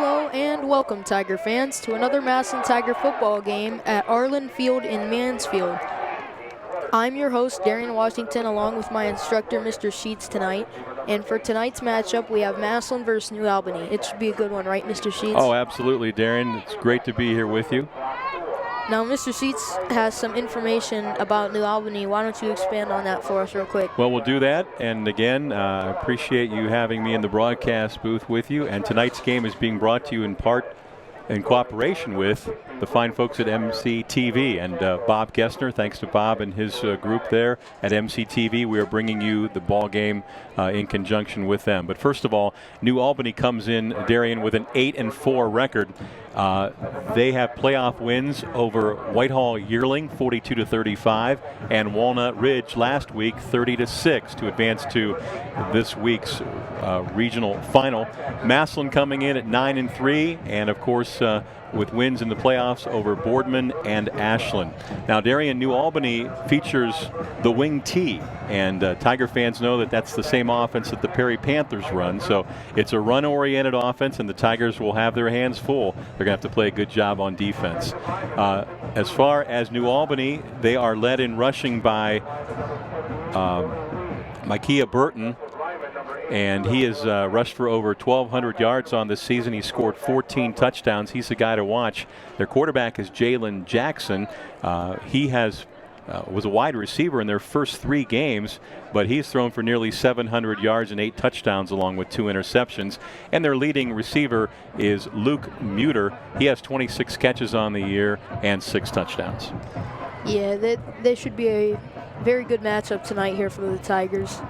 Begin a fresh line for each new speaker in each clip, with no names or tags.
Hello and welcome, Tiger fans, to another Massillon Tiger football game at Arlen Field in Mansfield. I'm your host, Darian Washington, along with my instructor, Mr. Sheets, tonight. And for tonight's matchup, we have Massillon versus New Albany. It should be a good one, right, Mr. Sheets?
Oh, absolutely, Darian. It's great to be here with you.
Now, Mr. Sheets has some information about New Albany. Why don't you expand on that for us real quick?
Well, we'll do that. And again, I appreciate you having me in the broadcast booth with you. And tonight's game is being brought to you in part in cooperation with the fine folks at MC-TV. And Bob Gessner, thanks to Bob and his group there at MC-TV, we are bringing you the ball game in conjunction with them. But first of all, New Albany comes in, Darian, with an 8-4 record. They have playoff wins over Whitehall Yearling, 42-35, and Walnut Ridge last week, 30-6, to advance to this week's regional final. Massillon coming in at 9-3, and of course with wins in the playoffs over Boardman and Ashland. Now, Darian, New Albany features the wing T, and Tiger fans know that that's the same offense that the Perry Panthers run. So it's a run-oriented offense, and the Tigers will have their hands full. They're going to have to play a good job on defense. As far as New Albany, they are led in rushing by Micaiah Burton, and he has rushed for over 1,200 yards on this season. He scored 14 touchdowns. He's the guy to watch. Their quarterback is Jalen Jackson. He was a wide receiver in their first 3 games, but he's thrown for nearly 700 yards and 8 touchdowns along with 2 interceptions. And their leading receiver is Luke Muter. He has 26 catches on the year and 6 touchdowns.
Yeah, they should be a very good matchup tonight here for the Tigers.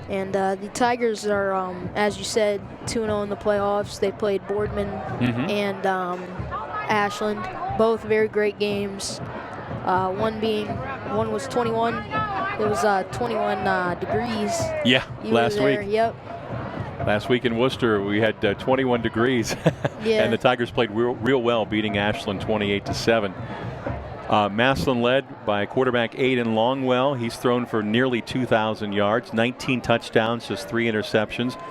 And the Tigers are, as you said, 2-0 in the playoffs. They played Boardman and Ashland, both very great games. One was 21. It was 21 degrees.
Yeah, last week.
Yep.
Last week in Worcester, we had 21 degrees,
yeah.
And the Tigers played real well, beating Ashland 28-7. Massillon led by quarterback Aiden Longwell. He's thrown for nearly 2,000 yards, 19 touchdowns, just 3 interceptions.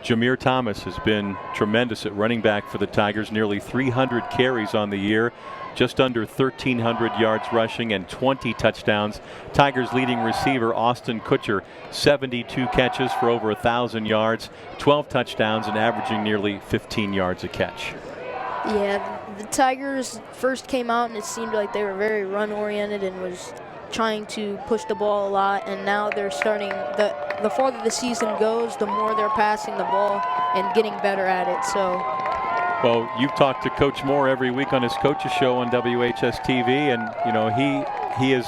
Jameer Thomas has been tremendous at running back for the Tigers, nearly 300 carries on the year, just under 1,300 yards rushing and 20 touchdowns. Tigers leading receiver Austin Kutcher, 72 catches for over 1,000 yards, 12 touchdowns, and averaging nearly 15 yards a catch.
Yeah, the Tigers first came out and it seemed like they were very run-oriented and was trying to push the ball a lot, and now they're starting, the farther the season goes, the more they're passing the ball and getting better at it. So,
well, you've talked to Coach Moore every week on his coaches show on WHS-TV, and you know he has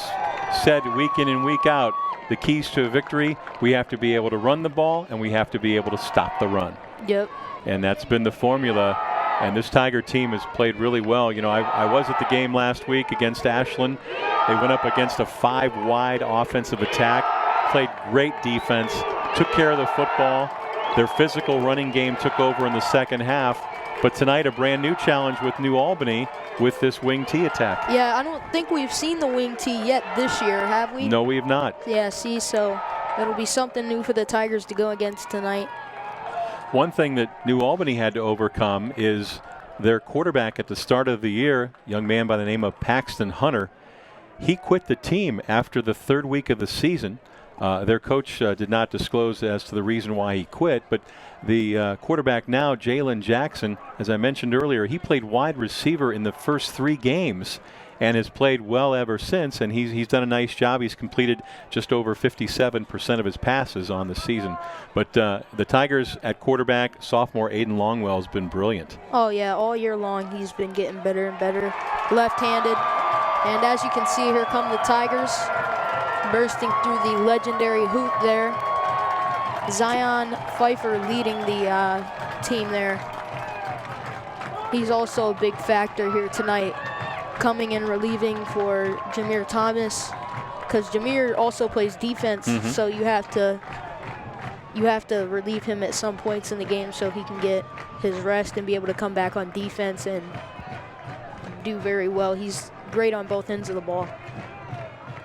said week in and week out, the keys to victory, we have to be able to run the ball and we have to be able to stop the run.
Yep.
And that's been the formula. And this Tiger team has played really well. You know, I was at the game last week against Ashland. They went up against a 5-wide offensive attack, played great defense, took care of the football. Their physical running game took over in the second half. But tonight, a brand new challenge with New Albany with this wing T attack.
Yeah, I don't think we've seen the wing T yet this year, have we?
No, we have not.
Yeah, see, so it'll be something new for the Tigers to go against tonight.
One thing that New Albany had to overcome is their quarterback at the start of the year, a young man by the name of Paxton Hunter. He quit the team after the 3rd week of the season. Their coach did not disclose as to the reason why he quit, but the quarterback now, Jalen Jackson, as I mentioned earlier, he played wide receiver in the first 3 games and has played well ever since, and he's done a nice job. He's completed just over 57% of his passes on the season. But the Tigers at quarterback, sophomore Aiden Longwell has been brilliant.
Oh yeah, all year long he's been getting better and better, left-handed. And as you can see, here come the Tigers, bursting through the legendary hoop there. Zion Pfeiffer leading the team there. He's also a big factor here tonight, coming and relieving for Jameer Thomas, because Jameer also plays defense, so you have to relieve him at some points in the game so he can get his rest and be able to come back on defense and do very well. He's great on both ends of the ball.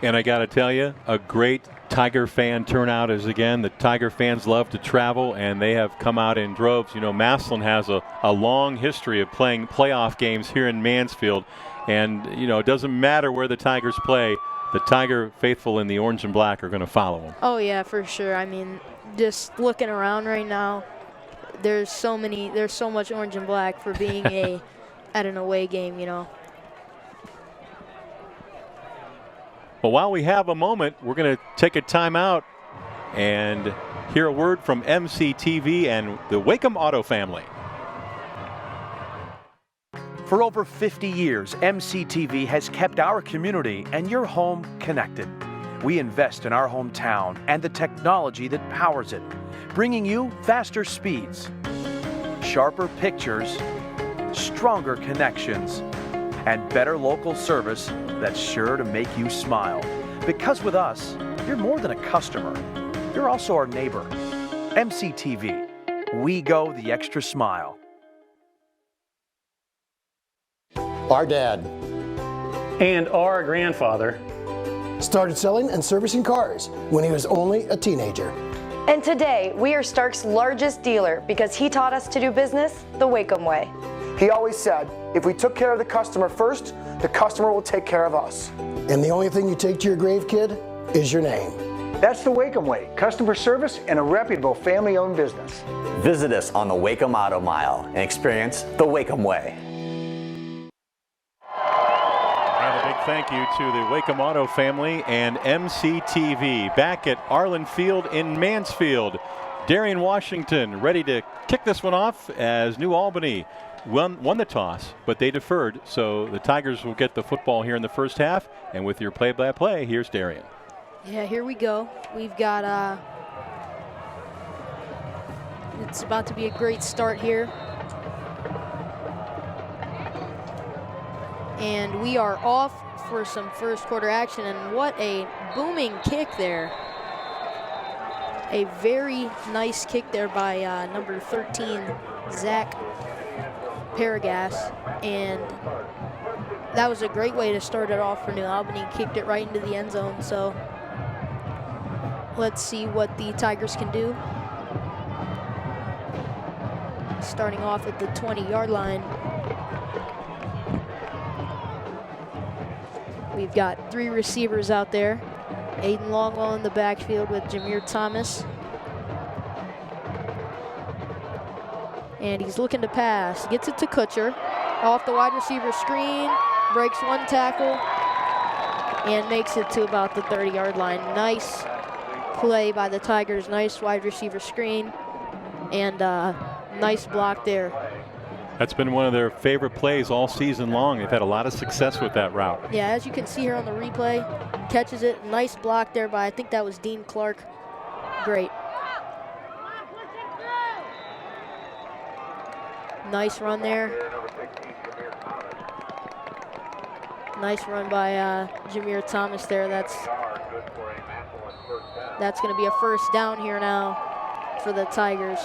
And I got to tell you, a great Tiger fan turnout is again. The Tiger fans love to travel, and they have come out in droves. You know, Massillon has a long history of playing playoff games here in Mansfield. And, you know, it doesn't matter where the Tigers play. The Tiger faithful in the orange and black are going to follow them.
Oh, yeah, for sure. I mean, just looking around right now, there's so much orange and black for being at an away game, you know.
Well, while we have a moment, we're going to take a timeout and hear a word from MC-TV and the Wacom Auto family.
For over 50 years, MC-TV has kept our community and your home connected. We invest in our hometown and the technology that powers it, bringing you faster speeds, sharper pictures, stronger connections, and better local service that's sure to make you smile. Because with us, you're more than a customer. You're also our neighbor. MC-TV, we go the extra smile.
Our dad
and our grandfather
started selling and servicing cars when he was only a teenager.
And today, we are Stark's largest dealer because he taught us to do business the Wacom way.
He always said, if we took care of the customer first, the customer will take care of us.
And the only thing you take to your grave, kid, is your name.
That's the Wacom way, customer service and a reputable family-owned business.
Visit us on the Wacom Auto Mile and experience the Wacom way.
And a big thank you to the Wacom Auto family and MC-TV back at Arlen Field in Mansfield. Darian Washington ready to kick this one off as New Albany won the toss, but they deferred, so the Tigers will get the football here in the first half. And with your play-by-play, here's Darian.
Yeah, here we go. We've got it's about to be a great start here. And we are off for some first quarter action, and what a booming kick there. A very nice kick there by number 13, Zach Paragas, and that was a great way to start it off for New Albany. Kicked it right into the end zone, so let's see what the Tigers can do. Starting off at the 20-yard line. We've got 3 receivers out there. Aiden Longwell in the backfield with Jameer Thomas. And he's looking to pass. Gets it to Kutcher. Off the wide receiver screen. Breaks one tackle. And makes it to about the 30-yard line. Nice play by the Tigers. Nice wide receiver screen. And nice block there.
That's been one of their favorite plays all season long. They've had a lot of success with that route.
Yeah, as you can see here on the replay, catches it. Nice block there by, I think that was Dean Clark. Great. Nice run there. Nice run by Jameer Thomas there. That's going to be a first down here now for the Tigers.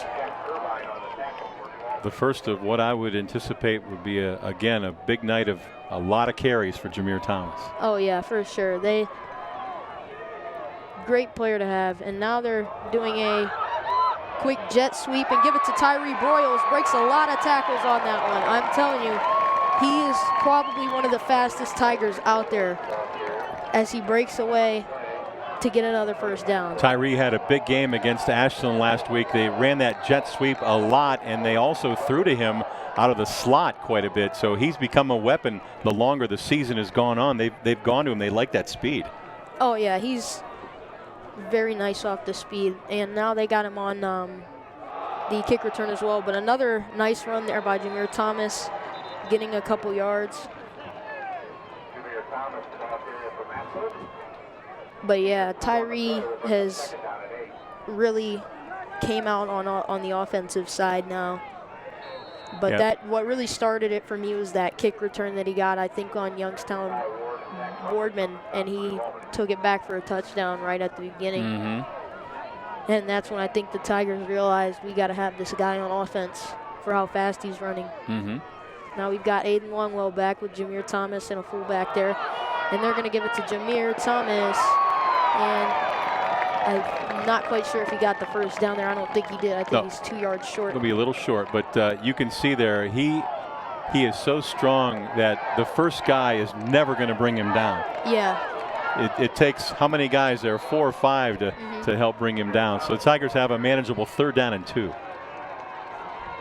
The first of what I would anticipate would be, again, a big night of a lot of carries for Jameer Thomas.
Oh, yeah, for sure. Great player to have. And now they're doing a quick jet sweep and give it to Tyree Broyles. Breaks a lot of tackles on that one. I'm telling you, he is probably one of the fastest Tigers out there as he breaks away to get another first down.
Tyree had a big game against Ashland last week. They ran that jet sweep a lot, and they also threw to him out of the slot quite a bit. So he's become a weapon the longer the season has gone on. They've gone to him. They like that speed.
Oh, yeah, he's very nice off the speed. And now they got him on the kick return as well. But another nice run there by Jameer Thomas, getting a couple yards. But yeah, Tyree has really came out on the offensive side now. But
yep.
what really started it for me was that kick return that he got, I think, on Youngstown Boardman, and he took it back for a touchdown right at the beginning.
Mm-hmm.
And that's when I think the Tigers realized we got to have this guy on offense for how fast he's running.
Mm-hmm.
Now we've got Aiden Longwell back with Jameer Thomas and a fullback there. And they're going to give it to Jameer Thomas. And I'm not quite sure if he got the first down there. I don't think he did. I think he's 2 yards short.
It'll be a little short, but you can see there he is so strong that the first guy is never going to bring him down.
Yeah.
It takes how many guys there? 4 or 5 to help bring him down. So the Tigers have a manageable 3rd down and 2.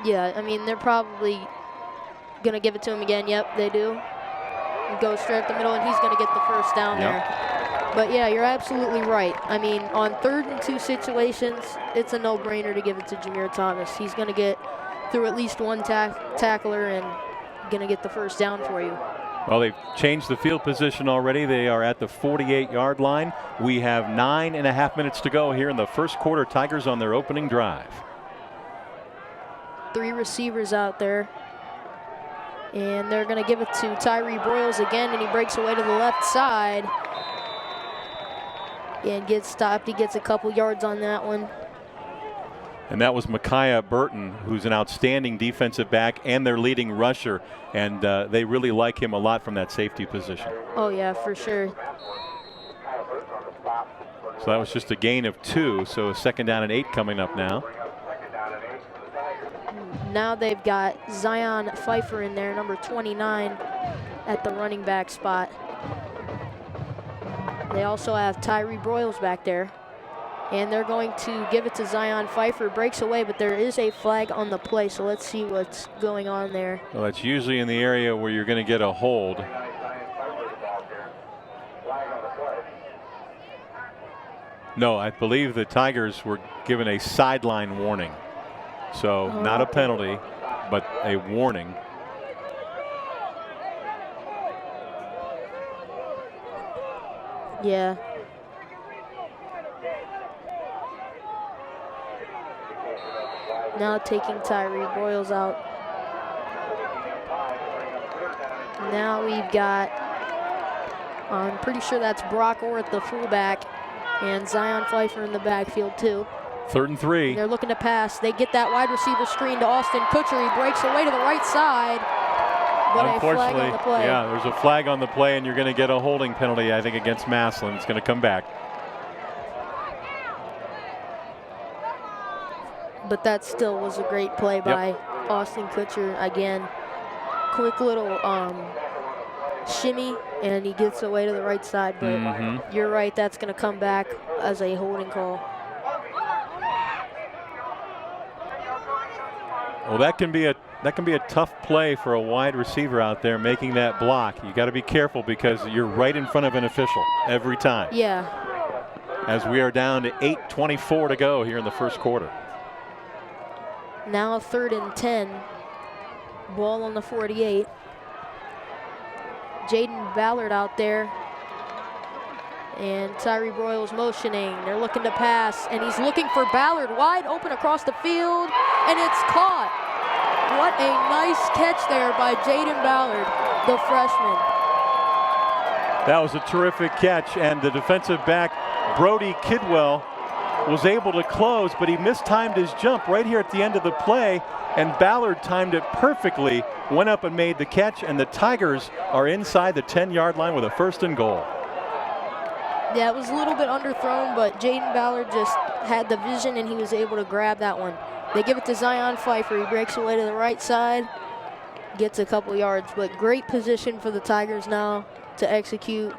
Yeah, I mean, they're probably going to give it to him again. Yep, they do. He goes straight up the middle, and he's going to get the first down there. But, yeah, you're absolutely right. I mean, on 3rd and 2 situations, it's a no-brainer to give it to Jameer Thomas. He's going to get through at least one tackler and going to get the first down for you.
Well, they've changed the field position already. They are at the 48-yard line. We have 9.5 minutes to go here in the first quarter. Tigers on their opening drive.
3 receivers out there. And they're going to give it to Tyree Broyles again, and he breaks away to the left side. And gets stopped. He gets a couple yards on that one.
And that was Micaiah Burton, who's an outstanding defensive back and their leading rusher. And they really like him a lot from that safety position.
Oh, yeah, for sure.
So that was just a gain of 2. So a 2nd down and 8 coming up now.
Now they've got Zion Pfeiffer in there, number 29, at the running back spot. They also have Tyree Broyles back there. And they're going to give it to Zion Pfeiffer. Breaks away, but there is a flag on the play, so let's see what's going on there.
Well, that's usually in the area where you're going to get a hold. No, I believe the Tigers were given a sideline warning. So not a penalty, but a warning.
Yeah. Now taking Tyree Broyles out. Now we've got, I'm pretty sure that's Brock Orr at the fullback, and Zion Pfeiffer in the backfield too.
3rd and 3.
They're looking to pass. They get that wide receiver screen to Austin Kutcher. He breaks away to the right side. But a flag on the play.
Yeah, there's a flag on the play, and you're going to get a holding penalty, I think, against Massillon. It's going to come back.
But that still was a great play by Austin Kutcher. Again, quick little shimmy, and he gets away to the right side. But you're right, that's going to come back as a holding call.
Well, that can be a tough play for a wide receiver out there making that block. You got to be careful because you're right in front of an official every time.
Yeah.
As we are down to 8:24 to go here in the first quarter.
Now 3rd and 10. Ball on the 48. Jaden Ballard out there. And Tyree Broyles motioning. They're looking to pass, and he's looking for Ballard wide open across the field, and it's caught. What a nice catch there by Jaden Ballard, the freshman.
That was a terrific catch, and the defensive back, Brody Kidwell, was able to close, but he mistimed his jump right here at the end of the play, and Ballard timed it perfectly, went up and made the catch, and the Tigers are inside the 10-yard line with a 1st and goal.
Yeah, it was a little bit underthrown, but Jaden Ballard just had the vision, and he was able to grab that one. They give it to Zion Pfeiffer. He breaks away to the right side, gets a couple yards, but great position for the Tigers now to execute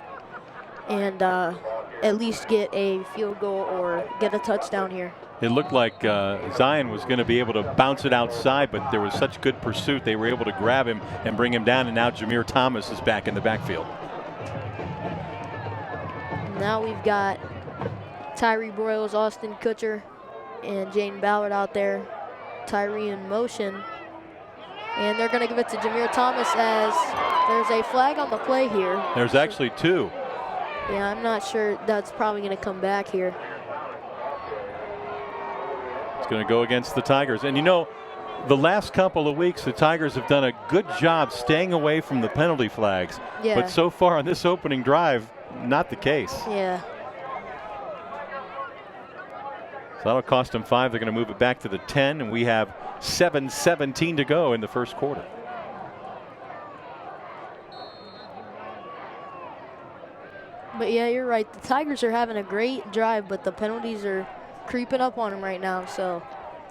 and at least get a field goal or get a touchdown here.
It looked like Zion was going to be able to bounce it outside, but there was such good pursuit. They were able to grab him and bring him down, and now Jameer Thomas is back in the backfield.
Now we've got Tyree Broyles, Austin Kutcher, and Jaden Ballard out there. Tyree in motion. And they're going to give it to Jameer Thomas as there's a flag on the play here.
There's actually 2.
Yeah, I'm not sure. That's probably going to come back here.
It's going to go against the Tigers. And you know, the last couple of weeks, the Tigers have done a good job staying away from the penalty flags.
Yeah.
But so far on this opening drive, not the case.
Yeah.
So that'll cost them 5. They're going to move it back to the 10, and we have 7:17 to go in the first quarter.
But yeah, you're right. The Tigers are having a great drive, but the penalties are creeping up on them right now. So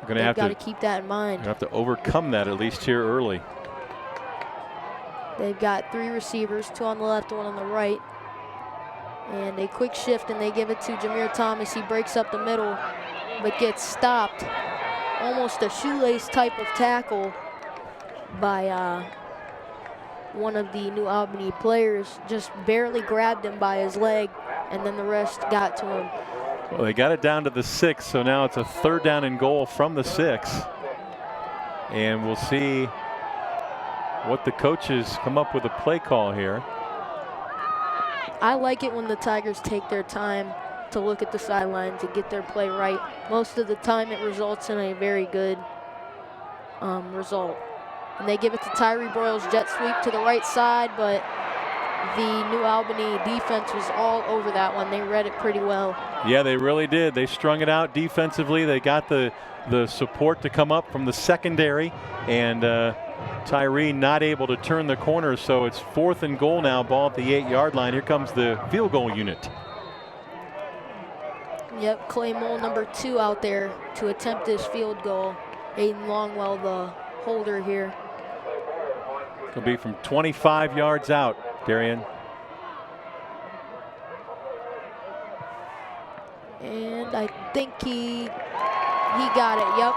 They've
got to keep that in mind.
Have to overcome that at least here early.
They've got 3 receivers, 2 on the left, 1 on the right. And a quick shift, and they give it to Jameer Thomas. He breaks up the middle, but gets stopped. Almost a shoelace type of tackle by one of the New Albany players. Just barely grabbed him by his leg, and then the rest got to him.
Well, they got it down to the 6, so now it's a 3rd down and goal from the 6. And we'll see what the coaches come up with a play call here.
I like it when the Tigers take their time to look at the sideline to get their play right. Most of the time it results in a very good result. And they give it to Tyree Broyles, jet sweep to the right side, but the New Albany defense was all over that one. They read it pretty well.
Yeah, they really did. They strung it out defensively. They got the support to come up from the secondary, and Tyree not able to turn the corner, so it's 4th and goal now, ball at the 8-yard line. Here comes the field goal unit.
Yep, Clay Mole, number 2 out there to attempt this field goal. Aiden Longwell, the holder here.
It'll be from 25 yards out, Darian.
And I think he got it, yep.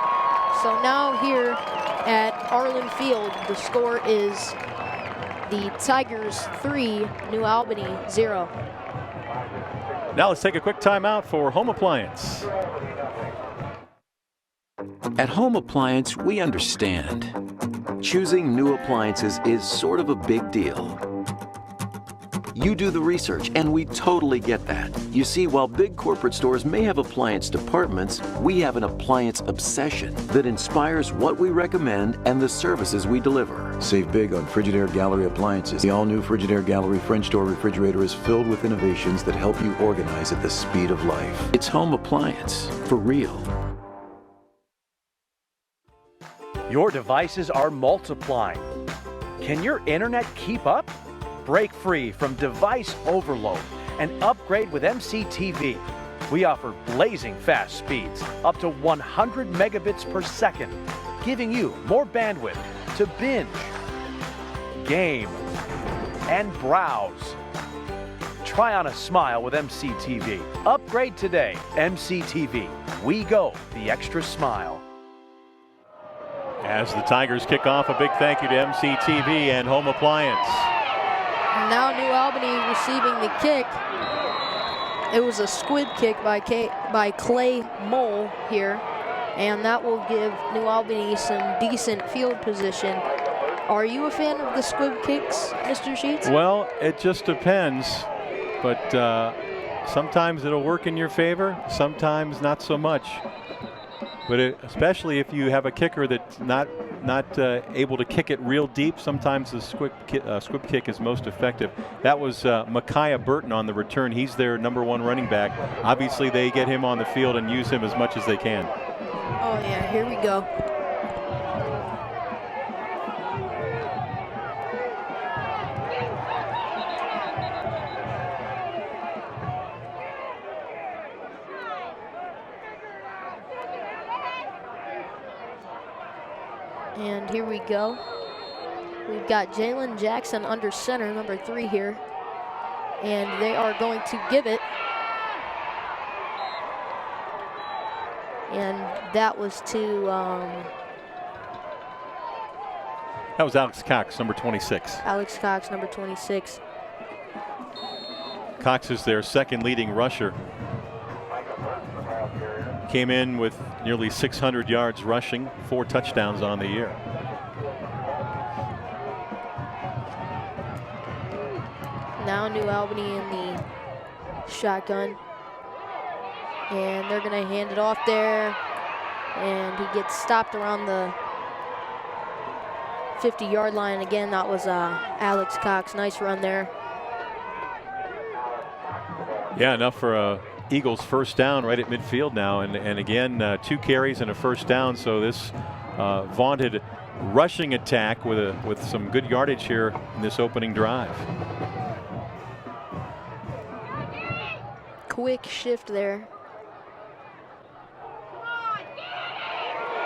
So now here at Arlen Field, the score is the Tigers 3, New Albany 0.
Now let's take a quick timeout for Home Appliance.
At Home Appliance, we understand. Choosing new appliances is sort of a big deal. You do the research, and we totally get that. You see, while big corporate stores may have appliance departments, we have an appliance obsession that inspires what we recommend and the services we deliver.
Save big on Frigidaire Gallery appliances. The all-new Frigidaire Gallery French door refrigerator is filled with innovations that help you organize at the speed of life.
It's Home Appliance, for real.
Your devices are multiplying. Can your internet keep up? Break free from device overload and upgrade with MC-TV. We offer blazing fast speeds, up to 100 megabits per second, giving you more bandwidth to binge, game, and browse. Try on a smile with MC-TV. Upgrade today. MC-TV. We go the extra smile.
As the Tigers kick off, a big thank you to MC-TV and Home Appliance.
Now New Albany receiving the kick. It was a squib kick by Clay Mole here, and that will give New Albany some decent field position. Are you a fan of the squib kicks, Mr. Sheets?
Well, it just depends, but sometimes it'll work in your favor, sometimes not so much. But especially if you have a kicker that's not able to kick it real deep, sometimes the squib kick is most effective. That was Micaiah Burton on the return. He's their #1 running back. Obviously, they get him on the field and use him as much as they can.
Oh yeah, here we go. And here we go. We've got Jalen Jackson under center, number 3 here. And they are going to give it. And that was to...
that was Alex Cox, number 26.
Alex Cox, number 26.
Cox is their second leading rusher. Came in with nearly 600 yards rushing, 4 touchdowns on the year.
Now New Albany in the shotgun. And they're going to hand it off there. And he gets stopped around the 50-yard line. Again, that was Alex Cox. Nice run there.
Yeah, enough for a Eagles first down right at midfield now, and again 2 carries and a first down. So this vaunted rushing attack with some good yardage here in this opening drive.
quick shift there.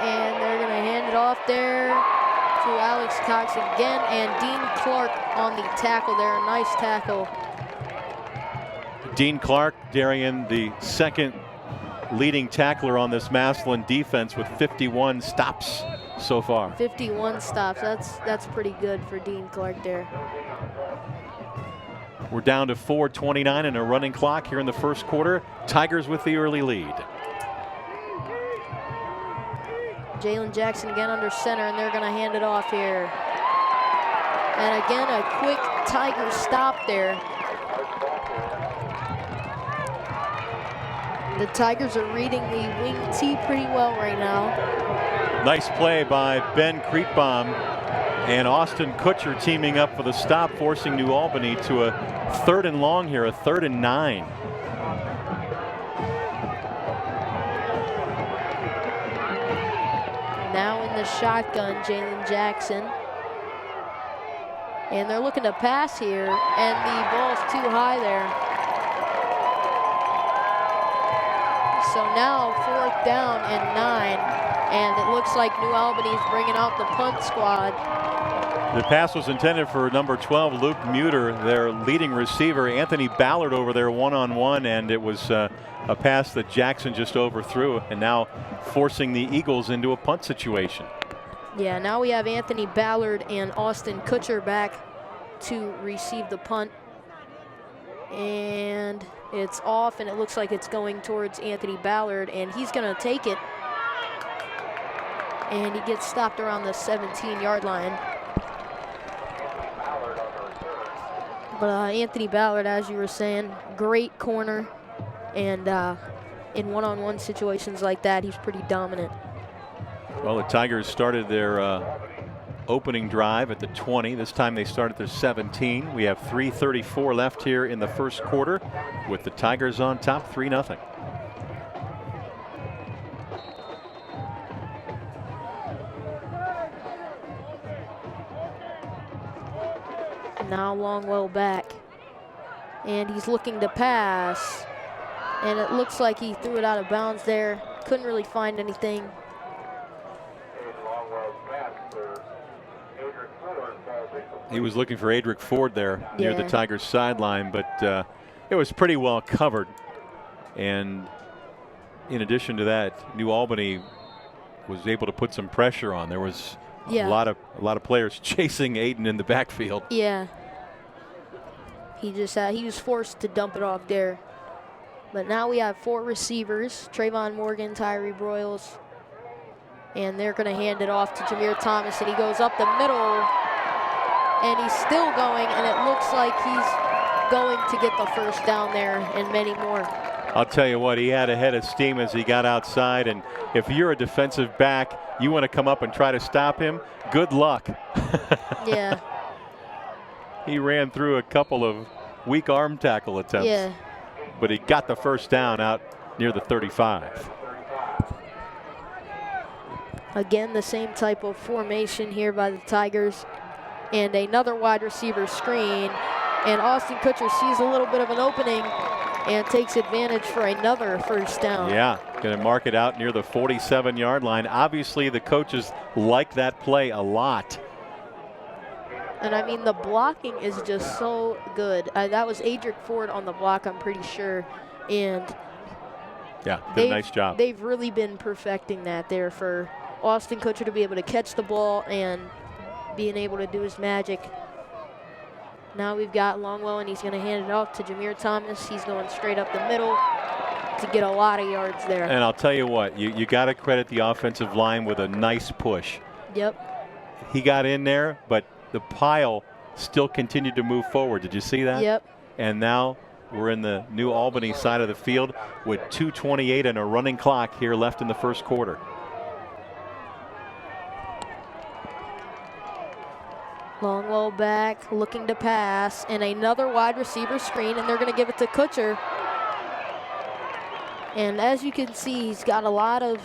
And they're going to hand it off there to Alex Cox again, and Dean Clark on the tackle there. Nice tackle.
Dean Clark, Darian, the second leading tackler on this Massillon defense with 51 stops so far.
51 stops. That's pretty good for Dean Clark there.
We're down to 4:29 and a running clock here in the first quarter. Tigers with the early lead.
Jalen Jackson again under center, and they're going to hand it off here. And again, a quick Tiger stop there. The Tigers are reading the wing tee pretty well right now.
Nice play by Ben Creekbaum and Austin Kutcher teaming up for the stop, forcing New Albany to a 3rd and long here, a 3rd and 9.
Now in the shotgun, Jalen Jackson. And they're looking to pass here, and the ball's too high there. So now 4th down and 9, and it looks like New Albany's bringing out the punt squad.
The pass was intended for number 12, Luke Muter, their leading receiver. Anthony Ballard over there one-on-one, and it was a pass that Jackson just overthrew, and now forcing the Eagles into a punt situation.
Yeah, now we have Anthony Ballard and Austin Kutcher back to receive the punt. And it's off, and it looks like it's going towards Anthony Ballard, and he's going to take it. And he gets stopped around the 17-yard line. But Anthony Ballard, as you were saying, great corner. And in one-on-one situations like that, he's pretty dominant.
Well, the Tigers started their opening drive at the 20. This time they start at the 17. We have 3:34 left here in the first quarter with the Tigers on top 3-0.
Now Longwell back, and he's looking to pass, and it looks like he threw it out of bounds there. Couldn't really find anything.
He was looking for Adric Ford there near the Tigers sideline, but it was pretty well covered. And in addition to that, New Albany was able to put some pressure on. There was a lot of players chasing Aiden in the backfield.
Yeah. He was forced to dump it off there. But now we have 4 receivers, Trayvon Morgan, Tyree Broyles, and they're going to hand it off to Jameer Thomas, and he goes up the middle, and he's still going, and it looks like he's going to get the first down there and many more.
I'll tell you what, he had a head of steam as he got outside, and if you're a defensive back, you want to come up and try to stop him, good luck.
Yeah.
He ran through a couple of weak arm tackle attempts.
Yeah.
But he got the first down out near the 35.
Again, the same type of formation here by the Tigers. And another wide receiver screen. And Austin Kutcher sees a little bit of an opening and takes advantage for another first down.
Yeah, going to mark it out near the 47-yard line. Obviously, the coaches like that play a lot.
And I mean, the blocking is just so good. That was Adric Ford on the block, I'm pretty sure. And
yeah, did a nice job.
They've really been perfecting that there for Austin Kutcher to be able to catch the ball and being able to do his magic. Now we've got Longwell, and he's going to hand it off to Jameer Thomas. He's going straight up the middle to get a lot of yards there.
And I'll tell you what, you got to credit the offensive line with a nice push.
Yep.
He got in there, but the pile still continued to move forward. Did you see that?
Yep.
And now we're in the New Albany side of the field with 2:28 and a running clock here left in the first quarter.
Longwell back, looking to pass, and another wide receiver screen, and they're going to give it to Kutcher. And as you can see, he's got a lot of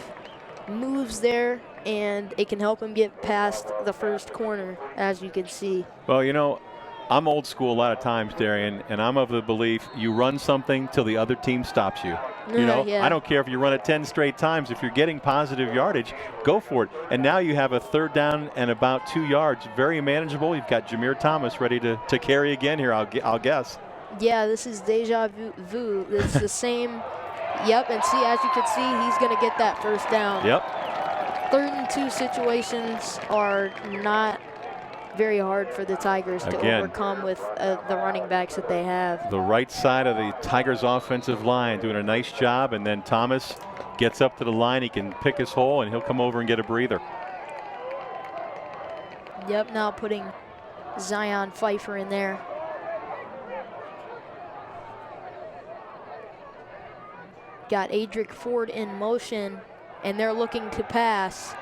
moves there, and it can help him get past the first corner, as you can see.
Well, you know, I'm old school a lot of times, Darian, and I'm of the belief you run something till the other team stops you. You know,
Yeah.
I don't care if you run it 10 straight times. If you're getting positive yardage, go for it. And now you have a 3rd down and about 2 yards. Very manageable. You've got Jameer Thomas ready to carry again here, I'll guess.
Yeah, this is deja vu. It's the same. Yep, and see, as you can see, he's going to get that 1st down.
Yep.
3rd and 2 situations are not very hard for the Tigers to overcome with the running backs that they have.
The right side of the Tigers offensive line doing a nice job, and then Thomas gets up to the line. He can pick his hole, and he'll come over and get a breather.
Yep, now putting Zion Pfeiffer in there. Got Adric Ford in motion, and they're looking to pass.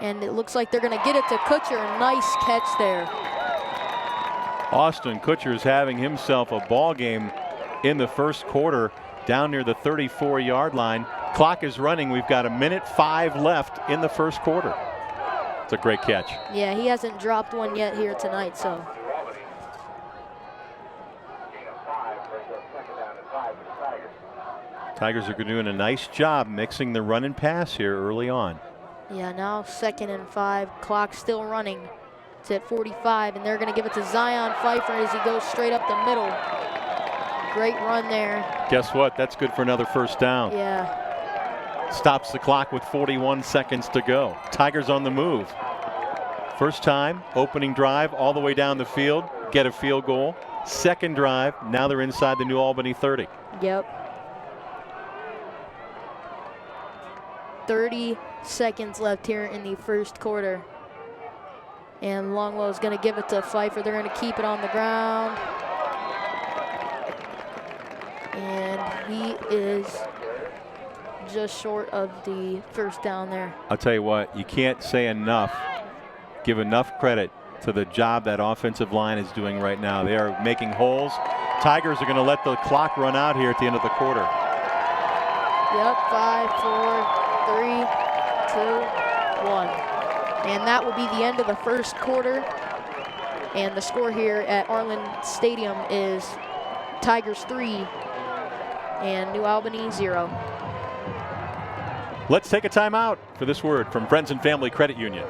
And it looks like they're going to get it to Kutcher. Nice catch there.
Austin Kutcher is having himself a ball game in the 1st quarter down near the 34-yard line. Clock is running. We've got 1:05 left in the 1st quarter. It's a great catch.
Yeah, he hasn't dropped one yet here tonight, so.
Tigers are doing a nice job mixing the run and pass here early on.
Yeah, now 2nd and 5. Clock still running. It's at 45, and they're going to give it to Zion Pfeiffer as he goes straight up the middle. Great run there.
Guess what? That's good for another 1st down.
Yeah.
Stops the clock with 41 seconds to go. Tigers on the move. First time, opening drive all the way down the field, get a field goal. 2nd drive, now they're inside the New Albany 30.
Yep. 30 seconds left here in the 1st quarter. And Longwell is going to give it to Pfeiffer. They're going to keep it on the ground. And he is just short of the 1st down there.
I'll tell you what, you can't say enough, give enough credit to the job that offensive line is doing right now. They are making holes. Tigers are going to let the clock run out here at the end of the quarter.
Yep, 5, 4, 3, 2, 1. And that will be the end of the 1st quarter. And the score here at Arlen Stadium is Tigers 3 and New Albany 0.
Let's take a timeout for this word from Friends and Family Credit Union.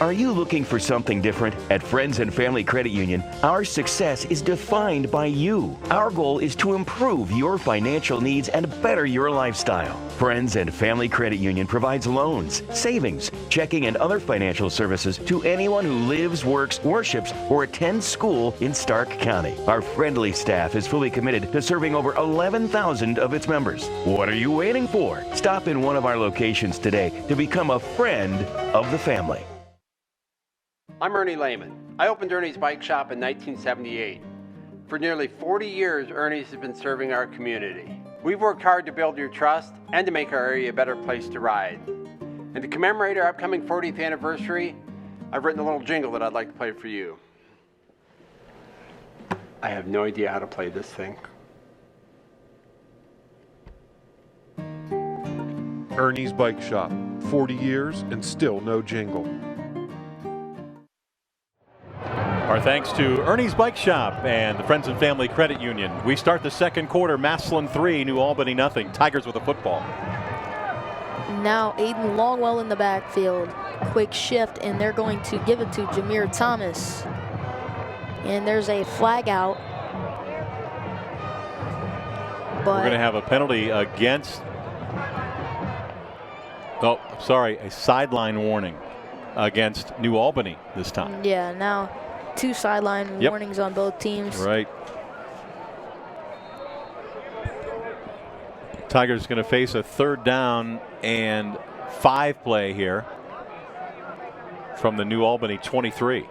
Are you looking for something different? At Friends and Family Credit Union, our success is defined by you. Our goal is to improve your financial needs and better your lifestyle. Friends and Family Credit Union provides loans, savings, checking, and other financial services to anyone who lives, works, worships, or attends school in Stark County. Our friendly staff is fully committed to serving over 11,000 of its members. What are you waiting for? Stop in one of our locations today to become a friend of the family.
I'm Ernie Lehman. I opened Ernie's Bike Shop in 1978. For nearly 40 years, Ernie's has been serving our community. We've worked hard to build your trust and to make our area a better place to ride. And to commemorate our upcoming 40th anniversary, I've written a little jingle that I'd like to play for you. I have no idea how to play this thing.
Ernie's Bike Shop, 40 years and still no jingle.
Our thanks to Ernie's Bike Shop and the Friends and Family Credit Union. We start the 2nd quarter, Massillon 3, New Albany nothing. Tigers with a football.
Now Aiden Longwell in the backfield. Quick shift, and they're going to give it to Jameer Thomas. And there's a flag out. But
we're going to have a penalty against, a sideline warning against New Albany this time.
Yeah, now 2 sideline warnings on both teams.
Right. Tigers going to face a 3rd down and 5 play here from the New Albany 23.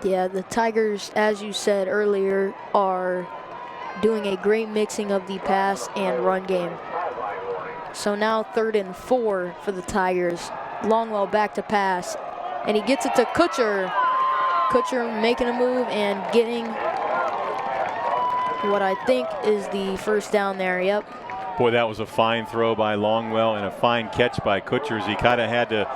Yeah, the Tigers, as you said earlier, are doing a great mixing of the pass and run game. So now 3rd and 4 for the Tigers. Longwell back to pass, and he gets it to Kutcher. Kutcher making a move and getting what I think is the 1st down there. Yep.
Boy, that was a fine throw by Longwell and a fine catch by Kutcher. He kind of had to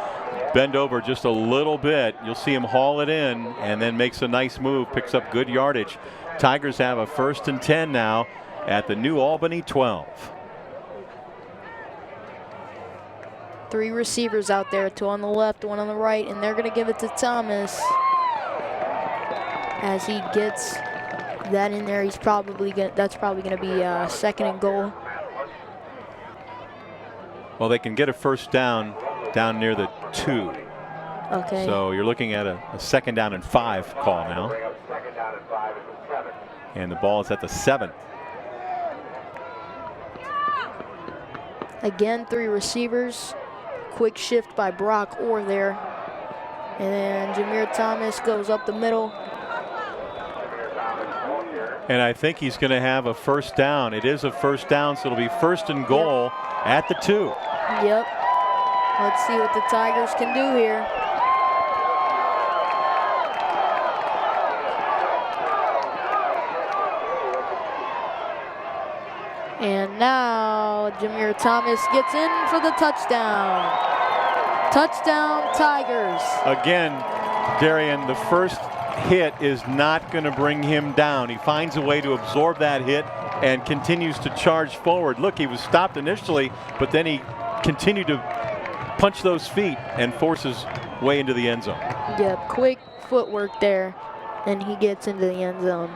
bend over just a little bit. You'll see him haul it in and then makes a nice move, picks up good yardage. Tigers have a 1st and 10 now at the New Albany 12.
3 receivers out there, 2 on the left, 1 on the right, and they're going to give it to Thomas. As he gets that in there, that's probably going to be 2nd and goal.
Well, they can get a 1st down near the 2.
Okay.
So you're looking at a 2nd down and 5 call now. And the ball is at the 7.
Again, 3 receivers. Quick shift by Brock Orr there. And then Jameer Thomas goes up the middle.
And I think he's going to have a 1st down. It is a 1st down, so it'll be 1st and goal at the 2.
Yep. Let's see what the Tigers can do here. And now Jameer Thomas gets in for the touchdown. Touchdown, Tigers.
Again, Darian, the first hit is not going to bring him down. He finds a way to absorb that hit and continues to charge forward. Look, he was stopped initially, but then he continued to punch those feet and force his way into the end zone.
Yep, quick footwork there, and he gets into the end zone.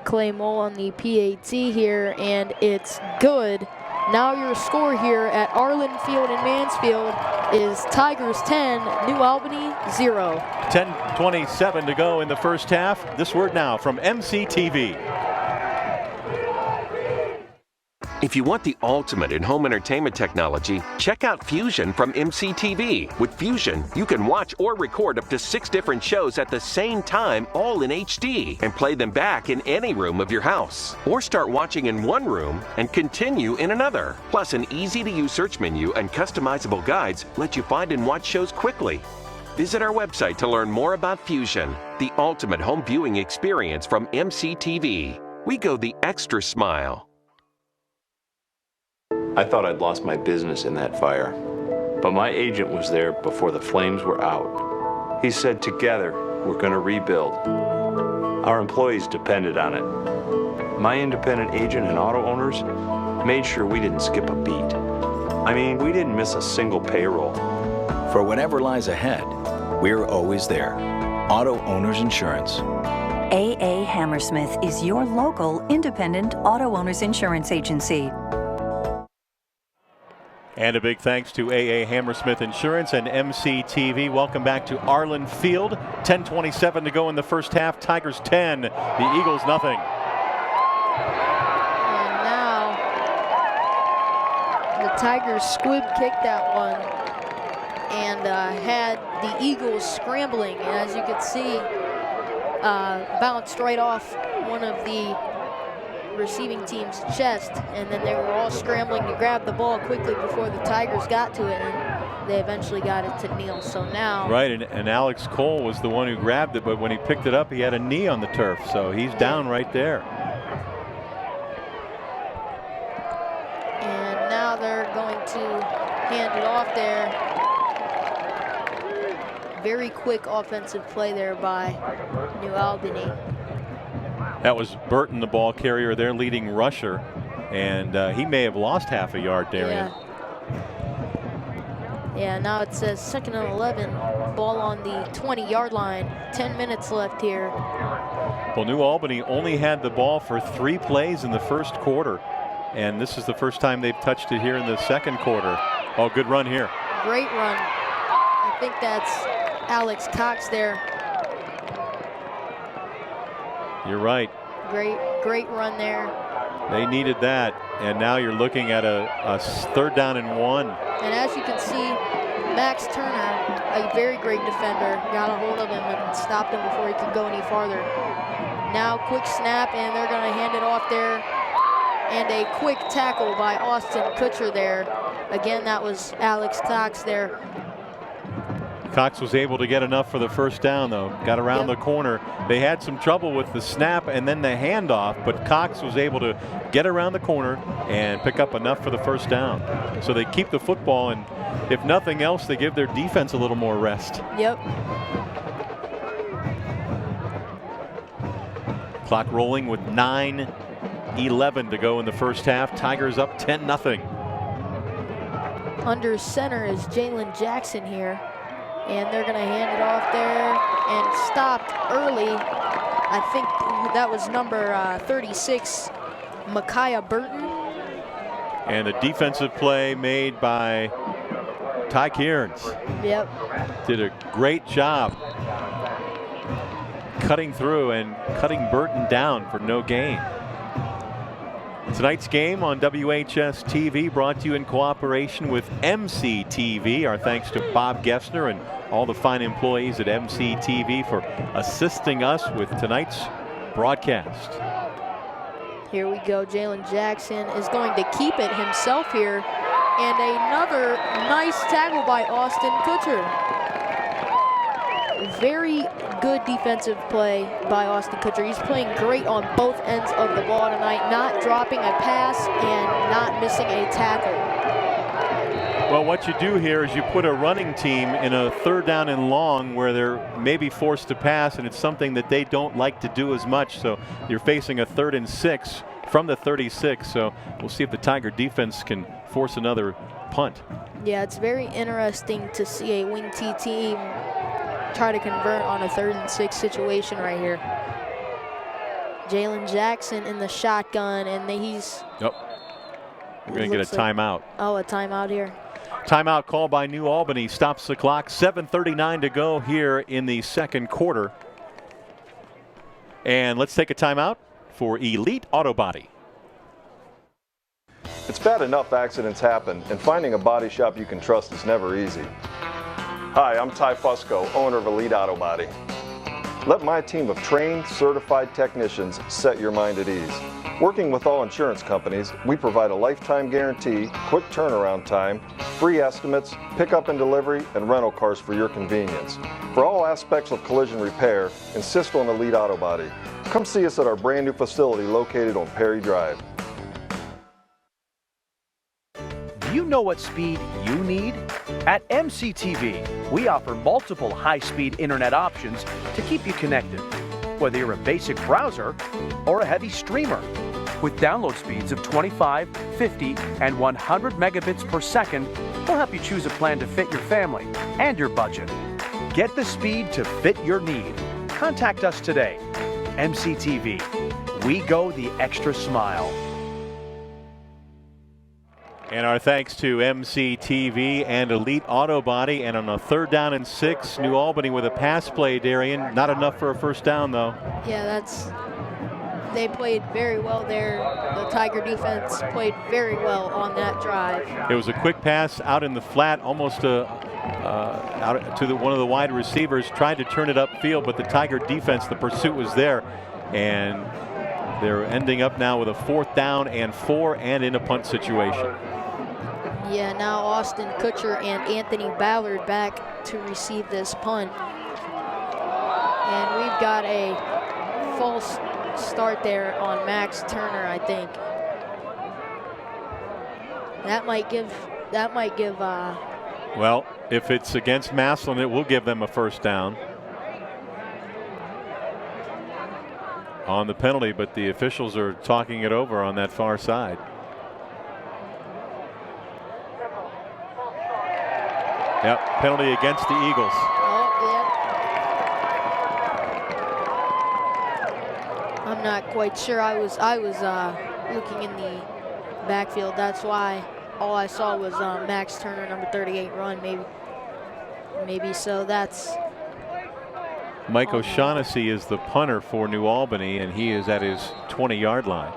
Clay Mole on the PAT here, and it's good. Now your score here at Arlen Field in Mansfield is Tigers 10, New Albany 0.
10:27 to go in the first half. This word now from MCTV.
If you want the ultimate in home entertainment technology, check out Fusion from MCTV. With Fusion, you can watch or record up to 6 different shows at the same time, all in HD, and play them back in any room of your house. Or start watching in one room and continue in another. Plus, an easy-to-use search menu and customizable guides let you find and watch shows quickly. Visit our website to learn more about Fusion, the ultimate home viewing experience from MCTV. We go the extra smile.
I thought I'd lost my business in that fire, but my agent was there before the flames were out. He said, together, we're going to rebuild. Our employees depended on it. My independent agent and auto owners made sure we didn't skip a beat. I mean, we didn't miss a single payroll.
For whatever lies ahead, we're always there. Auto Owners Insurance.
AA Hammersmith is your local independent auto owners insurance agency.
And a big thanks to AA Hammersmith Insurance and MCTV. Welcome back to Arlen Field. 10:27 to go in the first half. Tigers 10, the Eagles nothing.
And now the Tigers squib kicked that one and had the Eagles scrambling. And as you can see, bounced right off one of the receiving team's chest, and then they were all scrambling to grab the ball quickly before the Tigers got to it, and they eventually got it to Neal. So now
right, and Alex Cole was the one who grabbed it, but when he picked it up, he had a knee on the turf, so he's down right there.
And now they're going to hand it off there. Very quick offensive play there by New Albany.
That was Burton, the ball carrier, their leading rusher, and he may have lost half a yard, Darian.
Yeah, now it says 2nd and 11, ball on the 20-yard line, 10 minutes left here.
Well, New Albany only had the ball for 3 plays in the first quarter, and this is the first time they've touched it here in the second quarter. Oh, good run here.
Great run. I think that's Alex Cox there.
You're right.
Great run there.
They needed that, and now you're looking at a 3rd down and 1.
And as you can see, Max Turner, a very great defender, got a hold of him and stopped him before he could go any farther. Now quick snap, and they're going to hand it off there. And a quick tackle by Austin Kutcher there. Again, that was Alex Cox there.
Cox was able to get enough for the first down, though. Got around the corner. They had some trouble with the snap and then the handoff, but Cox was able to get around the corner and pick up enough for the first down. So they keep the football, and if nothing else, they give their defense a little more rest.
Yep.
Clock rolling with 9:11 to go in the first half. Tigers up 10-0.
Under center is Jalen Jackson here. And they're going to hand it off there and stopped early. I think that was number 36, Micaiah Burton.
And a defensive play made by Ty Cairns.
Yep.
Did a great job cutting through and cutting Burton down for no gain. Tonight's game on WHS-TV brought to you in cooperation with MC-TV. Our thanks to Bob Gessner and all the fine employees at MC-TV for assisting us with tonight's broadcast.
Here we go. Jalen Jackson is going to keep it himself here. And another nice tackle by Austin Kutcher. Very good defensive play by Austin Kutcher. He's playing great on both ends of the ball tonight, not dropping a pass and not missing a tackle.
Well, what you do here is you put a running team in a third down and long where they're maybe forced to pass, and it's something that they don't like to do as much. So you're facing a 3rd and 6 from the 36. So we'll see if the Tiger defense can force another punt.
Yeah, it's very interesting to see a wing T team try to convert on a 3rd and 6 situation right here. Jalen Jackson in the shotgun, and he's...
Yep. We're going to get a timeout.
Oh, a timeout here.
Timeout called by New Albany. Stops the clock. 7:39 to go here in the second quarter. And let's take a timeout for Elite Auto Body.
It's bad enough accidents happen, and finding a body shop you can trust is never easy. Hi, I'm Ty Fusco, owner of Elite Auto Body. Let my team of trained, certified technicians set your mind at ease. Working with all insurance companies, we provide a lifetime guarantee, quick turnaround time, free estimates, pickup and delivery, and rental cars for your convenience. For all aspects of collision repair, insist on Elite Auto Body. Come see us at our brand new facility located on Perry Drive.
Do you know what speed you need? At MC-TV, we offer multiple high-speed internet options to keep you connected, whether you're a basic browser or a heavy streamer. With download speeds of 25, 50, and 100 megabits per second, we'll help you choose a plan to fit your family and your budget. Get the speed to fit your need. Contact us today. MC-TV, we go the extra mile.
And our thanks to MC-TV and Elite Auto Body. And on a 3rd down and 6, New Albany with a pass play, Darian. Not enough for a first down, though.
Yeah, they played very well there. The Tiger defense played very well on that drive.
It was a quick pass out in the flat, almost out to one of the wide receivers. Tried to turn it upfield, but the Tiger defense, the pursuit was there. And they're ending up now with a 4th down and 4 and in a punt situation.
Yeah, now Austin Kutcher and Anthony Ballard back to receive this punt. And we've got a false start there on Max Turner, I think. That might give
well, if it's against Massillon, it will give them a first down on the penalty, but the officials are talking it over on that far side. Yep, penalty against the Eagles.
Oh, yeah. I'm not quite sure. I was looking in the backfield. That's why all I saw was Max Turner, number 38, run. Maybe so. That's
Mike O'Shaughnessy is the punter for New Albany, and he is at his 20-yard line.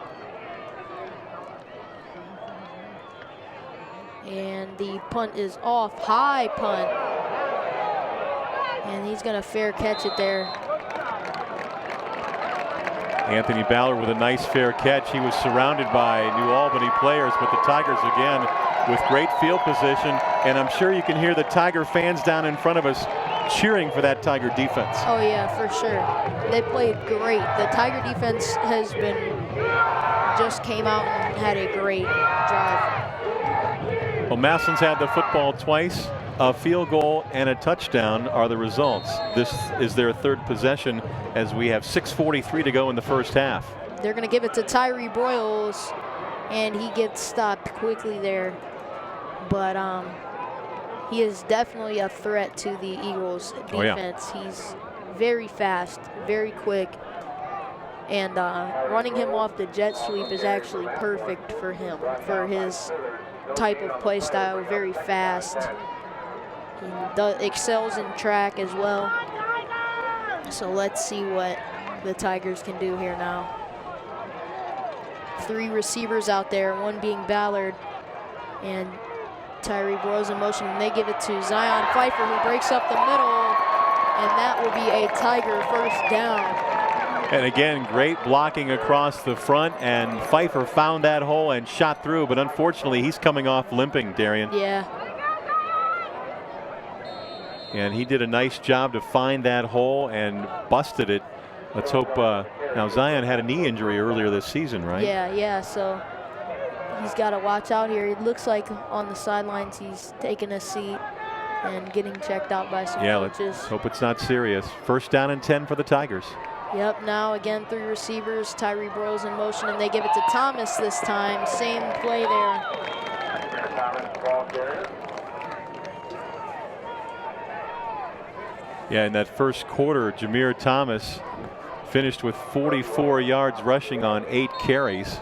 And the punt is off. High punt. And he's going to fair catch it there.
Anthony Ballard with a nice fair catch. He was surrounded by New Albany players, but the Tigers again with great field position, and I'm sure you can hear the Tiger fans down in front of us cheering for that Tiger defense.
Oh yeah, for sure. They played great. The Tiger defense has been, just came out and had a great drive.
Well, Massillon's had the football twice. A field goal and a touchdown are the results. This is their third possession as we have 6:43 to go in the first half.
They're going to give it to Tyree Broyles, and he gets stopped quickly there. But he is definitely a threat to the Eagles defense.
Oh, yeah.
He's very fast, very quick, and running him off the jet sweep is actually perfect for him, for his type of play style, very fast. He excels in track as well. So let's see what the Tigers can do here now. 3 receivers out there, one being Ballard, and Tyree Broyles in motion, and they give it to Zion Pfeiffer, who breaks up the middle, and that will be a Tiger first down.
And again, great blocking across the front, and Pfeiffer found that hole and shot through, but unfortunately he's coming off limping, Darian.
Yeah.
And he did a nice job to find that hole and busted it. Let's hope, now Zion had a knee injury earlier this season, right?
Yeah, so he's got to watch out here. It looks like on the sidelines he's taking a seat and getting checked out by some coaches.
Let's hope it's not serious. First down and 10 for the Tigers.
Yep, now again 3 receivers, Tyree Broyles in motion, and they give it to Thomas this time. Same play there.
Yeah, in that first quarter, Jameer Thomas finished with 44 yards rushing on 8 carries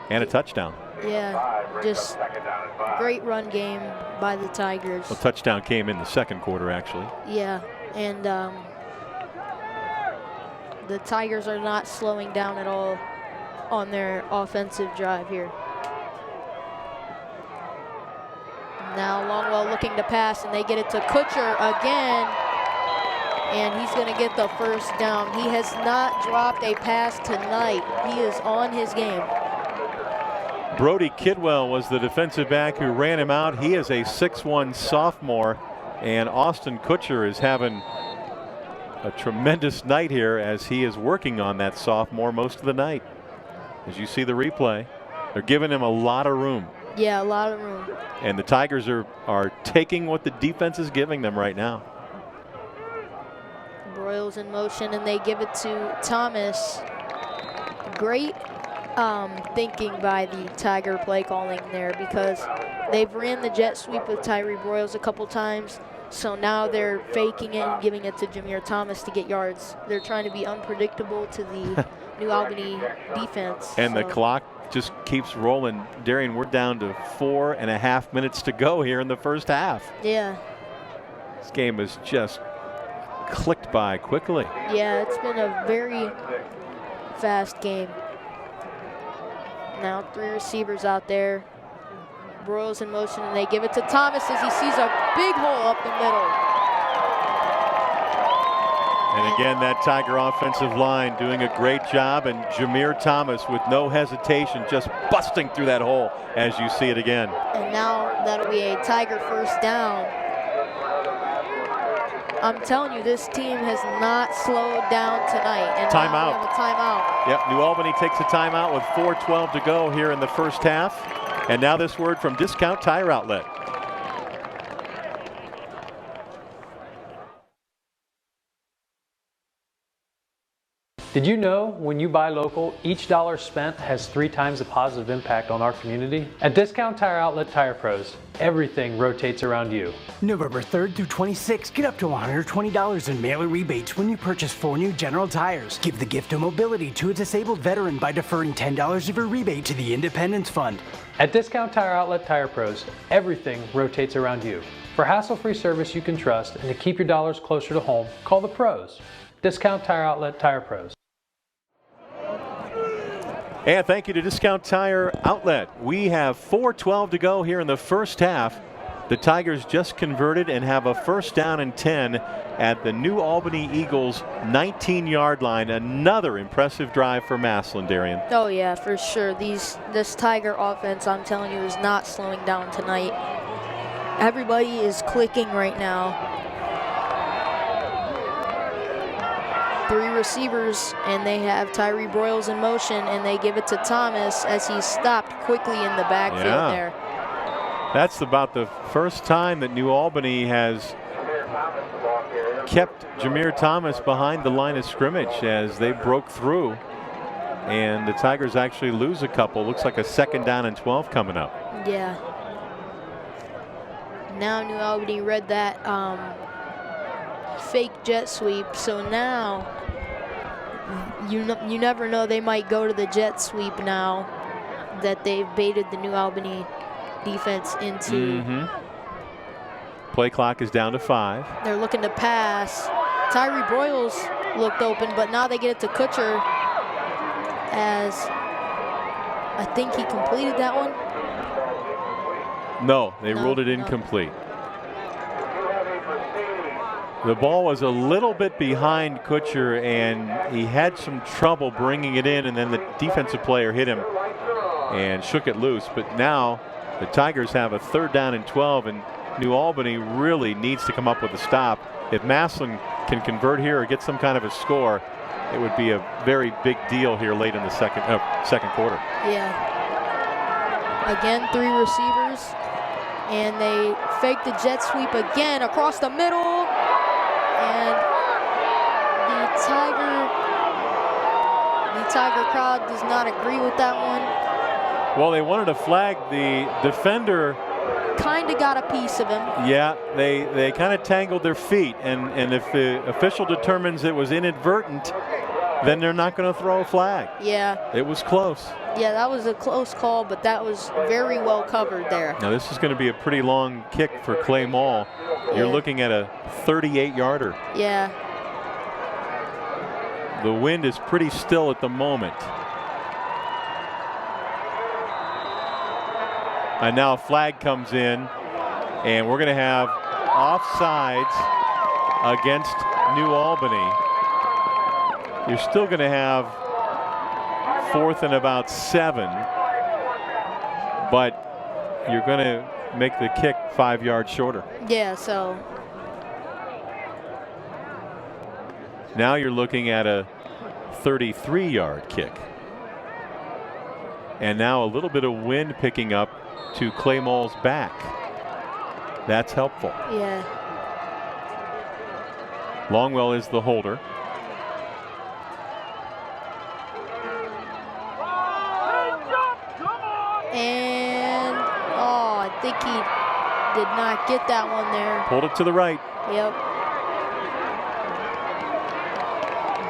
and a touchdown.
Yeah, just great run game by the Tigers.
The touchdown came in the second quarter, actually.
Yeah, and the Tigers are not slowing down at all on their offensive drive here. Now Longwell looking to pass, and they get it to Kutcher again, and he's going to get the first down. He has not dropped a pass tonight. He is on his game.
Brody Kidwell was the defensive back who ran him out. He is a 6'1" sophomore, and Austin Kutcher is having a tremendous night here as he is working on that sophomore most of the night. As you see the replay, they're giving him a lot of room.
Yeah, a lot of room.
And the Tigers are taking what the defense is giving them right now.
Broyles in motion, and they give it to Thomas. Great thinking by the Tiger play calling there, because they've ran the jet sweep with Tyree Broyles a couple times. So now they're faking it and giving it to Jameer Thomas to get yards. They're trying to be unpredictable to the New Albany defense.
And the clock just keeps rolling. Darian, we're down to 4.5 minutes to go here in the first half.
Yeah.
This game has just clicked by quickly.
Yeah, it's been a very fast game. Now 3 receivers out there. Broyles in motion, and they give it to Thomas as he sees a big hole up the middle.
And again, that Tiger offensive line doing a great job, and Jameer Thomas with no hesitation just busting through that hole as you see it again.
And now that'll be a Tiger first down. I'm telling you, this team has not slowed down tonight. And
timeout.
Now we have a timeout.
Yep, New Albany takes a timeout with 4:12 to go here in the first half. And now this word from Discount Tire Outlet.
Did you know when you buy local, each dollar spent has 3 times the positive impact on our community? At Discount Tire Outlet Tire Pros, everything rotates around you.
November 3rd through 26th, get up to $120 in mailer rebates when you purchase 4 new General tires. Give the gift of mobility to a disabled veteran by deferring $10 of your rebate to the Independence Fund.
At Discount Tire Outlet Tire Pros, everything rotates around you. For hassle-free service you can trust and to keep your dollars closer to home, call the pros. Discount Tire Outlet Tire Pros.
And thank you to Discount Tire Outlet. We have 4:12 to go here in the first half. The Tigers just converted and have a first down and 10 at the New Albany Eagles 19-yard line. Another impressive drive for Massillon, Darian.
Oh yeah, for sure. This Tiger offense, I'm telling you, is not slowing down tonight. Everybody is clicking right now. 3 receivers, and they have Tyree Broyles in motion, and they give it to Thomas as he's stopped quickly in the backfield there.
That's about the first time that New Albany has kept Jameer Thomas behind the line of scrimmage as they broke through. And the Tigers actually lose a couple. Looks like a 2nd down and 12 coming up.
Yeah. Now New Albany read that fake jet sweep, so now you never know, they might go to the jet sweep now that they've baited the New Albany defense into.
Play clock is down to 5.
They're looking to pass. Tyree Broyles looked open, but now they get it to Kutcher as I think he completed that one.
No, they ruled it incomplete. The ball was a little bit behind Kutcher, and he had some trouble bringing it in, and then the defensive player hit him and shook it loose. But now the Tigers have a 3rd down and 12, and New Albany really needs to come up with a stop. If Massillon can convert here or get some kind of a score, it would be a very big deal here late in the second quarter.
Yeah. Again, 3 receivers, and they fake the jet sweep again across the middle, and the Tiger crowd does not agree with that one.
Well, they wanted to flag the defender.
Kind of got a piece of him.
Yeah, they kind of tangled their feet, and if the official determines it was inadvertent, then they're not going to throw a flag.
Yeah.
It was close.
Yeah, that was a close call, but that was very well covered there.
Now this is going to be a pretty long kick for Clay Mall. You're looking at a 38-yarder.
Yeah.
The wind is pretty still at the moment. And now a flag comes in, and we're going to have offsides against New Albany. You're still going to have 4th and about 7, but you're going to make the kick 5 yards shorter.
Yeah, so
now you're looking at a 33-yard kick. And now a little bit of wind picking up to Clay Mall's back. That's helpful.
Yeah.
Longwell is the holder.
And I think he did not get that one there.
Pulled it to the right.
Yep.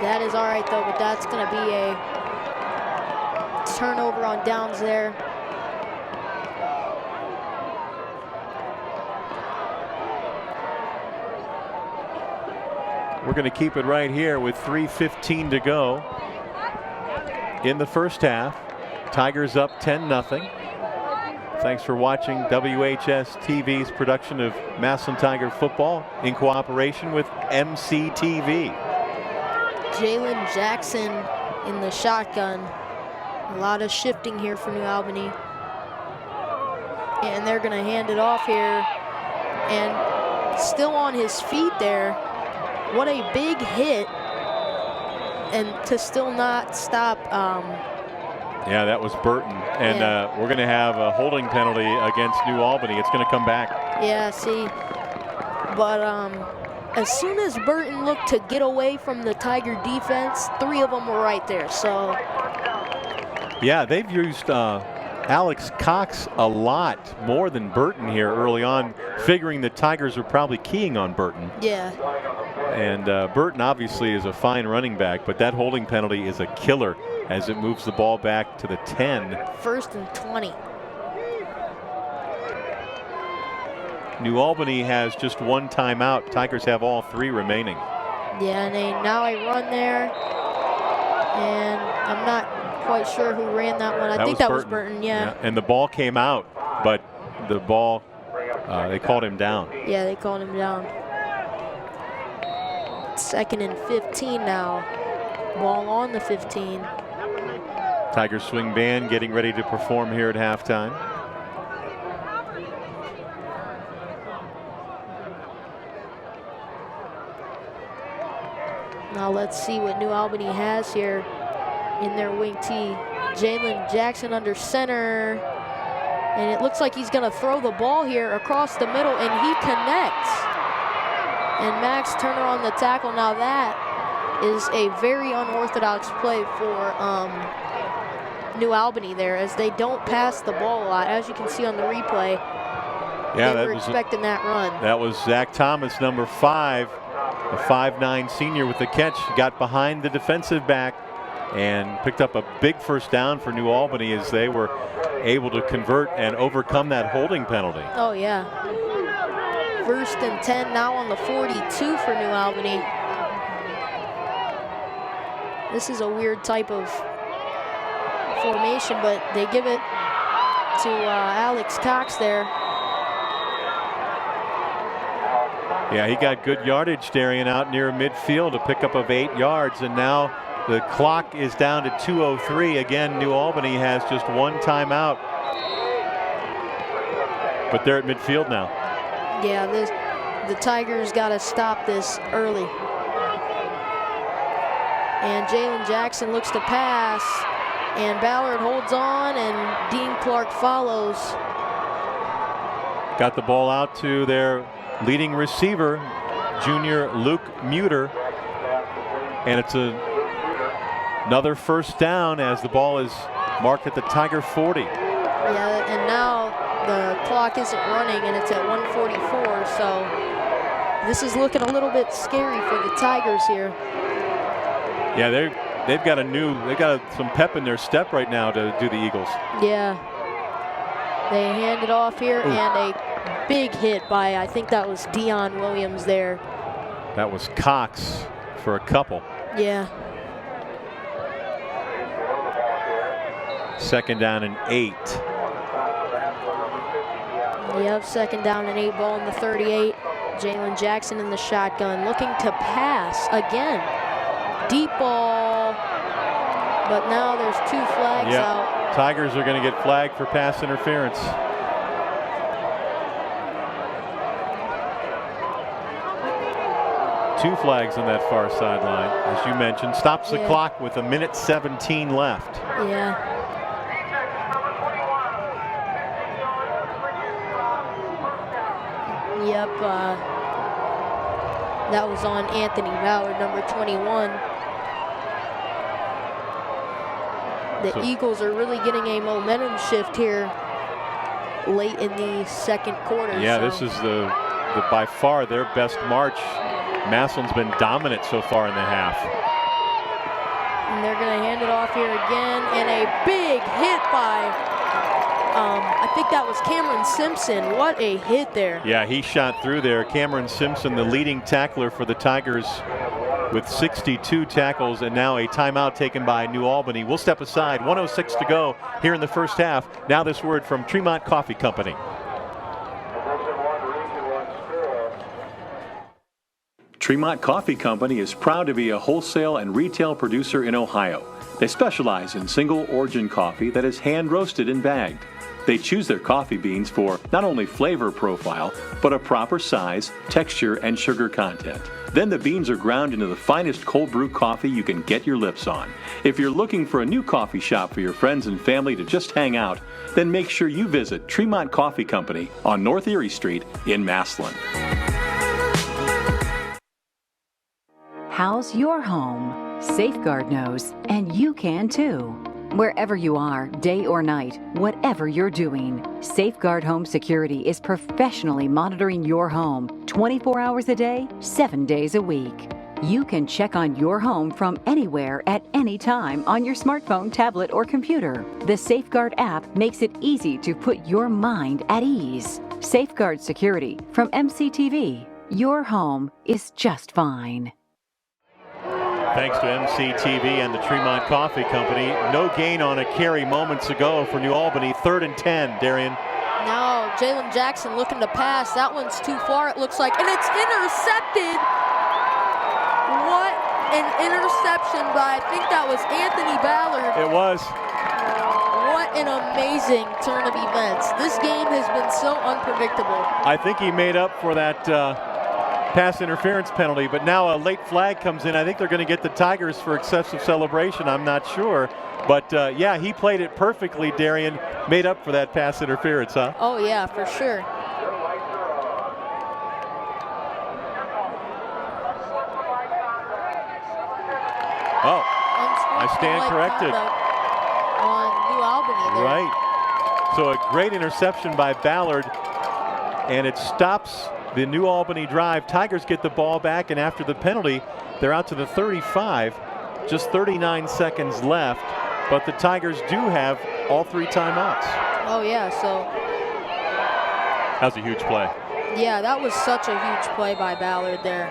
That is all right though, but that's going to be a turnover on downs there.
We're going to keep it right here with 3:15 to go in the first half. Tigers up 10-0. Thanks for watching WHS-TV's production of Massillon Tiger football in cooperation with MC-TV.
Jalen Jackson in the shotgun. A lot of shifting here for New Albany. And they're going to hand it off here. And still on his feet there. What a big hit. And to still not stop.
Yeah, that was Burton. And we're going to have a holding penalty against New Albany. It's going to come back.
Yeah, see. But as soon as Burton looked to get away from the Tiger defense, 3 of them were right there. So.
Yeah, they've used Alex Cox a lot more than Burton here early on, figuring the Tigers are probably keying on Burton.
Yeah.
And Burton obviously is a fine running back, but that holding penalty is a killer as it moves the ball back to the 10.
1st and 20.
New Albany has just 1 timeout. Tigers have all 3 remaining.
Yeah, and now a run there. And I'm not quite sure who ran that one. I think that was Burton, yeah.
And the ball came out, but the ball They called him down.
Yeah, they called him down. 2nd and 15 now. Ball on the 15.
Tiger Swing Band getting ready to perform here at halftime.
Now let's see what New Albany has here in their wing tee. Jalen Jackson under center. And it looks like he's going to throw the ball here across the middle, and he connects. And Max Turner on the tackle. Now that is a very unorthodox play for New Albany there, as they don't pass the ball a lot. As you can see on the replay,
yeah,
they were expecting that run.
That was Zach Thomas, number 5, a 5'9" senior with the catch. Got behind the defensive back and picked up a big first down for New Albany as they were able to convert and overcome that holding penalty.
Oh, yeah. 1st and 10 now on the 42 for New Albany. This is a weird type of formation, but they give it to Alex Cox there.
Yeah, he got good yardage, Darian, out near midfield, a pickup of 8 yards, and now the clock is down to 2:03. Again, New Albany has just 1 timeout, but they're at midfield now.
Yeah, the Tigers got to stop this early. And Jalen Jackson looks to pass, and Ballard holds on, and Dean Clark follows.
Got the ball out to their leading receiver, junior Luke Muter, and it's another first down as the ball is marked at the Tiger 40.
Yeah, and now the clock isn't running, and it's at 1:44, so this is looking a little bit scary for the Tigers here.
Yeah, they've got some pep in their step right now to do the Eagles.
Yeah. They hand it off here, and a big hit by, I think that was Dion Williams there.
That was Cox for a couple.
Yeah.
2nd down and 8.
Yep, 2nd down and 8, ball in the 38. Jalen Jackson in the shotgun, looking to pass again. Deep ball, but now there's 2 flags out.
Tigers are going to get flagged for pass interference. Two flags on that far sideline, as you mentioned. Stops the clock with 1:17 left.
Yeah. Yep. That was on Anthony Ballard, number 21. The Eagles are really getting a momentum shift here late in the 2nd quarter.
Yeah, this is the by far their best march. Massillon's been dominant so far in the half.
And they're going to hand it off here again, and a big hit by, I think that was Cameron Simpson. What a hit there.
Yeah, he shot through there. Cameron Simpson, the leading tackler for the Tigers, with 62 tackles, and now a timeout taken by New Albany. We'll step aside. 1:06 to go here in the first half. Now this word from Tremont Coffee Company. Tremont Coffee Company is proud to be a wholesale and retail producer in Ohio. They specialize in single origin coffee that is hand roasted and bagged. They choose their coffee beans for not only flavor profile, but a proper size, texture, and sugar content. Then the beans are ground into the finest cold brew coffee you can get your lips on. If you're looking for a new coffee shop for your friends and family to just hang out, then make sure you visit Tremont Coffee Company on North Erie Street in Massillon.
How's your home? Safeguard knows, and you can too. Wherever you are, day or night, whatever you're doing, Safeguard Home Security is professionally monitoring your home 24 hours a day, 7 days a week. You can check on your home from anywhere at any time on your smartphone, tablet, or computer. The Safeguard app makes it easy to put your mind at ease. Safeguard Security from MCTV. Your home is just fine.
Thanks to MCTV and the Tremont Coffee Company. No gain on a carry moments ago for New Albany. 3rd and 10, Darian.
Now Jalen Jackson looking to pass. That one's too far, it looks like, and it's intercepted. What an interception by, I think that was Anthony Ballard.
It was.
What an amazing turn of events. This game has been so unpredictable.
I think he made up for that pass interference penalty, but now a late flag comes in. I think they're going to get the Tigers for excessive celebration. I'm not sure. But, yeah, he played it perfectly, Darian. Made up for that pass interference, huh?
Oh, yeah, for sure.
Oh, I stand corrected.
On New Albany there.
Right. So a great interception by Ballard, and it stops the New Albany drive. Tigers get the ball back, and after the penalty, they're out to the 35. Just 39 seconds left, but the Tigers do have all 3 timeouts.
Oh, yeah, so.
That was a huge play.
Yeah, that was such a huge play by Ballard there.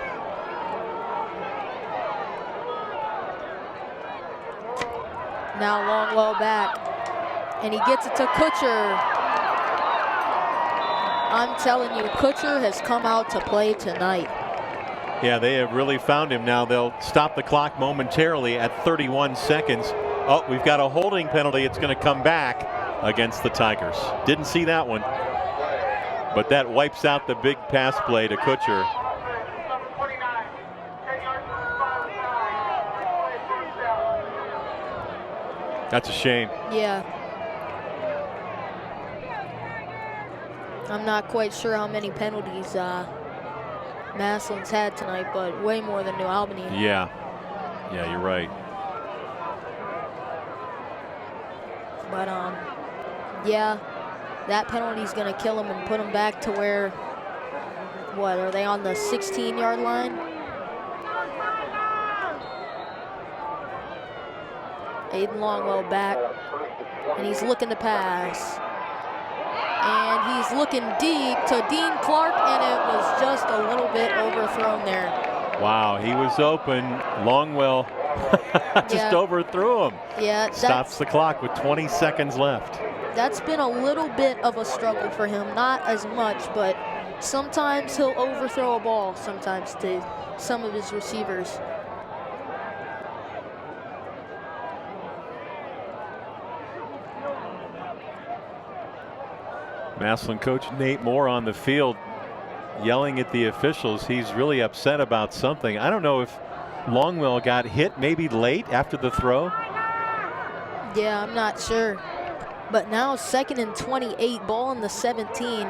Now Longwell back, and he gets it to Kutcher. I'm telling you, Kutcher has come out to play tonight.
Yeah, they have really found him now. They'll stop the clock momentarily at 31 seconds. Oh, we've got a holding penalty. It's going to come back against the Tigers. Didn't see that one, but that wipes out the big pass play to Kutcher. That's a shame.
Yeah. I'm not quite sure how many penalties Massillon's had tonight, but way more than New Albany.
Yeah. Yeah, you're right.
But, yeah, that penalty's going to kill him and put him back to where, what, are they on the 16-yard line? Aiden Longwell back, and he's looking to pass. And he's looking deep to Dean Clark, and it was just a little bit overthrown there.
Wow, he was open. Longwell just overthrew him.
Yeah,
stops the clock with 20 seconds left.
That's been a little bit of a struggle for him. Not as much, but sometimes he'll overthrow a ball sometimes to some of his receivers.
Massillon coach Nate Moore on the field yelling at the officials. He's really upset about something. I don't know if Longwell got hit maybe late after the throw.
Yeah, I'm not sure. But now 2nd and 28, ball in the 17.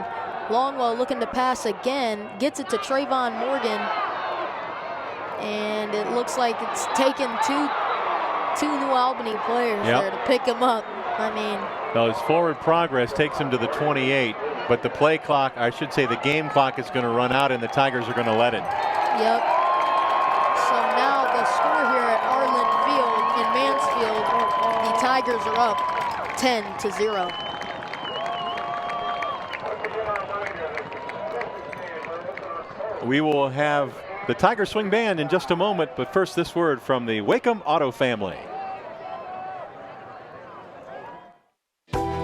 Longwell looking to pass again, gets it to Trayvon Morgan. And it looks like it's taken two New Albany players there to pick him up. I mean,
well, his forward progress takes him to the 28, but the play clock, I should say the game clock, is going to run out, and the Tigers are going to let it.
Yep. So now the score here at Arlen Field in Mansfield, the Tigers are up 10-0.
We will have the Tiger Swing Band in just a moment, but first this word from the Wacom Auto family.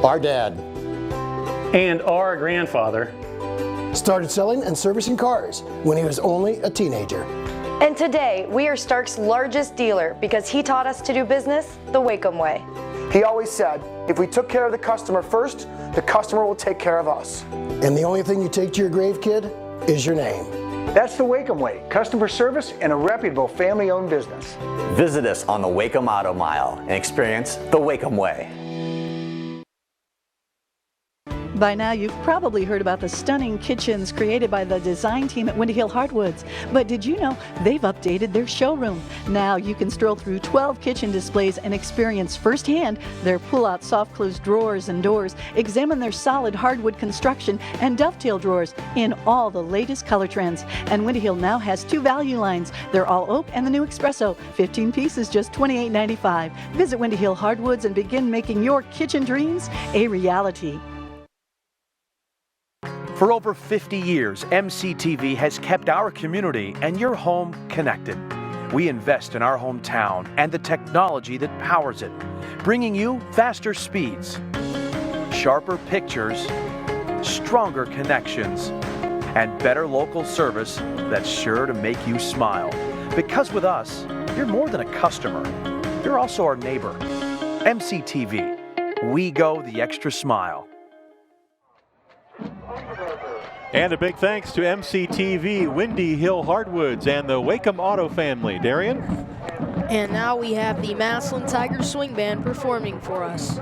Our dad
and our grandfather
started selling and servicing cars when he was only a teenager.
And today, we are Stark's largest dealer because he taught us to do business the Wacom way.
He always said, if we took care of the customer first, the customer will take care of us.
And the only thing you take to your grave, kid, is your name.
That's the Wacom way, customer service and a reputable family-owned business.
Visit us on the Wacom Auto Mile and experience the Wacom way.
By now, you've probably heard about the stunning kitchens created by the design team at Windy Hill Hardwoods. But did you know they've updated their showroom? Now you can stroll through 12 kitchen displays and experience firsthand their pull-out soft-close drawers and doors, examine their solid hardwood construction and dovetail drawers in all the latest color trends. And Windy Hill now has 2 value lines. They're all oak and the new espresso, 15 pieces, just $28.95. Visit Windy Hill Hardwoods and begin making your kitchen dreams a reality.
For over 50 years, MCTV has kept our community and your home connected. We invest in our hometown and the technology that powers it, bringing you faster speeds, sharper pictures, stronger connections, and better local service that's sure to make you smile. Because with us, you're more than a customer. You're also our neighbor. MCTV, we go the extra smile.
And a big thanks to MCTV, Windy Hill Hardwoods, and the Wakeham Auto family. Darian?
And now we have the Massillon Tigers Swing Band performing for us.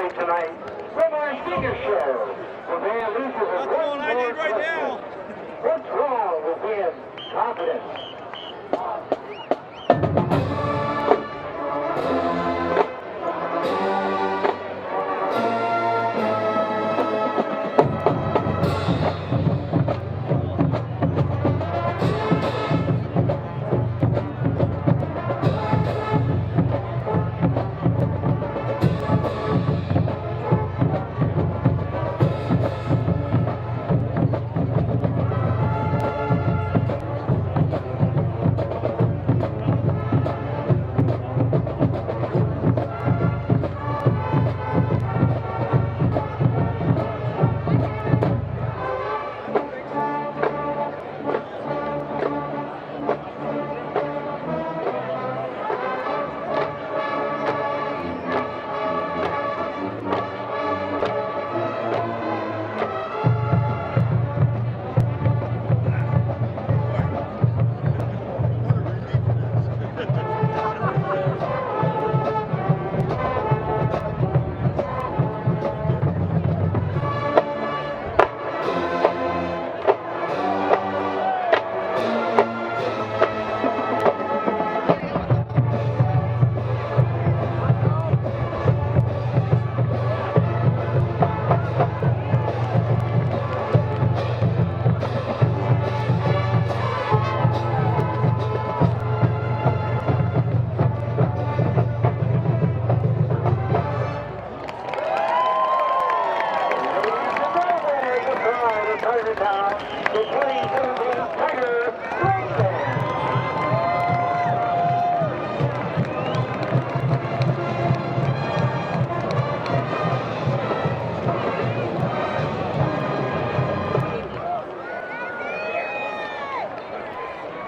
game tonight from our Sneaker Show. Jose loses a one more right now. What's wrong with his confidence?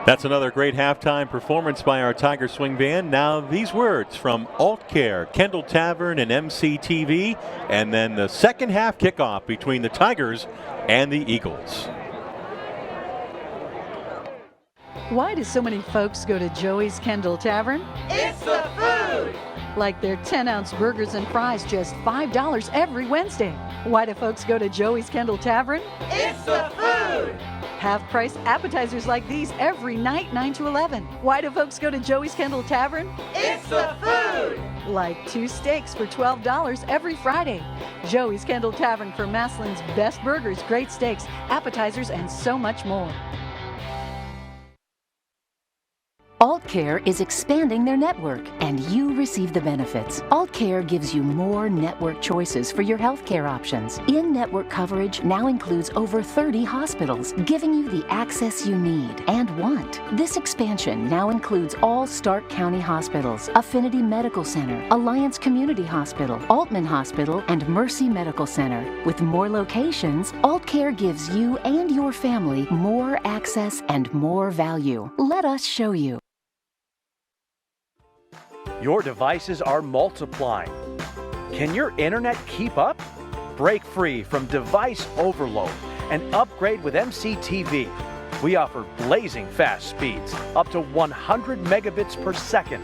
That's another great halftime performance by our Tiger Swing Band. Now these words from Alt Care, Kendall Tavern, and MC-TV, and then the second half kickoff between the Tigers and the Eagles.
Why do so many folks go to Joey's Kendall Tavern?
It's the food!
Like their 10-ounce burgers and fries, just $5 every Wednesday. Why do folks go to Joey's Kendall Tavern?
It's the food!
Half-price appetizers like these every night, 9 to 11. Why do folks go to Joey's Kendall Tavern?
It's the food!
Like 2 steaks for $12 every Friday. Joey's Kendall Tavern for Massillon's best burgers, great steaks, appetizers, and so much more.
AltCare is expanding their network, and you receive the benefits. AltCare gives you more network choices for your healthcare options. In-network coverage now includes over 30 hospitals, giving you the access you need and want. This expansion now includes all Stark County hospitals, Affinity Medical Center, Alliance Community Hospital, Altman Hospital, and Mercy Medical Center. With more locations, AltCare gives you and your family more access and more value. Let us show you.
Your devices are multiplying. Can your internet keep up? Break free from device overload and upgrade with MC-TV. We offer blazing fast speeds, up to 100 megabits per second,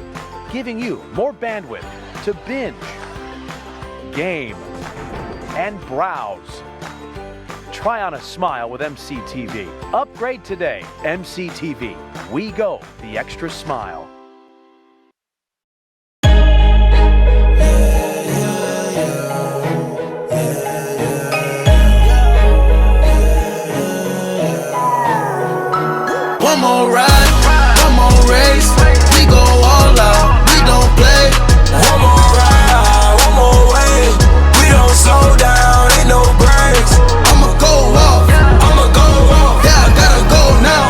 giving you more bandwidth to binge, game, and browse. Try on a smile with MC-TV. Upgrade today. MC-TV. We go the extra smile.
One more ride, one more race. We go all out, we don't play. One more ride, one more way. We don't slow down, ain't no breaks. I'ma go off, yeah, I gotta go now.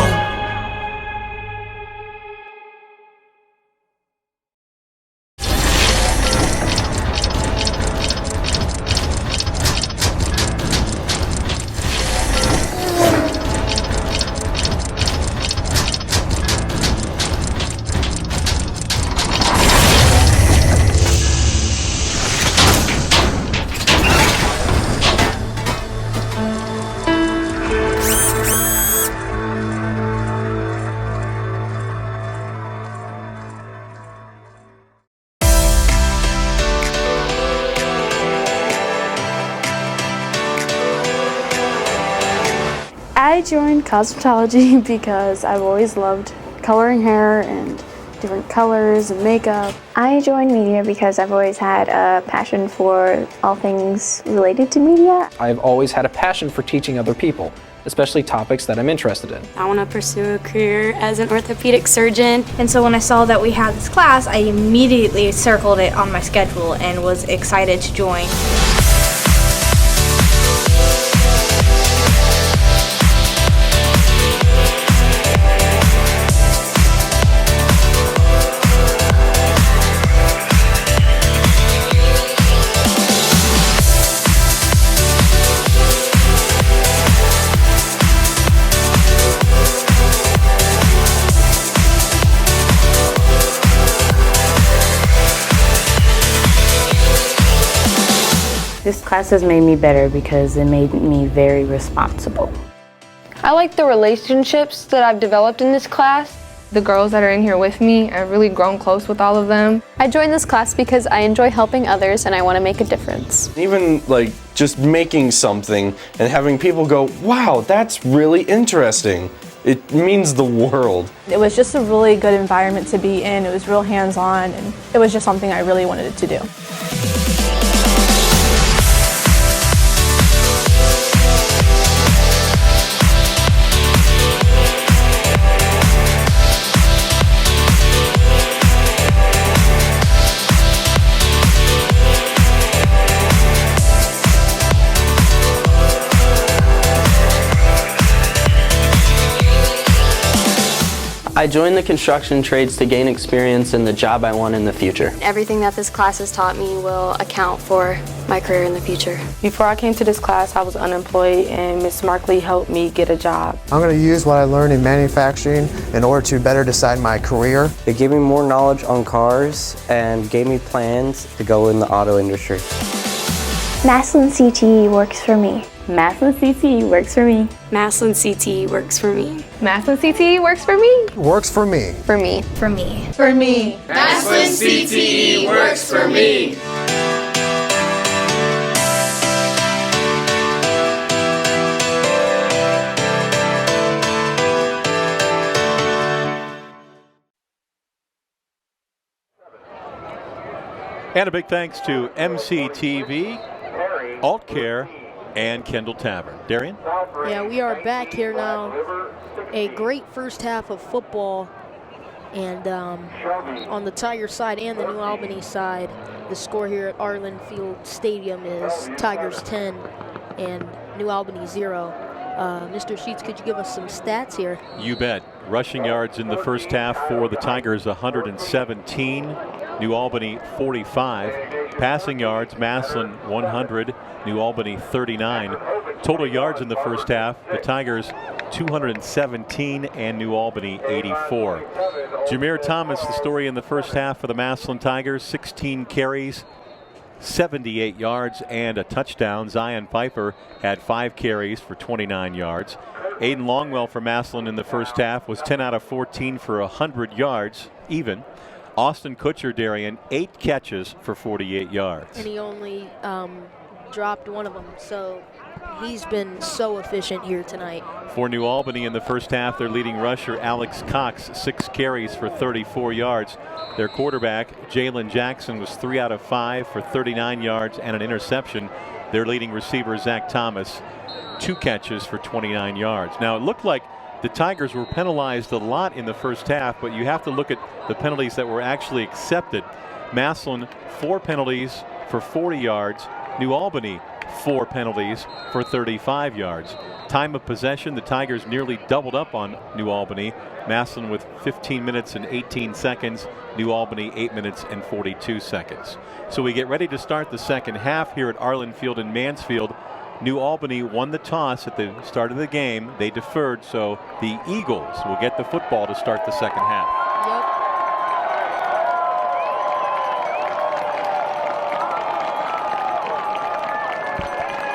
I joined cosmetology because I've always loved coloring hair and different colors and makeup.
I joined media because I've always had a passion for all things related to media.
I've always had a passion for teaching other people, especially topics that I'm interested in.
I want to pursue a career as an orthopedic surgeon. And so when I saw that we had this class, I immediately circled it on my schedule and was excited to join.
This class has made me better because it made me very responsible.
I like the relationships that I've developed in this class. The girls that are in here with me, I've really grown close with all of them.
I joined this class because I enjoy helping others and I want to make a difference.
Even like just making something and having people go, wow, that's really interesting. It means the world.
It was just a really good environment to be in. It was real hands-on and it was just something I really wanted to do.
I joined the construction trades to gain experience in the job I want in the future.
Everything that this class has taught me will account for my career in the future.
Before I came to this class, I was unemployed and Ms. Markley helped me get a job.
I'm going to use what I learned in manufacturing in order to better decide my career.
It gave me more knowledge on cars and gave me plans to go in the auto industry.
Massillon CTE works for me.
Massillon CTE works for me. Massillon CTE works for me.
Massillon CTE works for me.
Works for me.
For me.
For me.
For me.
Massillon CTE works for me.
And a big thanks to MCTV, Alt Care, and Kendall Tavern. Darian?
Yeah, we are back here now. A great first half of football. And on the Tiger side and the New Albany side, the score here at Arlen Field Stadium is Tigers 10 and New Albany 0. Mr. Sheets, could you give us some stats here?
You bet. Rushing yards in the first half for the Tigers, 117. New Albany 45. Passing yards, Massillon 100, New Albany 39. Total yards in the first half, the Tigers 217 and New Albany 84. Jameer Thomas, the story in the first half for the Massillon Tigers, 16 carries, 78 yards and a touchdown. Zion Pfeiffer had 5 carries for 29 yards. Aiden Longwell for Massillon in the first half was 10 out of 14 for 100 yards, even. Austin Kutcher, Darian, 8 catches for 48 yards.
And he only dropped one of them, so he's been so efficient here tonight.
For New Albany in the first half, their leading rusher, Alex Cox, 6 carries for 34 yards. Their quarterback, Jalen Jackson, was 3 out of 5 for 39 yards and an interception. Their leading receiver, Zach Thomas, 2 catches for 29 yards. Now, it looked like the Tigers were penalized a lot in the first half, but you have to look at the penalties that were actually accepted. Massillon, 4 penalties for 40 yards. New Albany, 4 penalties for 35 yards. Time of possession, the Tigers nearly doubled up on New Albany. Massillon with 15 minutes and 18 seconds. New Albany 8 minutes and 42 seconds. So we get ready to start the second half here at Arlen Field in Mansfield. New Albany won the toss at the start of the game. They deferred, so the Eagles will get the football to start the second half.
Yep.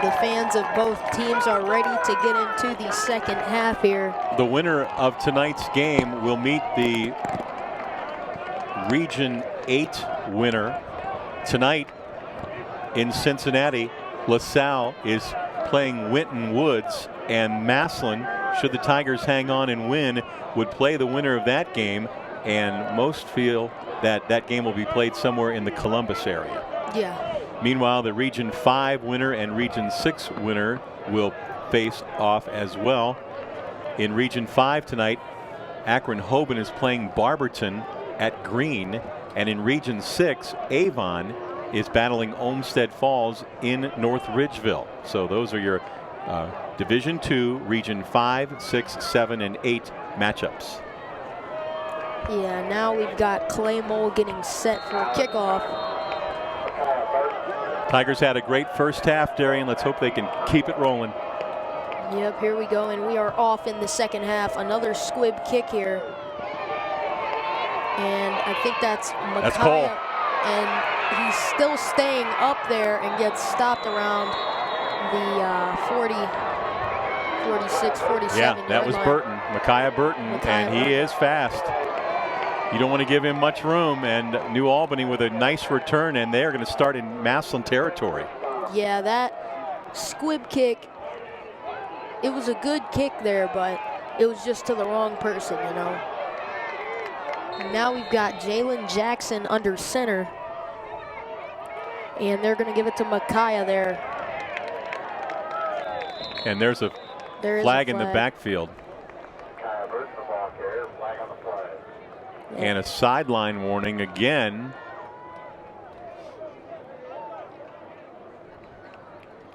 The fans of both teams are ready to get into the second half here.
The winner of tonight's game will meet the Region 8 winner tonight in Cincinnati. LaSalle is playing Winton Woods, and Massillon should the Tigers hang on and win, would play the winner of that game, and most feel that that game will be played somewhere in the Columbus area.
Yeah.
Meanwhile, the Region 5 winner and Region 6 winner will face off as well. In Region 5 tonight, Akron-Hoban is playing Barberton at Green, and in Region 6, Avon is battling Olmsted Falls in North Ridgeville. So those are your Division 2, Region 5, 6, 7, and 8 matchups.
Yeah, now we've got Clay Mole getting set for a kickoff.
Tigers had a great first half, Darian. Let's hope they can keep it rolling.
Yep, here we go, and we are off in the second half. Another squib kick here. And I think that's Micaiah.
That's Cole.
And he's still staying up there and gets stopped around the 40, 46, 47.
Yeah, that was Burton, Micaiah Burton, and he is fast. You don't want to give him much room, and New Albany with a nice return, and they're going to start in Massillon territory.
Yeah, that squib kick, it was a good kick there, but it was just to the wrong person, you know. And now we've got Jalen Jackson under center, and they're going to give it to Micaiah there.
And there's a flag in the backfield. And a sideline warning again.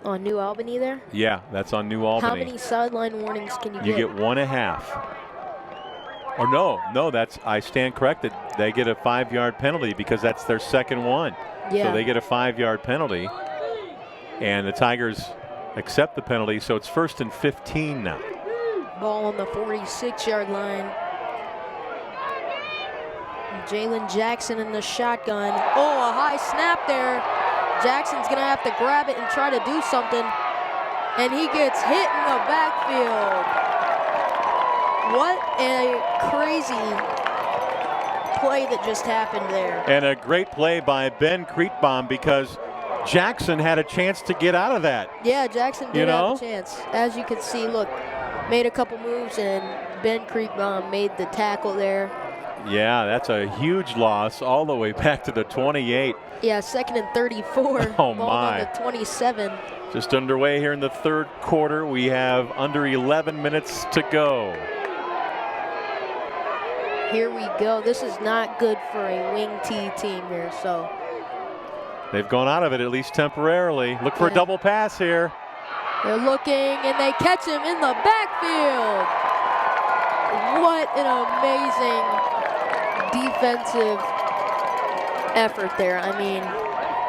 On New Albany there?
Yeah, that's on New Albany.
How many sideline warnings can you get?
You get 1.5. Or no, that's, I stand corrected. They get a 5-yard penalty because that's their second one.
Yeah.
So they get a 5-yard penalty. And the Tigers accept the penalty, so it's 1st and 15 now.
Ball on the 46-yard line. Jalen Jackson in the shotgun. Oh, a high snap there. Jackson's going to have to grab it and try to do something. And he gets hit in the backfield. What a crazy play that just happened there.
And a great play by Ben Krietbaum because Jackson had a chance to get out of that.
Yeah, Jackson did have a chance. As you can see, look, made a couple moves, and Ben Krietbaum made the tackle there.
Yeah, that's a huge loss all the way back to the 28.
Yeah, 2nd and 34.
Oh,
ball
my.
on the 27.
Just underway here in the third quarter. We have under 11 minutes to go.
Here we go. This is not good for a wing T team here, so.
They've gone out of it at least temporarily. Look for a double pass here.
They're looking, and they catch him in the backfield. What an amazing defensive effort there. I mean,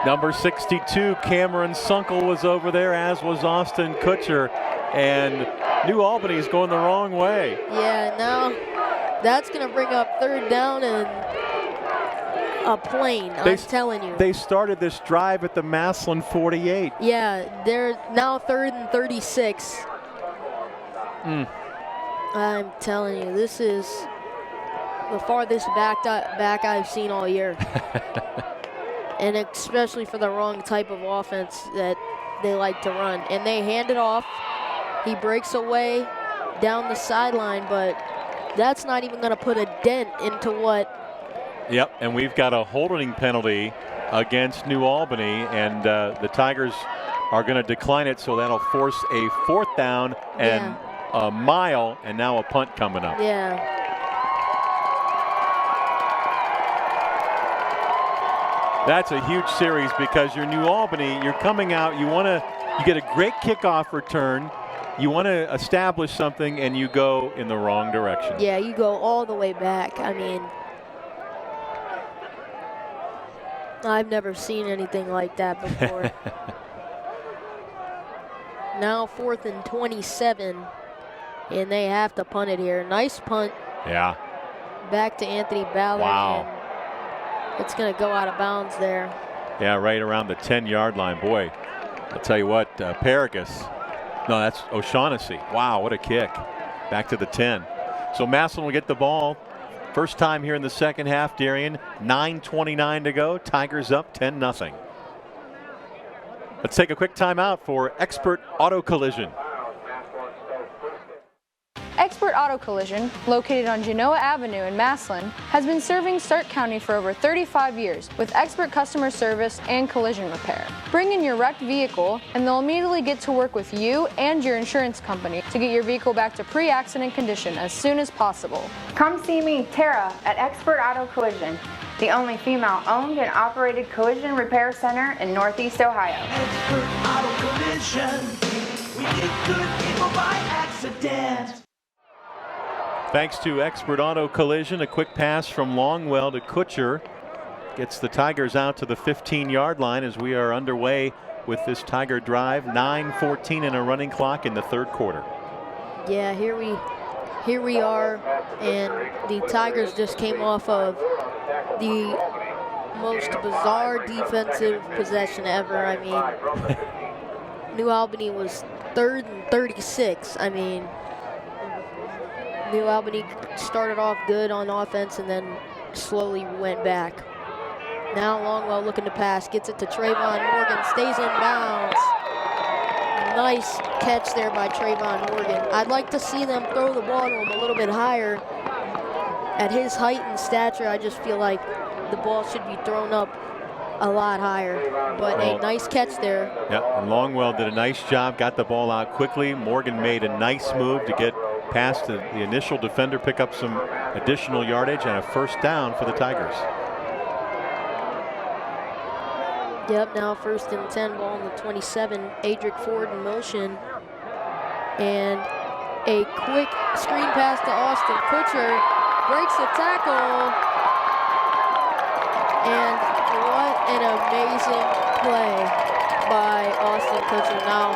number 62, Cameron Sunkel, was over there, as was Austin Kutcher, and New Albany is going the wrong way.
Yeah, now that's going to bring up 3rd down and a plane, I'm telling you.
They started this drive at the Massillon 48.
Yeah, they're now 3rd and 36. I'm telling you, this is the farthest back I've seen all year. And especially for the wrong type of offense that they like to run. And they hand it off. He breaks away down the sideline, but that's not even going to put a dent into what.
Yep, and we've got a holding penalty against New Albany, and the Tigers are going to decline it, so that'll force a 4th down and a mile, and now a punt coming up.
Yeah.
That's a huge series because you're New Albany, you're coming out, you get a great kickoff return, you want to establish something, and you go in the wrong direction.
Yeah, you go all the way back. I mean, I've never seen anything like that before. Now 4th and 27, and they have to punt it here. Nice punt.
Yeah.
Back to Anthony Ballard.
Wow.
It's going to go out of bounds there.
Yeah, right around the 10-yard line. Boy, I'll tell you what, Paragus. No, that's O'Shaughnessy. Wow, what a kick. Back to the 10. So Massillon will get the ball. First time here in the second half, Darian. 9:29 to go. Tigers up 10-0. Let's take a quick timeout for Expert Auto Collision.
Expert Auto Collision, located on Genoa Avenue in Massillon, has been serving Stark County for over 35 years with expert customer service and collision repair. Bring in your wrecked vehicle and they'll immediately get to work with you and your insurance company to get your vehicle back to pre-accident condition as soon as possible.
Come see me, Tara, at Expert Auto Collision, the only female-owned and operated collision repair center in Northeast Ohio.
Expert Auto Collision, we get good people by accident.
Thanks to Expert Auto Collision, a quick pass from Longwell to Kutcher gets the Tigers out to the 15-yard line as we are underway with this Tiger drive. 9:14 in a running clock in the third quarter.
Yeah, here we are, and the Tigers just came off of the most bizarre defensive possession ever. I mean, New Albany was 3rd and 36. I mean, New Albany started off good on offense and then slowly went back. Now Longwell looking to pass, gets it to Trayvon Morgan, stays in bounds. Nice catch there by Trayvon Morgan. I'd like to see them throw the ball to him a little bit higher. At his height and stature, I just feel like the ball should be thrown up a lot higher. But a nice catch there.
Yeah, and Longwell did a nice job, got the ball out quickly. Morgan made a nice move to get past the initial defender, pick up some additional yardage, and a first down for the Tigers.
Yep, now 1st and 10, ball on the 27. Adric Ford in motion. And a quick screen pass to Austin Kutcher. Breaks the tackle. And what an amazing play by Austin Kutcher. Now,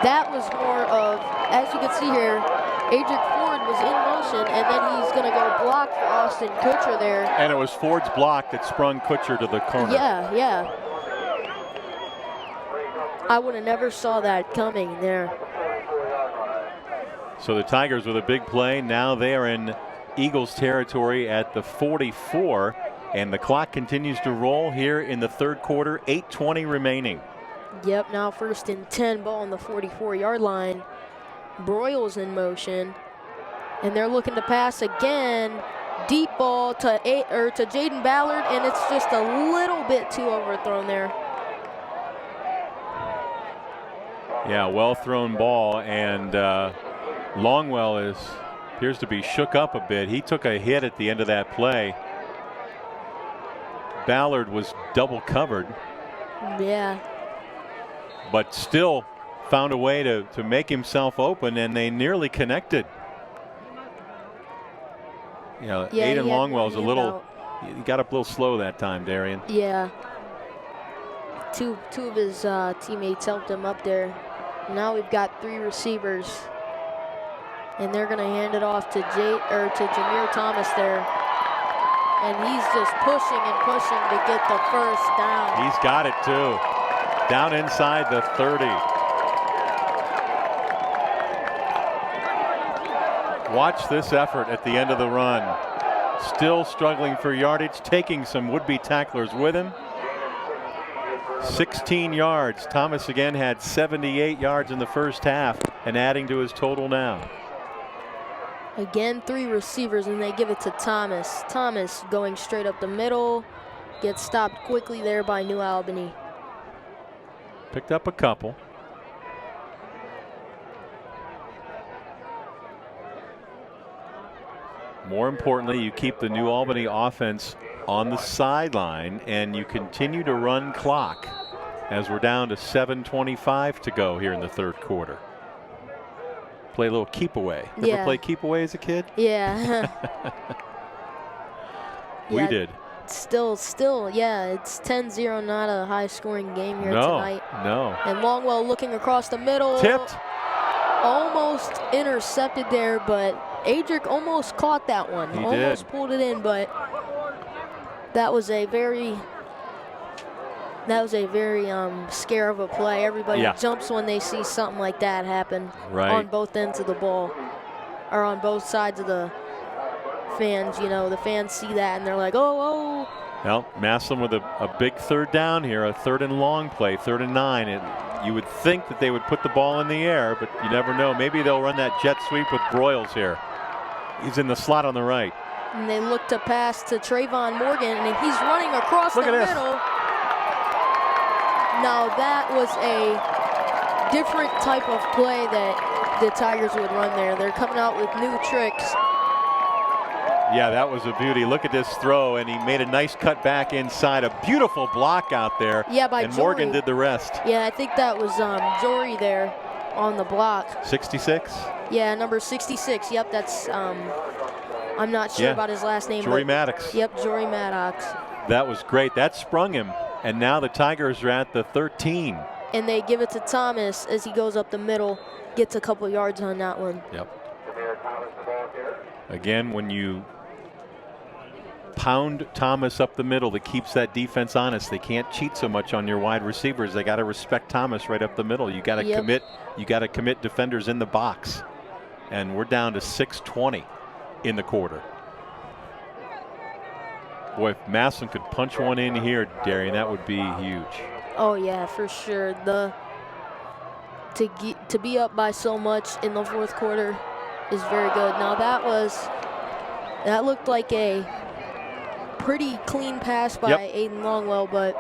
that was more of, as you can see here, Adric Ford was in motion, and then he's going to go block for Austin Kutcher there.
And it was Ford's block that sprung Kutcher to the corner.
Yeah, yeah. I would have never saw that coming there.
So the Tigers with a big play. Now they are in Eagles territory at the 44, and the clock continues to roll here in the third quarter. 8:20 remaining.
Yep, now 1st and 10, ball on the 44-yard line. Broyles in motion, and they're looking to pass again. Deep ball to Jaden Ballard, and it's just a little bit too overthrown there.
Yeah, well thrown ball, and Longwell appears to be shook up a bit. He took a hit at the end of that play. Ballard was double covered.
Yeah.
But still found a way to make himself open, and they nearly connected. Yeah, Aiden Longwell's a little, he got up a little slow that time, Darian.
Yeah. Two of his teammates helped him up there. Now we've got 3 receivers, and they're going to hand it off to Jameer Thomas there. And he's just pushing and pushing to get the first down.
He's got it too. Down inside the 30. Watch this effort at the end of the run. Still struggling for yardage, taking some would-be tacklers with him. 16 yards. Thomas again had 78 yards in the first half and adding to his total now.
Again, 3 receivers, and they give it to Thomas. Thomas going straight up the middle, gets stopped quickly there by New Albany.
Picked up a couple. More importantly, you keep the New Albany offense on the sideline, and you continue to run clock as we're down to 7:25 to go here in the third quarter. Play a little keep away. Ever play keep away as a kid?
Yeah.
We did.
Still, yeah, it's 10-0, not a high-scoring game here tonight.
No.
And Longwell looking across the middle.
Tipped.
Almost intercepted there, but Adric almost caught that one.
He
almost
did.
pulled it in, but that was a very scare of a play. Everybody jumps when they see something like that happen on both ends of the ball, or on both sides of the fans. You know, the fans see that and they're like, oh.
Well, Massillon with a big third down here, a 3rd and long play, 3rd and 9. You would think that they would put the ball in the air, but you never know. Maybe they'll run that jet sweep with Broyles here. He's in the slot on the right.
And they look to pass to Trayvon Morgan, and he's running across the middle. Now that was a different type of play that the Tigers would run there. They're coming out with new tricks.
Yeah, that was a beauty. Look at this throw, and he made a nice cut back inside. A beautiful block out there.
Yeah, by
and
Jory.
Morgan did the rest.
Yeah, I think that was Jory there on the block.
66?
Yeah, number 66. Yep, that's, I'm not sure about his last name.
Jory Maddox.
Yep, Jory Maddox.
That was great. That sprung him. And now the Tigers are at the 13.
And they give it to Thomas as he goes up the middle, gets a couple yards on that one.
Yep. Again, when you pound Thomas up the middle, that keeps that defense honest. They can't cheat so much on your wide receivers. They got to respect Thomas right up the middle. You got to commit. You got to commit defenders in the box. And we're down to 6:20 in the quarter. Boy, if Massillon could punch one in here, Darian, that would be huge.
Oh yeah, for sure. To be up by so much in the fourth quarter is very good. Now that looked like a pretty clean pass by Aiden Longwell, but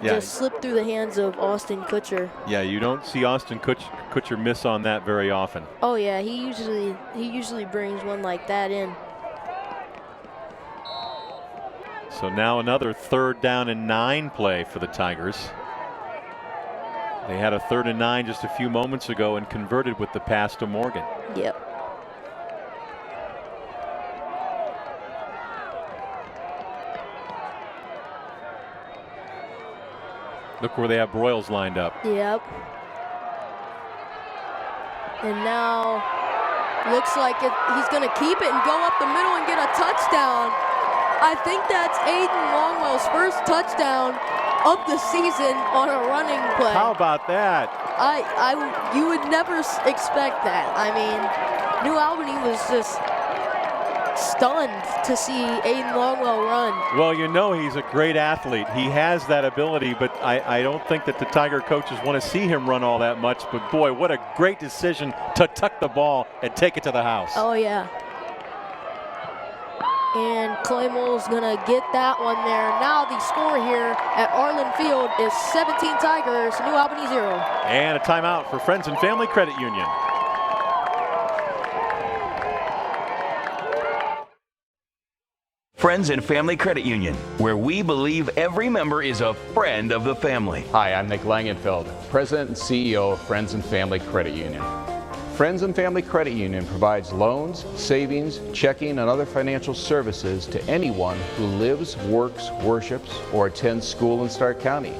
just slipped through the hands of Austin Kutcher.
Yeah, you don't see Austin Kutcher miss on that very often.
Oh yeah, he usually brings one like that in.
So now another 3rd down and 9 play for the Tigers. They had a 3rd and 9 just a few moments ago and converted with the pass to Morgan.
Yep.
Look where they have Broyles lined up.
Yep. And now looks like he's going to keep it and go up the middle and get a touchdown. I think that's Aiden Longwell's first touchdown of the season on a running play.
How about that?
You would never expect that. I mean, New Albany was just stunned to see Aiden Longwell run.
Well, you know he's a great athlete. He has that ability, but I don't think that the Tiger coaches want to see him run all that much. But boy, what a great decision to tuck the ball and take it to the house.
Oh, yeah. And Claymore's gonna get that one there. Now the score here at Arlen Field is 17 Tigers, New Albany 0.
And a timeout for Friends and Family Credit Union.
Friends and Family Credit Union, where we believe every member is a friend of the family.
Hi, I'm Nick Langenfeld, President and CEO of Friends and Family Credit Union. Friends and Family Credit Union provides loans, savings, checking, and other financial services to anyone who lives, works, worships, or attends school in Stark County.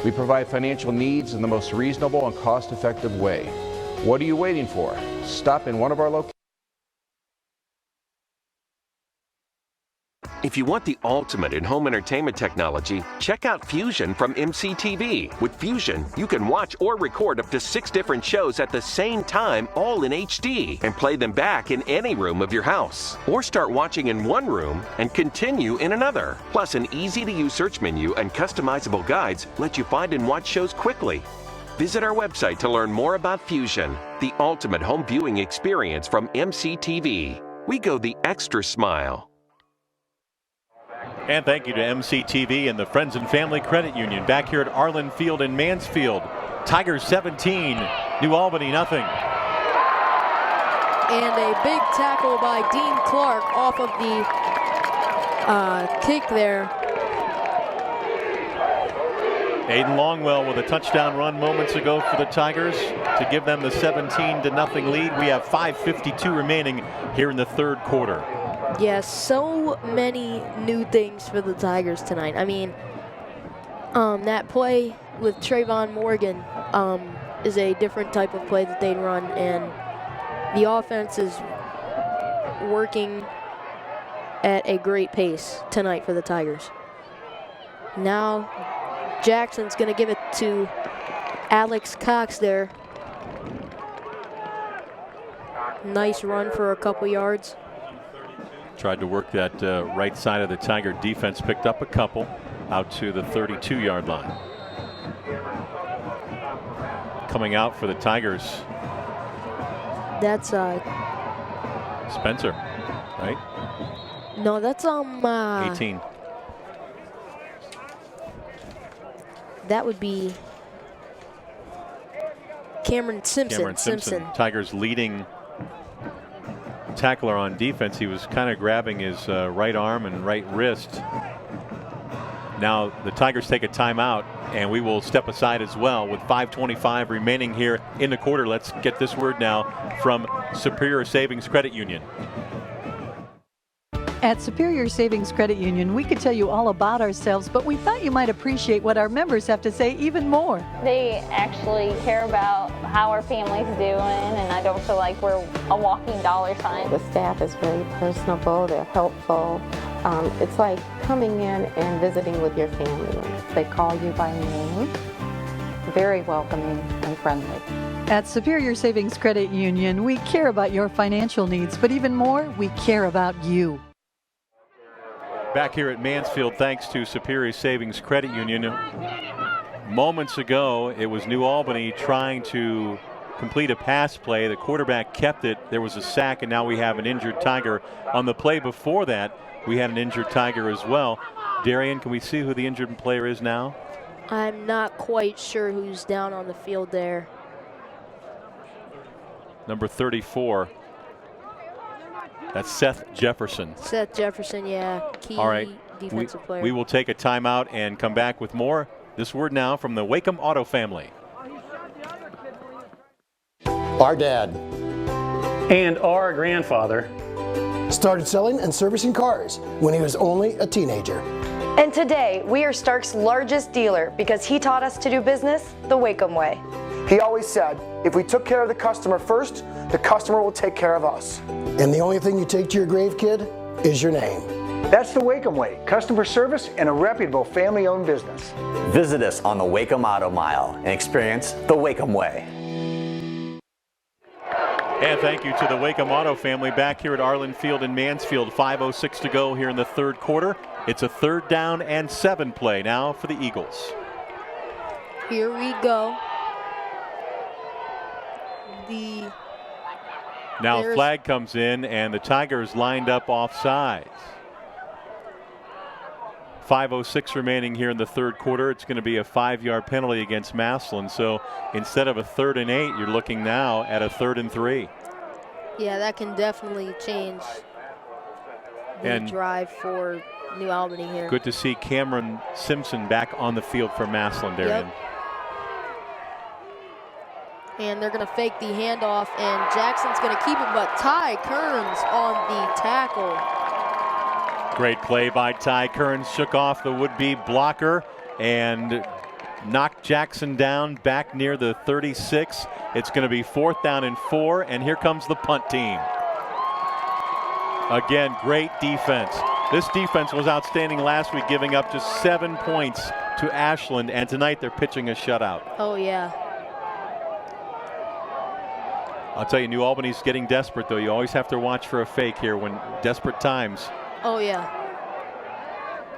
We provide financial needs in the most reasonable and cost-effective way. What are you waiting for? Stop in one of our locations.
If you want the ultimate in home entertainment technology, check out Fusion from MCTV. With Fusion, you can watch or record up to 6 different shows at the same time, all in HD, and play them back in any room of your house. Or start watching in one room and continue in another. Plus, an easy-to-use search menu and customizable guides let you find and watch shows quickly. Visit our website to learn more about Fusion, the ultimate home viewing experience from MCTV. We go the extra smile.
And thank you to MCTV and the Friends and Family Credit Union back here at Arlen Field in Mansfield. Tigers 17, New Albany nothing.
And a big tackle by Dean Clark off of the kick there.
Aiden Longwell with a touchdown run moments ago for the Tigers to give them the 17-0 lead. We have 5:52 remaining here in the third quarter.
Yeah, so many new things for the Tigers tonight. I mean, that play with Trayvon Morgan is a different type of play that they'd run, and the offense is working at a great pace tonight for the Tigers. Now Jackson's going to give it to Alex Cox there. Nice run for a couple yards.
Tried to work that right side of the Tiger defense, picked up a couple out to the 32-yard line. coming out for the Tigers.
That's
Spencer, right?
no, that's
18.
That would be Cameron Simpson.
Cameron Simpson. Tigers leading tackler on defense. He was kind of grabbing his right arm and right wrist. Now the Tigers take a timeout, and we will step aside as well with 5:25 remaining here in the quarter. Let's get this word now from Superior Savings Credit Union.
At Superior Savings Credit Union, we could tell you all about ourselves, but we thought you might appreciate what our members have to say even more.
They actually care about how our family's doing, and I don't feel like we're a walking dollar sign.
The staff is very personable, they're helpful. It's like coming in and visiting with your family. They call you by name. Very welcoming and friendly.
At Superior Savings Credit Union, we care about your financial needs, but even more, we care about you.
Back here at Mansfield, thanks to Superior Savings Credit Union. Moments ago, it was New Albany trying to complete a pass play. The quarterback kept it. There was a sack, and now we have an injured Tiger. On the play before that, we had an injured Tiger as well. Darian, can we see who the injured player is now?
I'm not quite sure who's down on the field there.
Number 34. That's Seth Jefferson.
Seth Jefferson, yeah, key
All right.
defensive player.
We will take a timeout and come back with more. This word now from the Wakeham Auto family.
Our dad
and our grandfather
started selling and servicing cars when he was only a teenager.
And today, we are Stark's largest dealer because he taught us to do business the Wakeham way.
He always said, if we took care of the customer first, the customer will take care of us.
And the only thing you take to your grave, kid, is your name.
That's the Wakeham way, customer service and a reputable family-owned business.
Visit us on the Wakeham Auto Mile and experience the Wakeham way.
And thank you to the Wakeham Auto family back here at Arlen Field in Mansfield. 5:06 to go here in the third quarter. It's a 3rd down and 7 play now for the Eagles.
Here we go.
Now flag comes in, and the Tigers lined up offsides. 5:06 remaining here in the third quarter. It's going to be a 5-yard penalty against Massillon. So instead of a 3rd and 8, you're looking now at a 3rd and 3.
Yeah, that can definitely change the drive for New Albany here.
Good to see Cameron Simpson back on the field for Massillon, Darian.
Yep. And they're going to fake the handoff, and Jackson's going to keep it, but Ty Kearns on the tackle.
Great play by Ty Kearns, shook off the would-be blocker and knocked Jackson down back near the 36. It's going to be 4th down and 4, and here comes the punt team. Again, great defense. This defense was outstanding last week, giving up just 7 points to Ashland, and tonight they're pitching a shutout.
Oh, yeah.
I'll tell you, New Albany's getting desperate, though. You always have to watch for a fake here when desperate times.
Oh, yeah.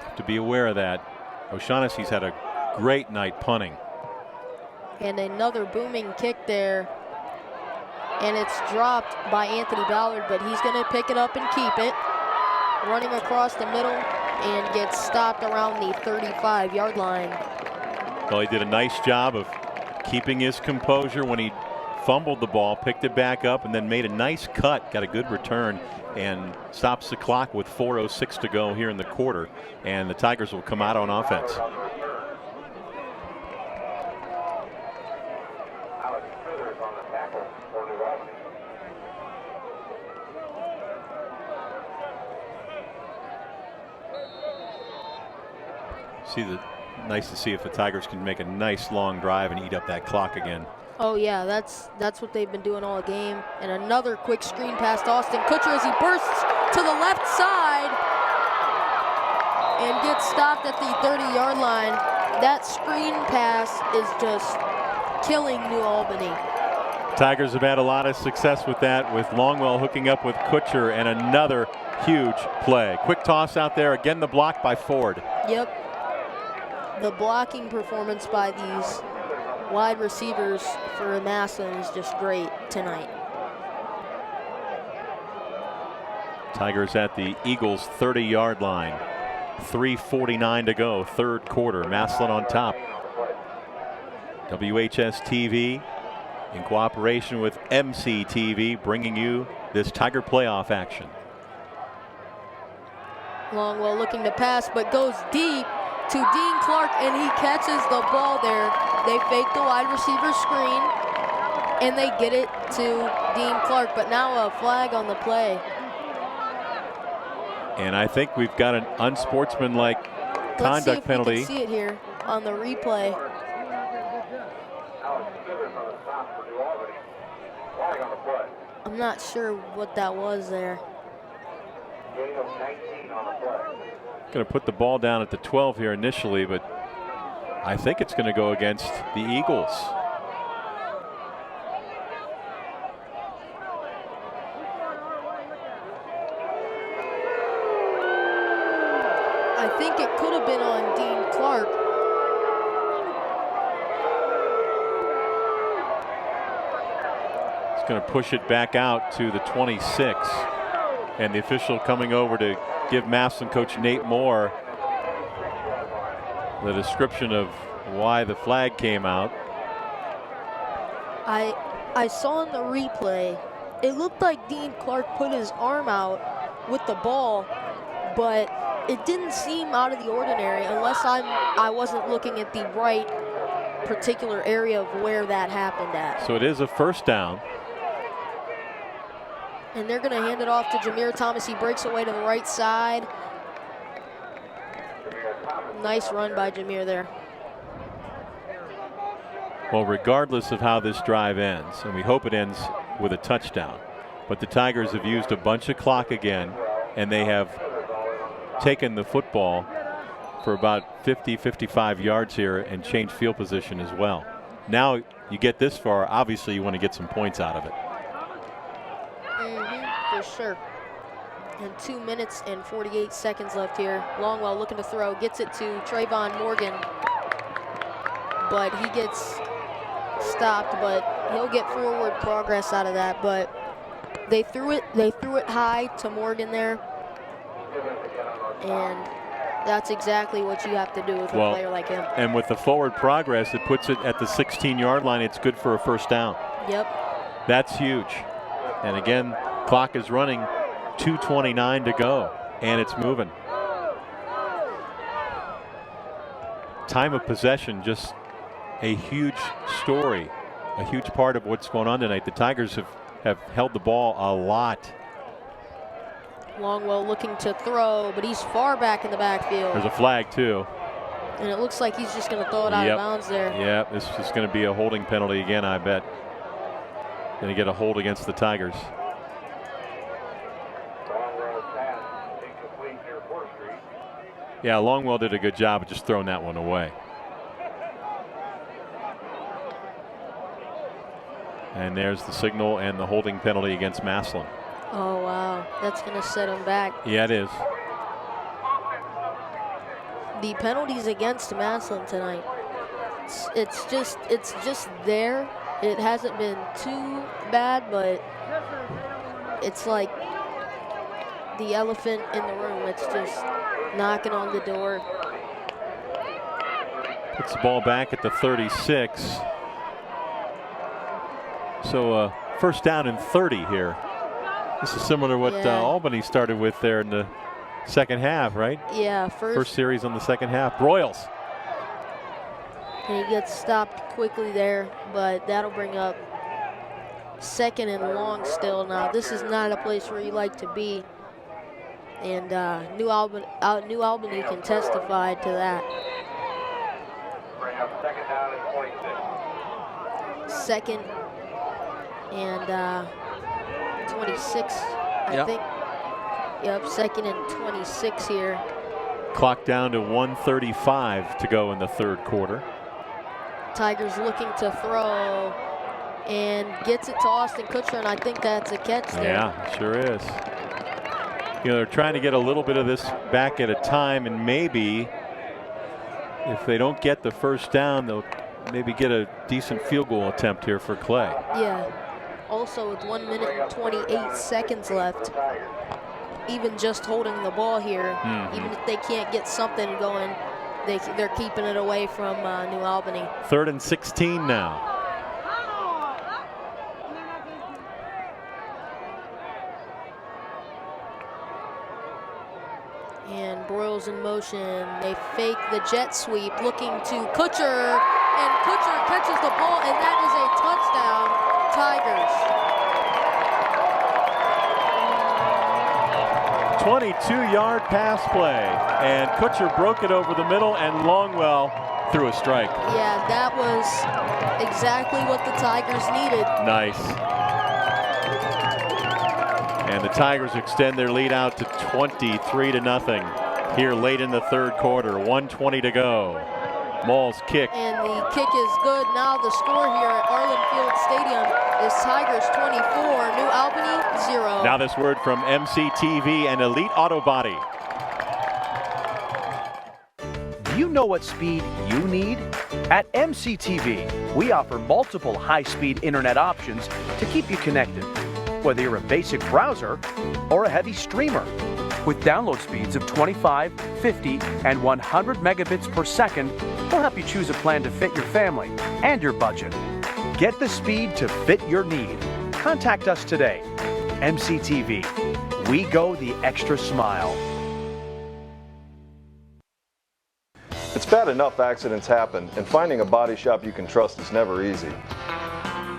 Have to be aware of that. O'Shaughnessy's had a great night punting.
And another booming kick there. And it's dropped by Anthony Ballard, but he's going to pick it up and keep it. Running across the middle and gets stopped around the 35-yard line.
Well, he did a nice job of keeping his composure when he fumbled the ball, picked it back up, and then made a nice cut, got a good return, and stops the clock with 4:06 to go here in the quarter. And the Tigers will come out on offense. Nice to see if the Tigers can make a nice long drive and eat up that clock again.
Oh yeah, that's what they've been doing all game. And another quick screen past Austin Kutcher as he bursts to the left side and gets stopped at the 30-yard line. That screen pass is just killing New Albany.
Tigers have had a lot of success with that, with Longwell hooking up with Kutcher, and another huge play. Quick toss out there, again the block by Ford.
Yep. The blocking performance by these wide receivers for Massillon is just great tonight.
Tigers at the Eagles' 30-yard line. 3:49 to go, third quarter. Massillon on top. WHS-TV in cooperation with MC-TV bringing you this Tiger playoff action.
Longwell looking to pass, but goes deep to Dean Clark, and he catches the ball there. They fake the wide receiver screen, and they get it to Dean Clark, but now a flag on the play.
And I think we've got an unsportsmanlike conduct penalty.
Let's see if we can see it here on the replay. I'm not sure what that was there.
Going to put the ball down at the 12 here initially, but I think it's going to go against the Eagles.
I think it could have been on Dean Clark.
It's going to push it back out to the 26. And the official coming over to give Massillon coach Nate Moore the description of why the flag came out.
I saw in the replay, it looked like Dean Clark put his arm out with the ball, but it didn't seem out of the ordinary unless I wasn't looking at the right particular area of where that happened at.
So it is a first down.
And they're going to hand it off to Jameer Thomas. He breaks away to the right side. Nice run by Jameer there.
Well, regardless of how this drive ends, and we hope it ends with a touchdown, but the Tigers have used a bunch of clock again, and they have taken the football for about 50-55 yards here and changed field position as well. Now you get this far, obviously you want to get some points out of it.
For sure. And 2 minutes and 48 seconds left here. Longwell looking to throw, gets it to Trayvon Morgan, but he gets stopped, but he'll get forward progress out of that. But they threw it high to Morgan there, and that's exactly what you have to do with a player like him.
And with the forward progress, it puts it at the 16-yard line. It's good for a first down.
Yep.
That's huge. And again, clock is running, 2:29 to go, and it's moving. Time of possession, just a huge story, a huge part of what's going on tonight. The Tigers have held the ball a lot.
Longwell looking to throw, but he's far back in the backfield.
There's a flag too.
And it looks like he's just going to throw it out of bounds there.
Yeah, this is going to be a holding penalty again, I bet. Going to get a hold against the Tigers. Yeah, Longwell did a good job of just throwing that one away. And there's the signal and the holding penalty against Massillon.
Oh, wow. That's going to set him back.
Yeah, it is.
The penalties against Massillon tonight, it's just there. It hasn't been too bad, but it's like the elephant in the room. It's just knocking on the door.
Puts the ball back at the 36. So first down and 30 here. This is similar to what Albany started with there in the second half, right?
Yeah,
first series on the second half. Broyles.
And he gets stopped quickly there, but that'll bring up second and long still. Now, this is not a place where you like to be, and New Albany can testify to that. Second and 26, I think. Yep, second and 26 here.
Clock down to 1:35 to go in the third quarter.
Tigers looking to throw and gets it to Austin Kutcher, and I think that's a catch there.
Yeah, sure is. You know, they're trying to get a little bit of this back at a time, and maybe if they don't get the first down, they'll maybe get a decent field goal attempt here for Clay.
Yeah. Also with 1 minute and 28 seconds left, even just holding the ball here, even if they can't get something going, they're keeping it away from New Albany.
3rd and 16 now.
And Broyles in motion. They fake the jet sweep, looking to Kutcher, and Kutcher catches the ball, and that is a touchdown, Tigers.
22-yard pass play, and Kutcher broke it over the middle, and Longwell threw a strike.
Yeah, that was exactly what the Tigers needed.
Nice. And the Tigers extend their lead out to 23-0 here late in the 3rd quarter. 1:20 to go. Maul's kick.
And the kick is good. Now the score here at Arlen Field Stadium is Tigers 24, New Albany 0.
Now this word from MCTV and Elite Auto Body.
Do you know what speed you need? At MCTV, we offer multiple high-speed internet options to keep you connected, whether you're a basic browser or a heavy streamer. With download speeds of 25, 50, and 100 megabits per second, we'll help you choose a plan to fit your family and your budget. Get the speed to fit your need. Contact us today. MCTV. We go the extra smile.
It's bad enough accidents happen, and finding a body shop you can trust is never easy.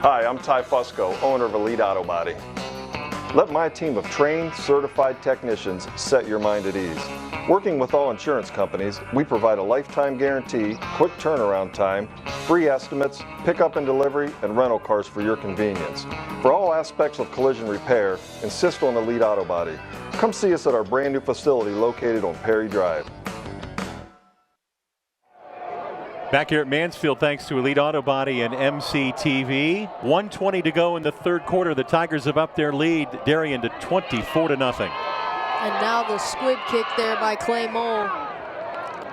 Hi, I'm Ty Fusco, owner of Elite Auto Body. Let my team of trained, certified technicians set your mind at ease. Working with all insurance companies, we provide a lifetime guarantee, quick turnaround time, free estimates, pickup and delivery, and rental cars for your convenience. For all aspects of collision repair, insist on Elite Auto Body. Come see us at our brand new facility located on Perry Drive.
Back here at Mansfield, thanks to Elite Auto Body and MCTV. 1:20 to go in the 3rd quarter. The Tigers have upped their lead, Darien, to 24-0.
And now the squib kick there by Clay Mole.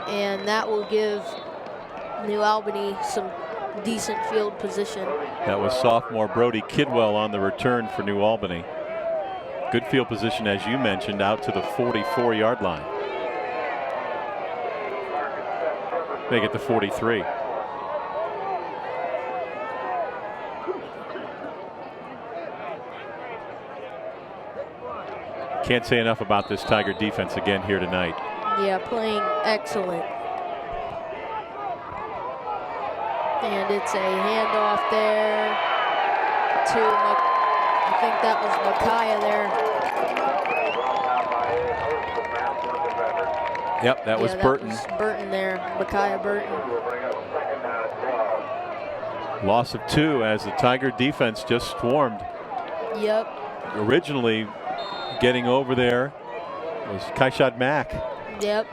And that will give New Albany some decent field position.
That was sophomore Brody Kidwell on the return for New Albany. Good field position, as you mentioned, out to the 44-yard line. Make it to 43. Can't say enough about this Tiger defense again here tonight.
Yeah, playing excellent. And it's a handoff there to, I think that was Micaiah there.
Yep, that was Burton.
That was Burton there, Micaiah Burton.
Loss of 2 as the Tiger defense just swarmed.
Yep.
Originally getting over there was Kaishad Mack.
Yep.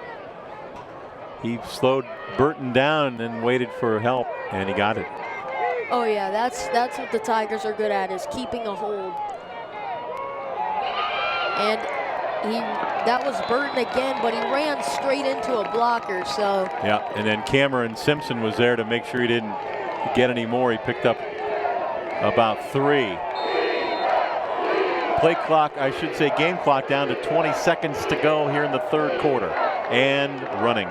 He slowed Burton down and waited for help, and he got it.
Oh yeah, that's what the Tigers are good at, is keeping a hold. And that was Burton again, but he ran straight into a blocker, so.
Yeah, and then Cameron Simpson was there to make sure he didn't get any more. He picked up about 3. Play clock, I should say game clock, down to 20 seconds to go here in the 3rd quarter. And running.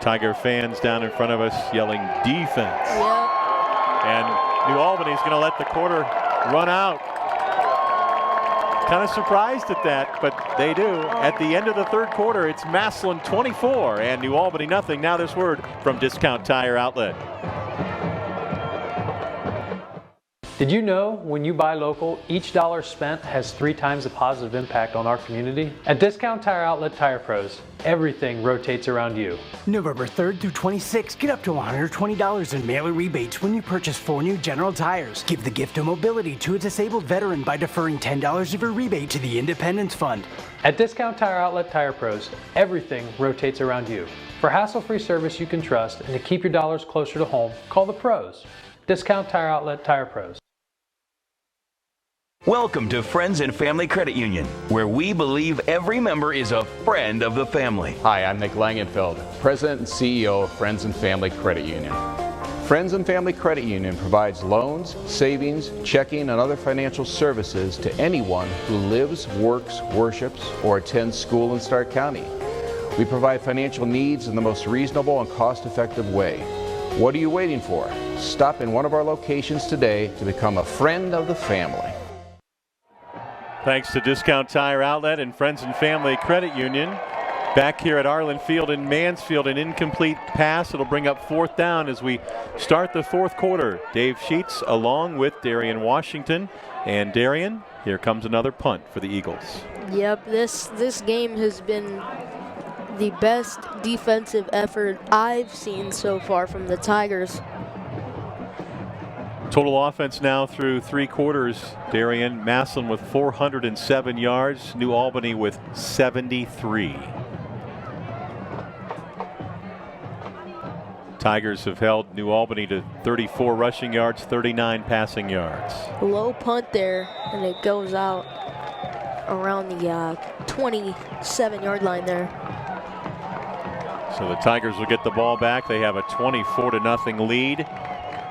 Tiger fans down in front of us yelling defense.
Yep.
And New Albany's going to let the quarter run out. Kind of surprised at that, but they do. At the end of the 3rd quarter, it's Massillon 24 and New Albany nothing. Now this word from Discount Tire Outlet.
Did you know when you buy local, each dollar spent has 3 times the positive impact on our community? At Discount Tire Outlet Tire Pros, everything rotates around you.
November 3rd through 26th, get up to $120 in mailer rebates when you purchase 4 new General Tires. Give the gift of mobility to a disabled veteran by deferring $10 of your rebate to the Independence Fund.
At Discount Tire Outlet Tire Pros, everything rotates around you. For hassle-free service you can trust and to keep your dollars closer to home, call the pros. Discount Tire Outlet Tire Pros.
Welcome to Friends and Family Credit Union, where we believe every member is a friend of the family.
Hi, I'm Nick Langenfeld, President and CEO of Friends and Family Credit Union. Friends and Family Credit Union provides loans, savings, checking, and other financial services to anyone who lives, works, worships, or attends school in Stark County. We provide financial needs in the most reasonable and cost-effective way. What are you waiting for? Stop in one of our locations today to become a friend of the family.
Thanks to Discount Tire Outlet and Friends and Family Credit Union. Back here at Arlen Field in Mansfield, an incomplete pass. It'll bring up 4th down as we start the 4th quarter. Dave Sheets along with Darian Washington. And Darian, here comes another punt for the Eagles.
Yep, this game has been the best defensive effort I've seen so far from the Tigers.
Total offense now through 3 quarters. Darian, Massillon with 407 yards. New Albany with 73. Tigers have held New Albany to 34 rushing yards, 39 passing yards.
Low punt there, and it goes out around the 27-yard line there.
So the Tigers will get the ball back. They have a 24-0 lead.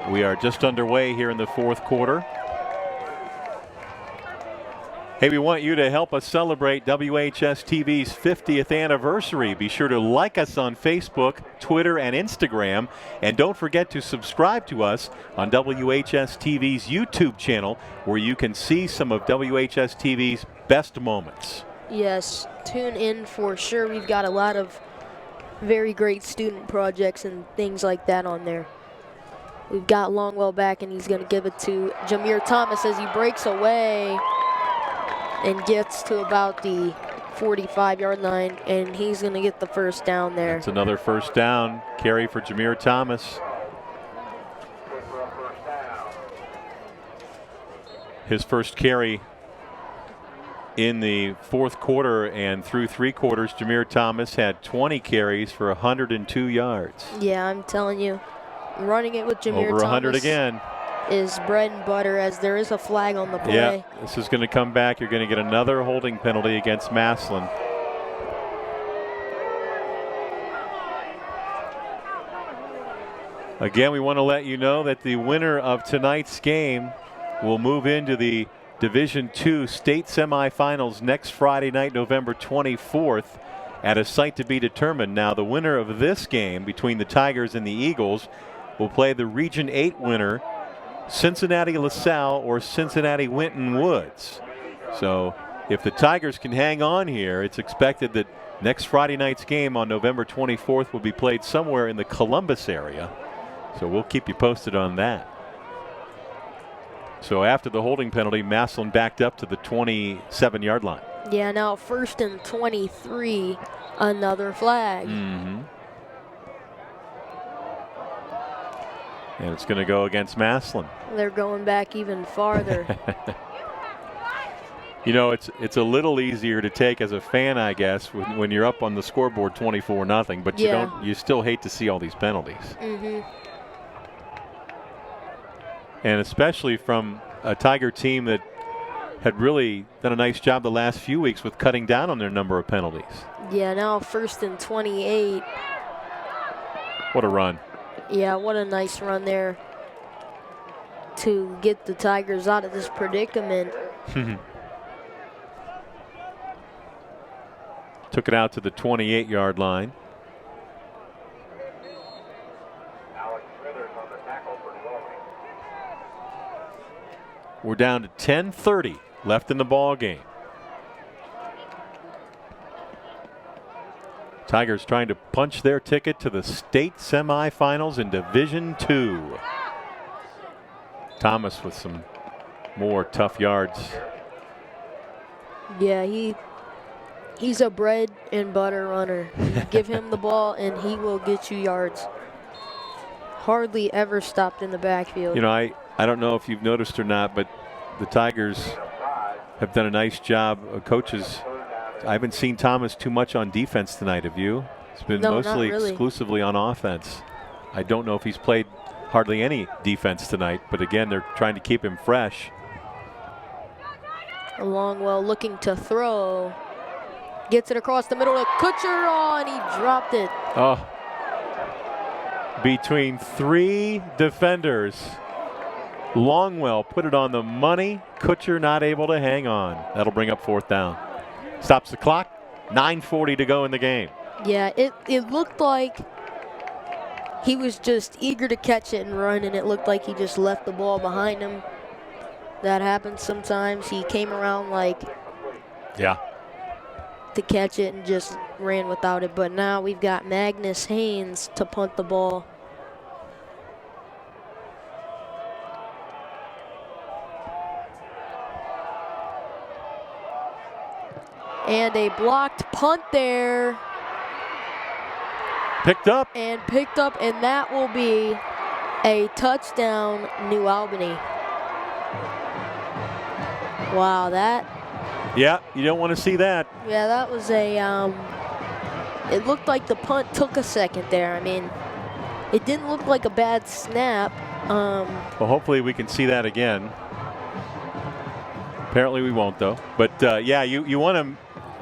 We are just underway here in the 4th quarter. Hey, we want you to help us celebrate WHS-TV's 50th anniversary. Be sure to like us on Facebook, Twitter, and Instagram. And don't forget to subscribe to us on WHS-TV's YouTube channel, where you can see some of WHS-TV's best moments.
Yes, tune in for sure. We've got a lot of very great student projects and things like that on there. We've got Longwell back, and he's going to give it to Jameer Thomas as he breaks away and gets to about the 45-yard line, and he's going to get the 1st down there.
It's another 1st down carry for Jameer Thomas. His first carry in the 4th quarter, and through 3 quarters, Jameer Thomas had 20 carries for 102 yards.
Yeah, I'm telling you. Running it with Jameer
Over 100
Thomas
again.
Is bread and butter, as there is a flag on the play.
Yeah, this is going to come back. You're going to get another holding penalty against Massillon. Again, we want to let you know that the winner of tonight's game will move into the Division II state semifinals next Friday night, November 24th, at a site to be determined. Now, the winner of this game between the Tigers and the Eagles will play the Region 8 winner, Cincinnati LaSalle or Cincinnati Winton Woods. So if the Tigers can hang on here, it's expected that next Friday night's game on November 24th will be played somewhere in the Columbus area. So we'll keep you posted on that. So after the holding penalty, Massillon backed up to the 27-yard line.
Yeah, now 1st and 23, another flag.
Mm-hmm. And it's going to go against Massillon.
They're going back even farther.
You know, it's a little easier to take as a fan, I guess, when you're up on the scoreboard 24-0, but
yeah.
you still hate to see all these penalties.
Mm-hmm.
And especially from a Tiger team that had really done a nice job the last few weeks with cutting down on their number of penalties.
Yeah, now 1st and 28.
What a run.
Yeah, what a nice run there to get the Tigers out of this predicament.
Took it out to the 28-yard line. We're down to 10:30 left in the ball game. Tigers trying to punch their ticket to the state semifinals in Division II. Thomas with some more tough yards.
Yeah, he's a bread and butter runner. You give him the ball and he will get you yards. Hardly ever stopped in the backfield.
You know, I don't know if you've noticed or not, but the Tigers have done a nice job. Coaches, I haven't seen Thomas too much on defense tonight, have you? It's been mostly exclusively on offense. I don't know if he's played hardly any defense tonight, but again, they're trying to keep him fresh.
Longwell looking to throw. Gets it across the middle to Kutcher, and he dropped it.
Oh. Between 3 defenders. Longwell put it on the money. Kutcher not able to hang on. That'll bring up 4th down. Stops the clock. 9:40 to go in the game.
Yeah, it looked like he was just eager to catch it and run, and it looked like he just left the ball behind him. That happens sometimes. He came around like to catch it and just ran without it. But now we've got Magnus Haynes to punt the ball. And a blocked punt there.
Picked up.
And picked up, and that will be a touchdown, New Albany. Wow, that.
Yeah, you don't want to see that.
Yeah, that was a, it looked like the punt took a second there. I mean, it didn't look like a bad snap.
Well, hopefully we can see that again. Apparently we won't, though. But, yeah, you want to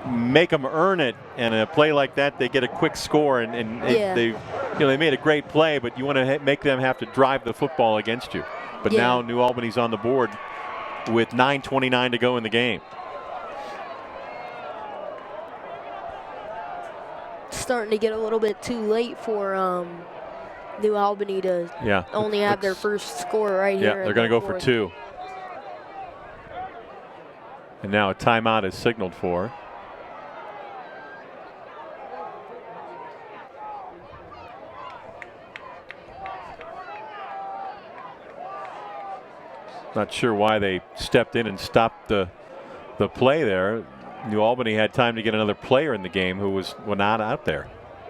make them earn it, and a play like that, they get a quick score, and they made a great play, but you want to make them have to drive the football against you. But now New Albany's on the board with 9:29 to go in the game.
Starting to get a little bit too late for New Albany to only have their first score right here.
Yeah, they're going to go for 2. And now a timeout is signaled for. Not sure why they stepped in and stopped the play there. New Albany had time to get another player in the game who was not out there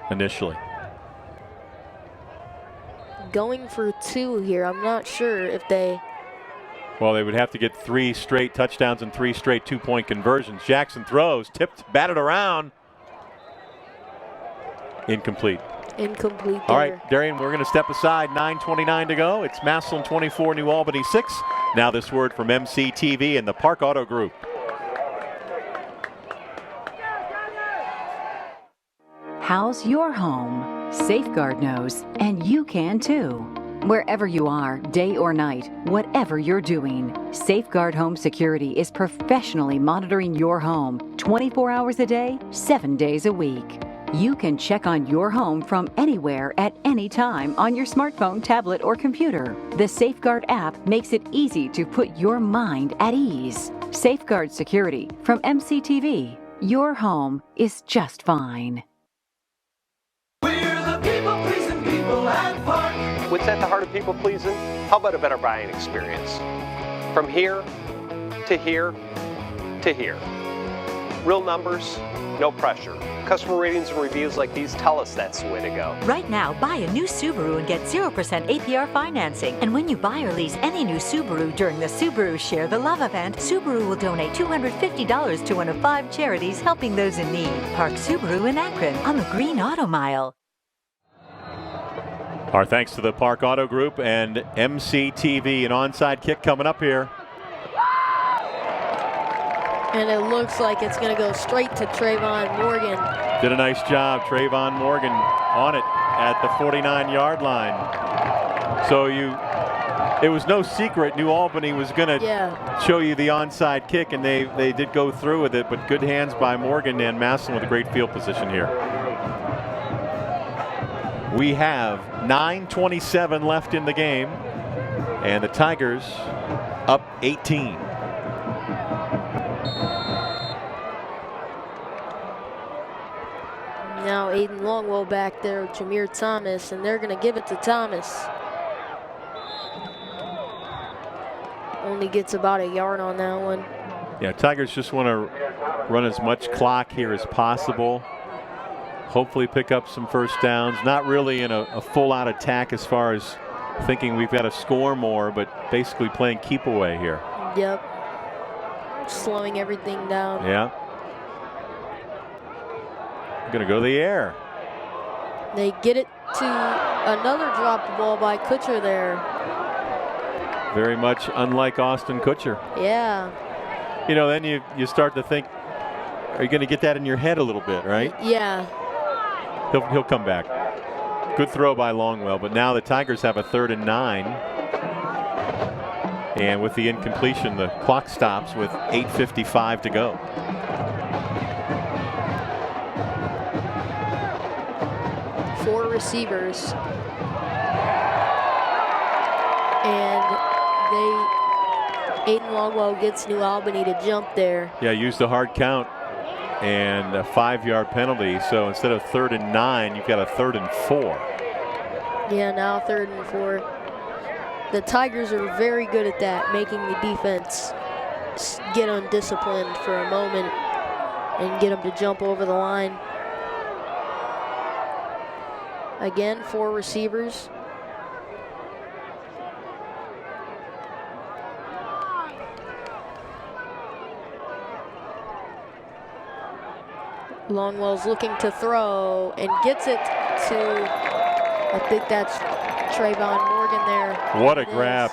initially.
Going for 2 here. I'm not sure if they.
Well, they would have to get 3 straight touchdowns and 3 straight 2-point conversions. Jackson throws, tipped, batted around. Incomplete.
Incomplete there.
All right, Darian, we're going to step aside. 9:29 to go. It's Massillon 24, New Albany 6. Now this word from MC-TV and the Park Auto Group.
How's your home? Safeguard knows, and you can too. Wherever you are, day or night, whatever you're doing, Safeguard Home Security is professionally monitoring your home 24 hours a day, 7 days a week. You can check on your home from anywhere at any time on your smartphone, tablet, or computer. The Safeguard app makes it easy to put your mind at ease. Safeguard Security from MC-TV. Your home is just fine.
What's at the heart of people pleasing? How about a better buying experience? From here to here to here. Real numbers, no pressure. Customer ratings and reviews like these tell us that's the way to go.
Right now, buy a new Subaru and get 0% APR financing. And when you buy or lease any new Subaru during the Subaru Share the Love event, Subaru will donate $250 to one of 5 charities helping those in need. Park Subaru in Akron on the Green Auto Mile.
Our thanks to the Park Auto Group and MC-TV. An onside kick coming up here.
And it looks like it's going to go straight to Trayvon Morgan.
Did a nice job, Trayvon Morgan, on it at the 49-yard line. So it was no secret New Albany was going to show you the onside kick, and they did go through with it, but good hands by Morgan, and Massillon with a great field position here. We have 9:27 left in the game, and the Tigers up 18.
Now Aiden Longwell back there, Jameer Thomas, and they're going to give it to Thomas. Only gets about a yard on that one.
Yeah, Tigers just want to run as much clock here as possible. Hopefully pick up some first downs. Not really in a full-out attack as far as thinking we've got to score more, but basically playing keep away here.
Yep. Slowing everything down.
Yeah. Going to go to the air.
They get it to another drop ball by Kutcher there.
Very much unlike Austin Kutcher.
Yeah.
you know, then you start to think, are you going to get that in your head a little bit, right?
Yeah.
He'll come back. Good throw by Longwell, but now the Tigers have a 3rd and 9. And with the incompletion, the clock stops with 8:55 to go.
Four receivers. And Aiden Longwell gets New Albany to jump there.
Yeah, used a hard count and a 5-yard penalty. So instead of 3rd and 9, you've got a 3rd and 4.
Yeah, now 3rd and 4. The Tigers are very good at that, making the defense get undisciplined for a moment and get them to jump over the line. Again, 4 receivers. Longwell's looking to throw and gets it to, I think that's Trayvon Morgan there.
What a grab.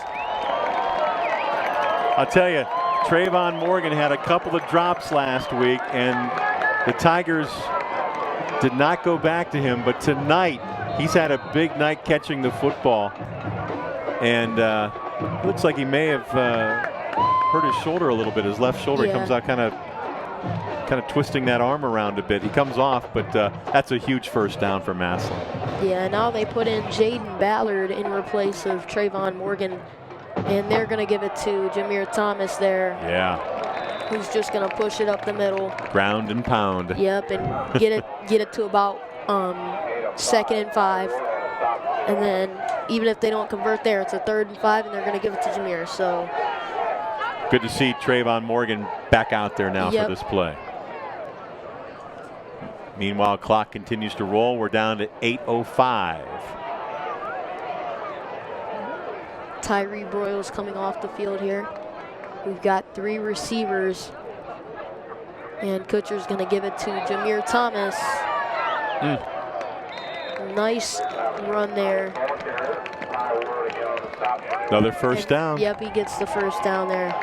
I'll tell you, Trayvon Morgan had a couple of drops last week, and the Tigers did not go back to him, but tonight he's had a big night catching the football. And looks like he may have hurt his shoulder a little bit. His left shoulder comes out kind of twisting that arm around a bit. He comes off, but that's a huge first down for Massillon.
Yeah, now they put in Jaden Ballard in replace of Trayvon Morgan, and they're going to give it to Jameer Thomas there.
Yeah.
Who's just going to push it up the middle.
Ground and pound.
Yep, and get it to about 2nd and 5. And then even if they don't convert there, it's a 3rd and 5, and they're going to give it to Jameer. So
good to see Trayvon Morgan back out there now for this play. Meanwhile, clock continues to roll. We're down to 8:05.
Tyree Broyles coming off the field here. We've got 3 receivers. And Kutcher's going to give it to Jameer Thomas. Nice run there.
Another first down.
Yep, he gets the first down there.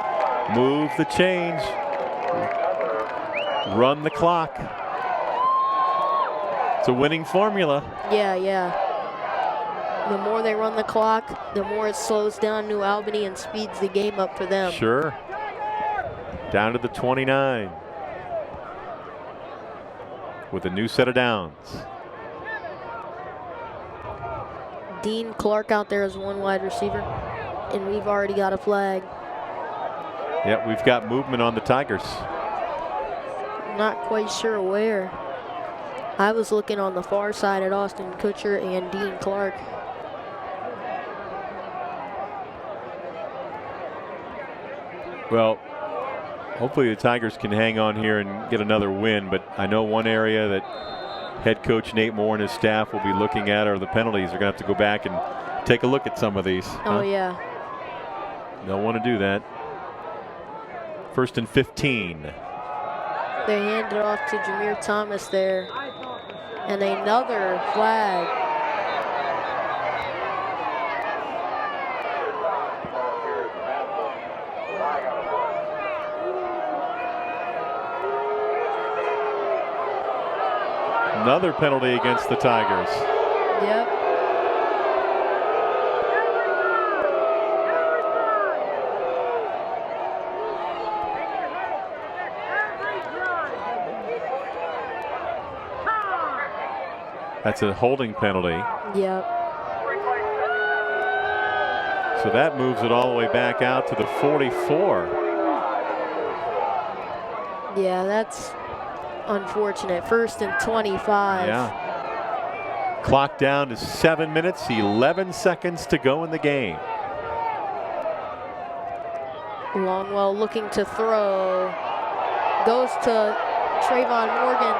Move the chains. Run the clock. It's a winning formula.
Yeah. The more they run the clock, the more it slows down New Albany and speeds the game up for them.
Sure. Down to the 29. With a new set of downs.
Dean Clark out there as 1 wide receiver. And we've already got a flag.
Yep, we've got movement on the Tigers.
Not quite sure where. I was looking on the far side at Austin Kutcher and Dean Clark.
Well, hopefully the Tigers can hang on here and get another win, but I know one area that head coach Nate Moore and his staff will be looking at are the penalties. They're going to have to go back and take a look at some of these.
Oh, yeah.
They'll want to do that. 1st and 15.
They hand it off to Jameer Thomas there. And another flag.
Another penalty against the Tigers.
Yep.
That's a holding penalty.
Yep.
So that moves it all the way back out to the 44.
Yeah, that's unfortunate. 1st and 25.
Yeah. Clock down to 7 minutes, 11 seconds to go in the game.
Longwell looking to throw. Goes to Trayvon Morgan.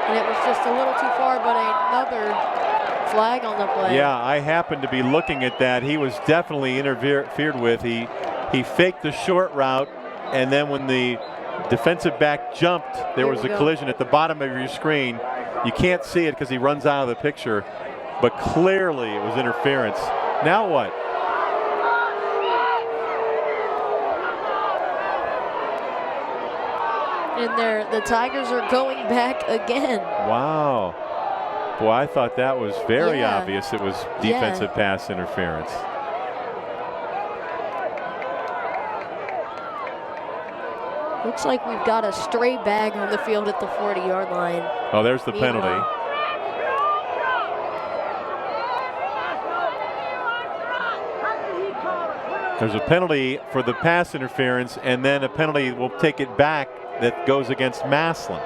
And it was just a little too far, but another flag on the play.
Yeah, I happened to be looking at that. He was definitely interfered with. He faked the short route, and then when the defensive back jumped, there was a collision at the bottom of your screen. You can't see it because he runs out of the picture, but clearly it was interference. Now what?
And the Tigers are going back again.
Wow. Boy, I thought that was very
Yeah.
obvious. It was defensive pass interference.
Looks like we've got a stray bag on the field at the 40-yard line.
Oh, there's the penalty. There's a penalty for the pass interference, and then a penalty will take it back that goes against Massillon.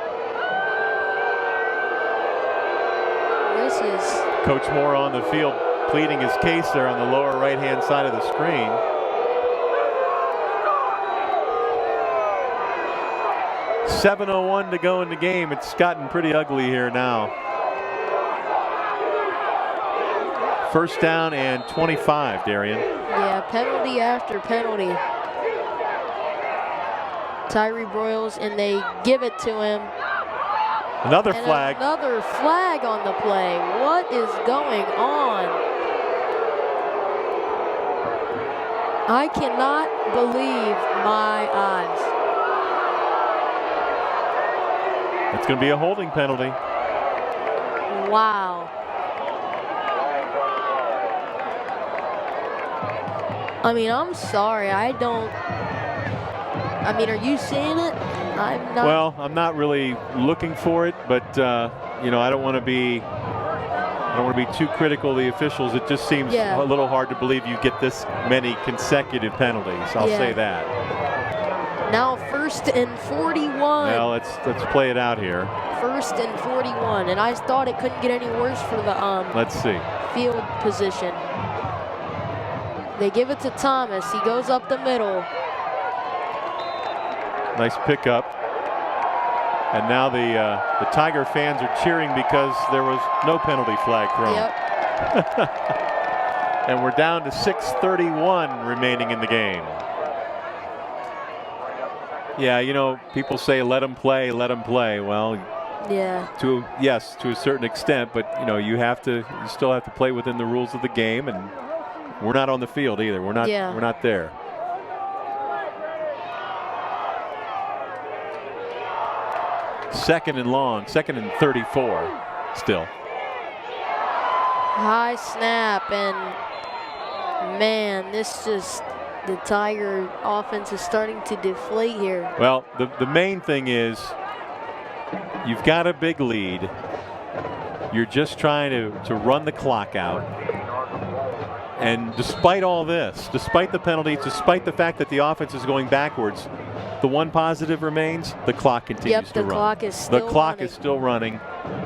This is
Coach Moore on the field pleading his case there on the lower right-hand side of the screen. .7:01 to go in the game. It's gotten pretty ugly here now. First down and 25, Darian.
Yeah, penalty after penalty. Tyree Broyles, and they give it to him.
Another
And
flag.
Another flag on the play. What is going on? I cannot believe my eyes.
It's going to be a holding penalty.
Wow. I mean, I'm sorry. I mean, are you seeing it? I'm not.
Well, I'm not really looking for it, but you know, I don't want to be too critical of the officials. It just seems a little hard to believe you get this many consecutive penalties. I'll say that.
Now 1st and 41.
Now let's play it out here.
1st and 41, and I thought it couldn't get any worse for the
Let's see.
field position. They give it to Thomas. He goes up the middle.
Nice pickup. And now the Tiger fans are cheering because there was no penalty flag thrown.
Yep.
And we're down to 6:31 remaining in the game. Yeah, you know, people say let them play, let them play. Well,
yeah.
to a certain extent, but you know, you still have to play within the rules of the game, and we're not on the field either. We're not there. Second and long, 2nd and 34 still.
High snap, and man, the Tiger offense is starting to deflate here.
Well, the main thing is you've got a big lead. You're just trying to run the clock out. And despite all this, despite the penalties, despite the fact that the offense is going backwards, the one positive remains: the clock continues to run.
The clock is still running.
The clock is still running.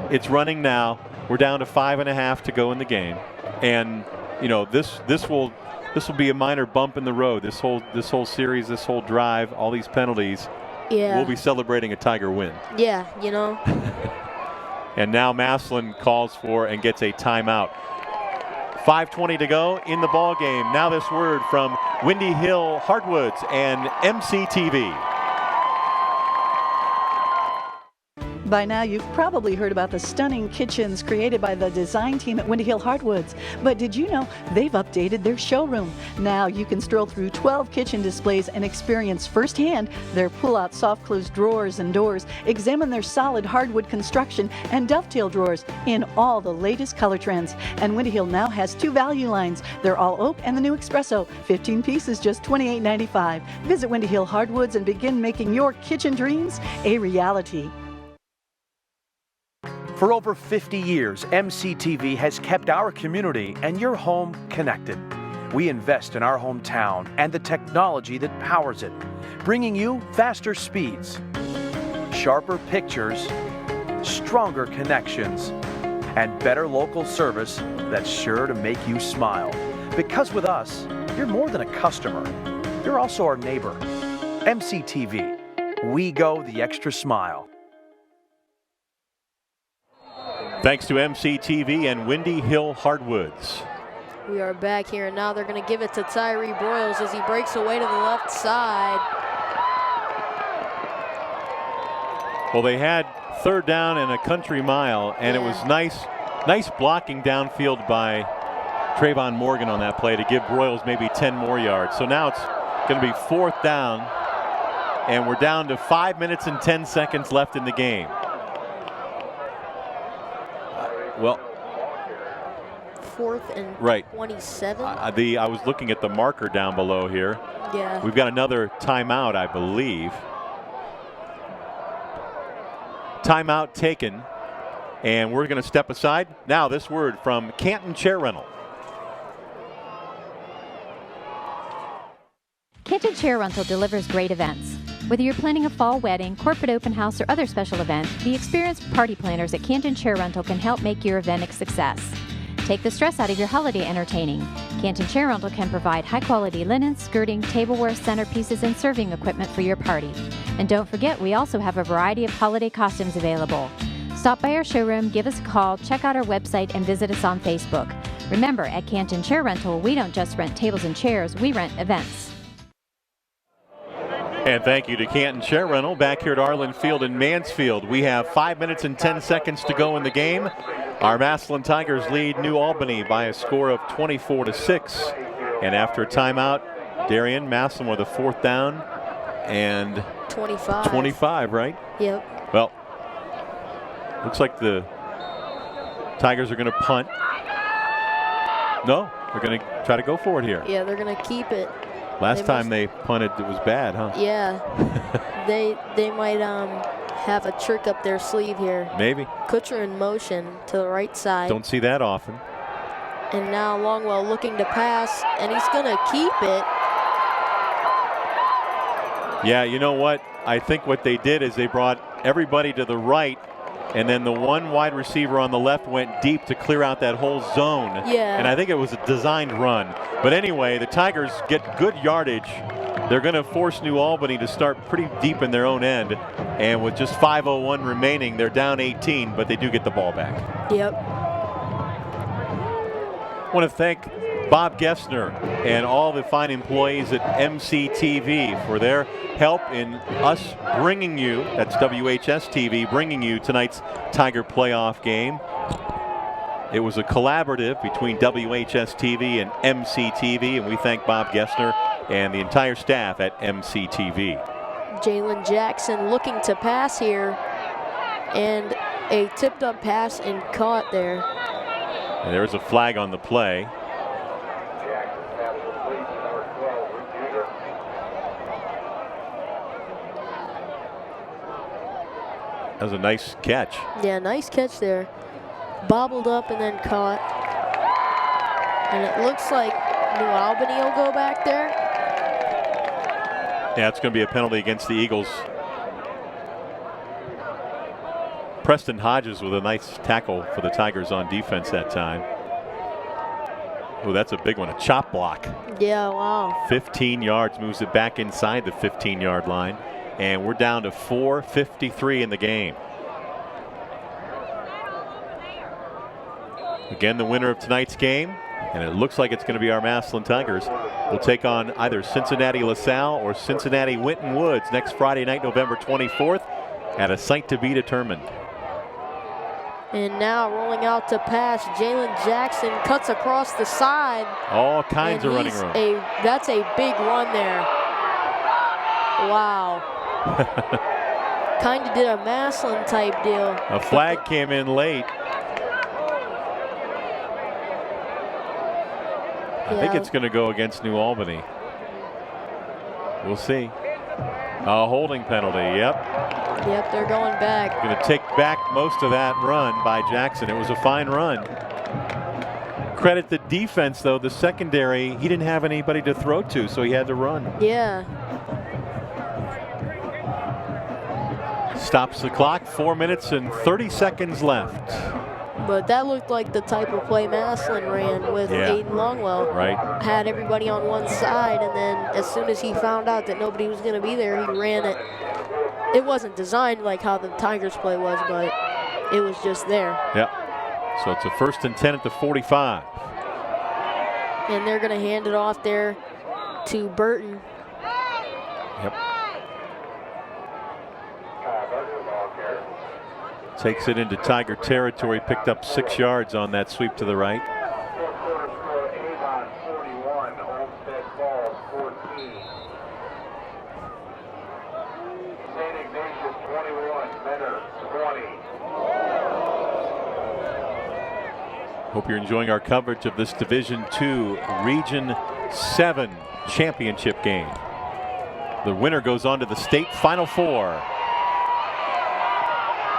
It's running now. We're down to 5.5 to go in the game, and you know this will be a minor bump in the road. This whole series, this whole drive, all these penalties.
Yeah.
We'll be celebrating a Tiger win.
Yeah, you know.
And now Massillon calls for and gets a timeout. 5:20 to go in the ball game. Now this word from Windy Hill Hardwoods and MCTV.
By now, you've probably heard about the stunning kitchens created by the design team at Windy Hill Hardwoods. But did you know they've updated their showroom? Now you can stroll through 12 kitchen displays and experience firsthand their pull-out soft close drawers and doors, examine their solid hardwood construction and dovetail drawers in all the latest color trends. And Windy Hill now has 2 value lines. They're all oak and the new espresso. 15 pieces, just $28.95. Visit Windy Hill Hardwoods and begin making your kitchen dreams a reality.
For over 50 years, MCTV has kept our community and your home connected. We invest in our hometown and the technology that powers it, bringing you faster speeds, sharper pictures, stronger connections, and better local service that's sure to make you smile. Because with us, you're more than a customer. You're also our neighbor. MCTV, we go the extra smile.
Thanks to MCTV and Windy Hill Hardwoods.
We are back here, and now they're going to give it to Tyree Broyles as he breaks away to the left side.
Well, they had 3rd down and a country mile, and it was nice blocking downfield by Trayvon Morgan on that play to give Broyles maybe 10 more yards. So now it's going to be 4th down and we're down to 5 minutes and 10 seconds left in the game. Well,
4th and
right.
27.
I was looking at the marker down below here.
Yeah.
We've got another timeout, I believe. Timeout taken, and we're going to step aside. Now this word from Canton Chair Rental.
Canton Chair Rental delivers great events. Whether you're planning a fall wedding, corporate open house, or other special event, the experienced party planners at Canton Chair Rental can help make your event a success. Take the stress out of your holiday entertaining. Canton Chair Rental can provide high-quality linen, skirting, tableware, centerpieces, and serving equipment for your party. And don't forget, we also have a variety of holiday costumes available. Stop by our showroom, give us a call, check out our website, and visit us on Facebook. Remember, at Canton Chair Rental, we don't just rent tables and chairs, we rent events.
And thank you to Canton Chair Rental back here at Arlen Field in Mansfield. We have 5 minutes and 10 seconds to go in the game. Our Massillon Tigers lead New Albany by a score of 24-6. And after a timeout, Darian, Massillon with a 4th down and 25, right?
Yep.
Well, looks like the Tigers are going to punt. No, they're going to try to go for it here.
Yeah, they're going to keep it.
Last time they punted, it was bad, huh?
Yeah. they might have a trick up their sleeve here.
Maybe.
Kutcher in motion to the right side.
Don't see that often.
And now Longwell looking to pass, and he's going to keep it.
Yeah, you know what? I think what they did is they brought everybody to the right, and then the one wide receiver on the left went deep to clear out that whole zone.
Yeah.
And I think it was a designed run. But anyway, the Tigers get good yardage. They're going to force New Albany to start pretty deep in their own end. And with just 5:01 remaining, they're down 18, but they do get the ball back.
Yep.
I want to thank Bob Gessner and all the fine employees at MC-TV for their help in us bringing you, that's WHS-TV, bringing you tonight's Tiger playoff game. It was a collaborative between WHS-TV and MC-TV, and we thank Bob Gessner and the entire staff at MC-TV.
Jalen Jackson looking to pass here, and a tipped up pass and caught there.
And there's a flag on the play. That was a nice catch.
Yeah, nice catch there. Bobbled up and then caught. And it looks like New Albany will go back there.
Yeah, it's going to be a penalty against the Eagles. Preston Hodges with a nice tackle for the Tigers on defense that time. Oh, that's a big one, a chop block.
Yeah, wow.
15 yards, moves it back inside the 15-yard line. And we're down to 4:53 in the game. Again, the winner of tonight's game, and it looks like it's going to be our Massillon Tigers, will take on either Cincinnati LaSalle or Cincinnati Winton Woods next Friday night, November 24th, at a site to be determined.
And now rolling out to pass, Jalen Jackson cuts across the side.
All kinds of running room.
That's a big run there. Wow. Kind of did a Massillon type deal.
A flag came in late. I think it's going to go against New Albany. We'll see. A holding penalty, yep.
Yep, they're going back.
Going to take back most of that run by Jackson. It was a fine run. Credit the defense, though. The secondary, he didn't have anybody to throw to, so he had to run.
Yeah.
Stops the clock. 4 minutes and 30 seconds left.
But that looked like the type of play Massillon ran with Aiden Longwell.
Right.
Had everybody on one side, and then as soon as he found out that nobody was going to be there, he ran it. It wasn't designed like how the Tigers play was, but it was just there.
Yep. So it's a 1st and 10 at the 45.
And they're going to hand it off there to Burton.
Yep. Takes it into Tiger territory, picked up 6 yards on that sweep to the right. Hope you're enjoying our coverage of this Division II Region 7 championship game. The winner goes on to the state Final Four.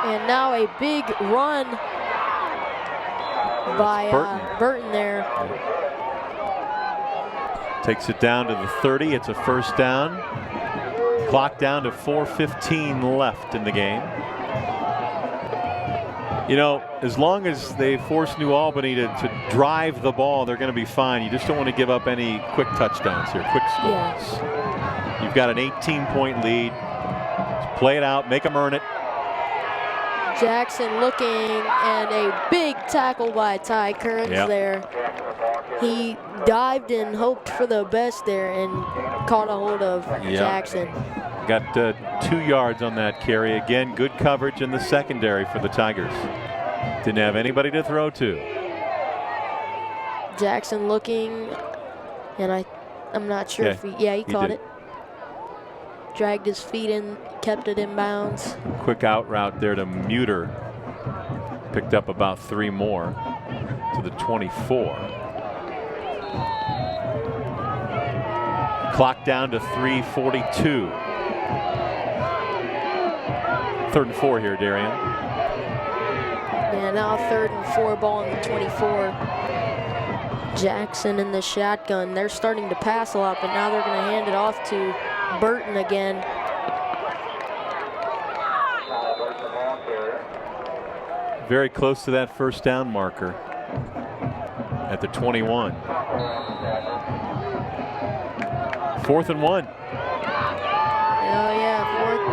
And now a big run by Burton there.
Takes it down to the 30. It's a first down. Clock down to 4:15 left in the game. You know, as long as they force New Albany to drive the ball, they're going to be fine. You just don't want to give up any quick touchdowns here, quick scores. You've got an 18-point lead. Just play it out, make them earn it.
Jackson looking, and a big tackle by Ty Kearns there. He dived and hoped for the best there and caught a hold of Jackson.
Got 2 yards on that carry. Again, good coverage in the secondary for the Tigers. Didn't have anybody to throw to.
Jackson looking, and I'm not sure if he caught it. Dragged his feet in, kept it in bounds.
Quick out route there to Muter. Picked up about 3 more to the 24. Clock down to 3:42. 3rd and 4 here, Darian.
Yeah, now 3rd and 4, ball on the 24. Jackson in the shotgun. They're starting to pass a lot, but now they're going to hand it off to Burton again.
Very close to that first down marker at the 21. 4th and 1.
Oh yeah, 4th.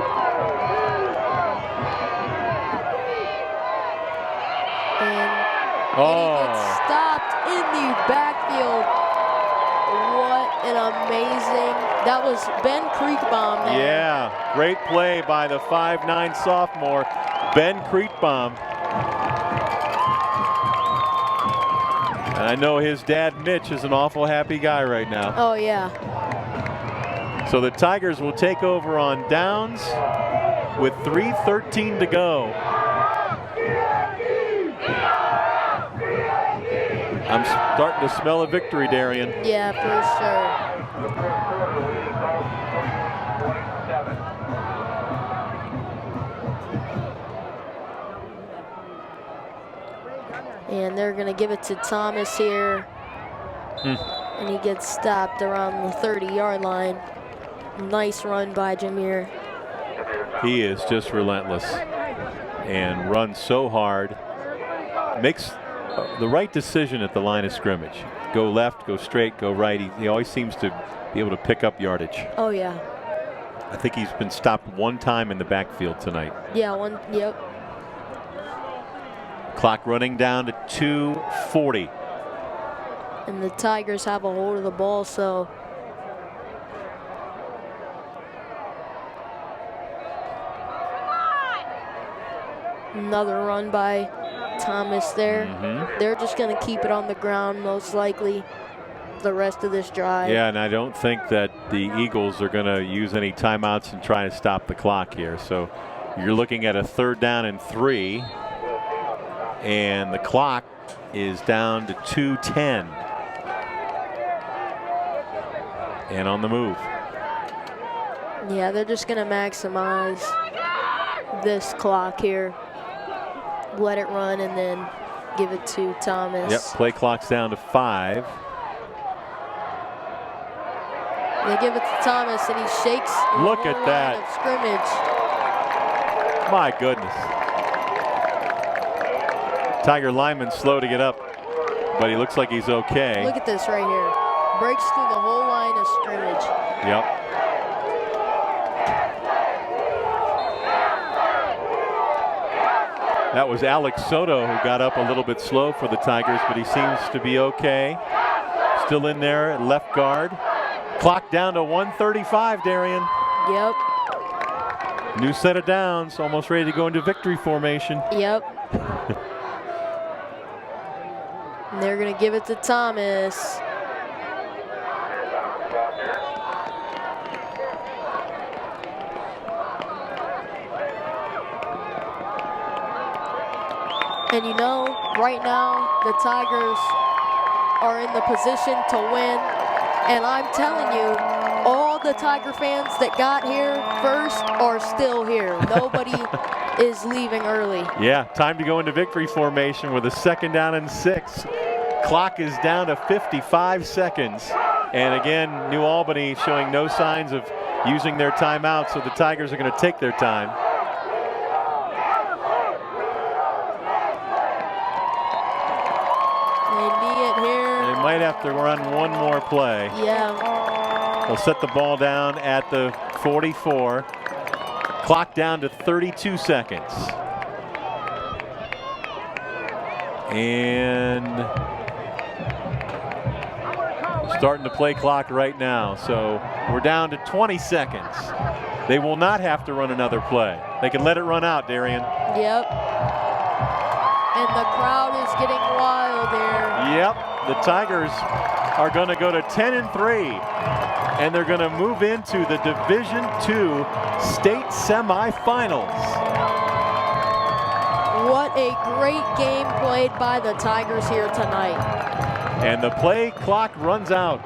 And he gets stopped in the backfield. What an amazing, that was Ben Kriegbaum there.
Yeah, great play by the 5'9" sophomore, Ben Kriegbaum. And I know his dad, Mitch, is an awful happy guy right now.
Oh yeah.
So the Tigers will take over on downs with 3:13 to go. I'm starting to smell a victory, Darian.
Yeah, for sure. And they're going to give it to Thomas here. And he gets stopped around the 30-yard line. Nice run by Jameer.
He is just relentless and runs so hard. Makes the right decision at the line of scrimmage. Go left, go straight, go right. He always seems to be able to pick up yardage.
Oh, yeah.
I think he's been stopped 1 time in the backfield tonight.
Yeah, 1, yep.
Clock running down to 2:40.
And the Tigers have a hold of the ball, so another run by Thomas there. They're just going to keep it on the ground most likely the rest of this drive.
Yeah, and I don't think that the Eagles are going to use any timeouts and try to stop the clock here. So you're looking at a 3rd down and 3, and the clock is down to 2:10. And on the move.
Yeah, they're just going to maximize this clock here. Let it run and then give it to Thomas.
Yep, play clock's down to 5.
They give it to Thomas and he shakes.
Look at that.
Line of scrimmage.
My goodness. Tiger lineman slow to get up, but he looks like he's okay.
Look at this right here. Breaks through the whole line of scrimmage.
Yep. That was Alex Soto who got up a little bit slow for the Tigers, but he seems to be okay. Still in there at left guard. Clock down to 1:35, Darian.
Yep.
New set of downs, almost ready to go into victory formation.
Yep. And they're going to give it to Thomas. And you know, Right now, the Tigers are in the position to win. And I'm telling you, all the Tiger fans that got here first are still here. Nobody is leaving early.
Yeah, time to go into victory formation with a 2nd down and 6. Clock is down to 55 seconds. And again, New Albany showing no signs of using their timeout, so the Tigers are going to take their time.
They need it here.
They might have to run one more play.
Yeah.
They'll set the ball down at the 44. Clock down to 32 seconds. And starting the play clock right now. So we're down to 20 seconds. They will not have to run another play. They can let it run out, Darian.
Yep. And the crowd is getting wild here.
Yep. The Tigers are going to go to 10-3. And they're going to move into the Division II state semifinals.
What a great game played by the Tigers here tonight.
And the play clock runs out.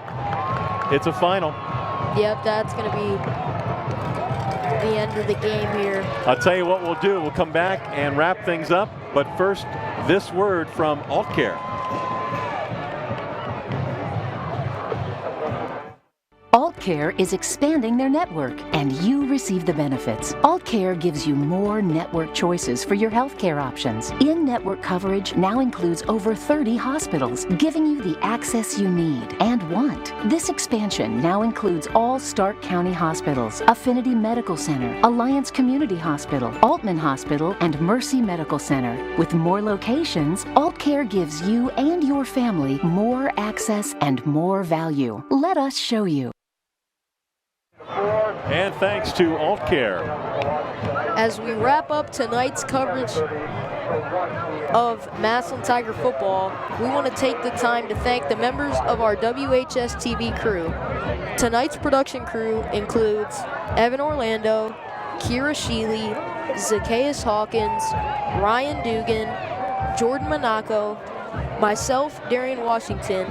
It's a final.
Yep, that's going to be the end of the game here.
I'll tell you what we'll do. We'll come back and wrap things up. But first, this word from AltCare.
AltCare is expanding their network, and you receive the benefits. AltCare gives you more network choices for your healthcare options. In-network coverage now includes over 30 hospitals, giving you the access you need and want. This expansion now includes all Stark County hospitals, Affinity Medical Center, Alliance Community Hospital, Altman Hospital, and Mercy Medical Center. With more locations, AltCare gives you and your family more access and more value. Let us show you.
And thanks to AltCare.
As we wrap up tonight's coverage of Massillon Tiger football, we want to take the time to thank the members of our WHS-TV crew. Tonight's production crew includes Evan Orlando, Kira Sheely, Zacchaeus Hawkins, Ryan Dugan, Jordan Monaco, myself, Darian Washington,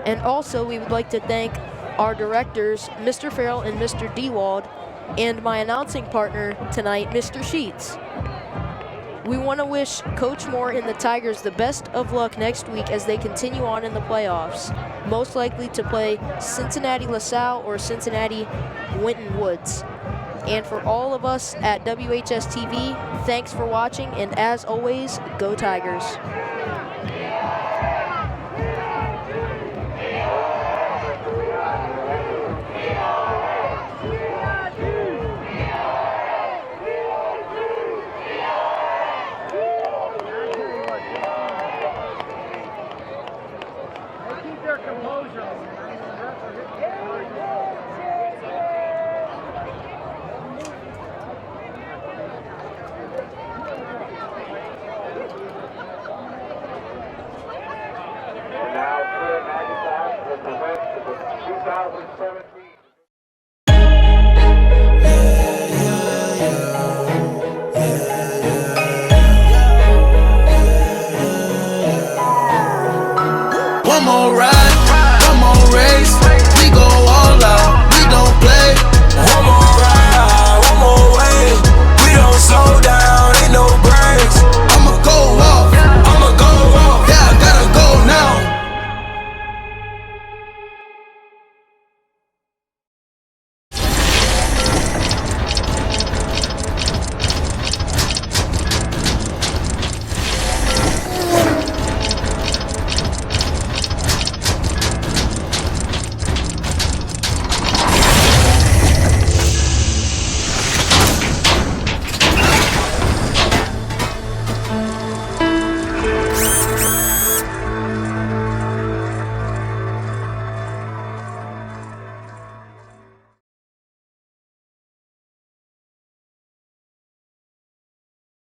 and also we would like to thank our directors, Mr. Farrell and Mr. Dewald, and my announcing partner tonight, Mr. Sheets. We want to wish Coach Moore and the Tigers the best of luck next week as they continue on in the playoffs, most likely to play Cincinnati LaSalle or Cincinnati Winton Woods. And for all of us at WHS-TV, thanks for watching, and as always, go Tigers.
One more ride, one more race.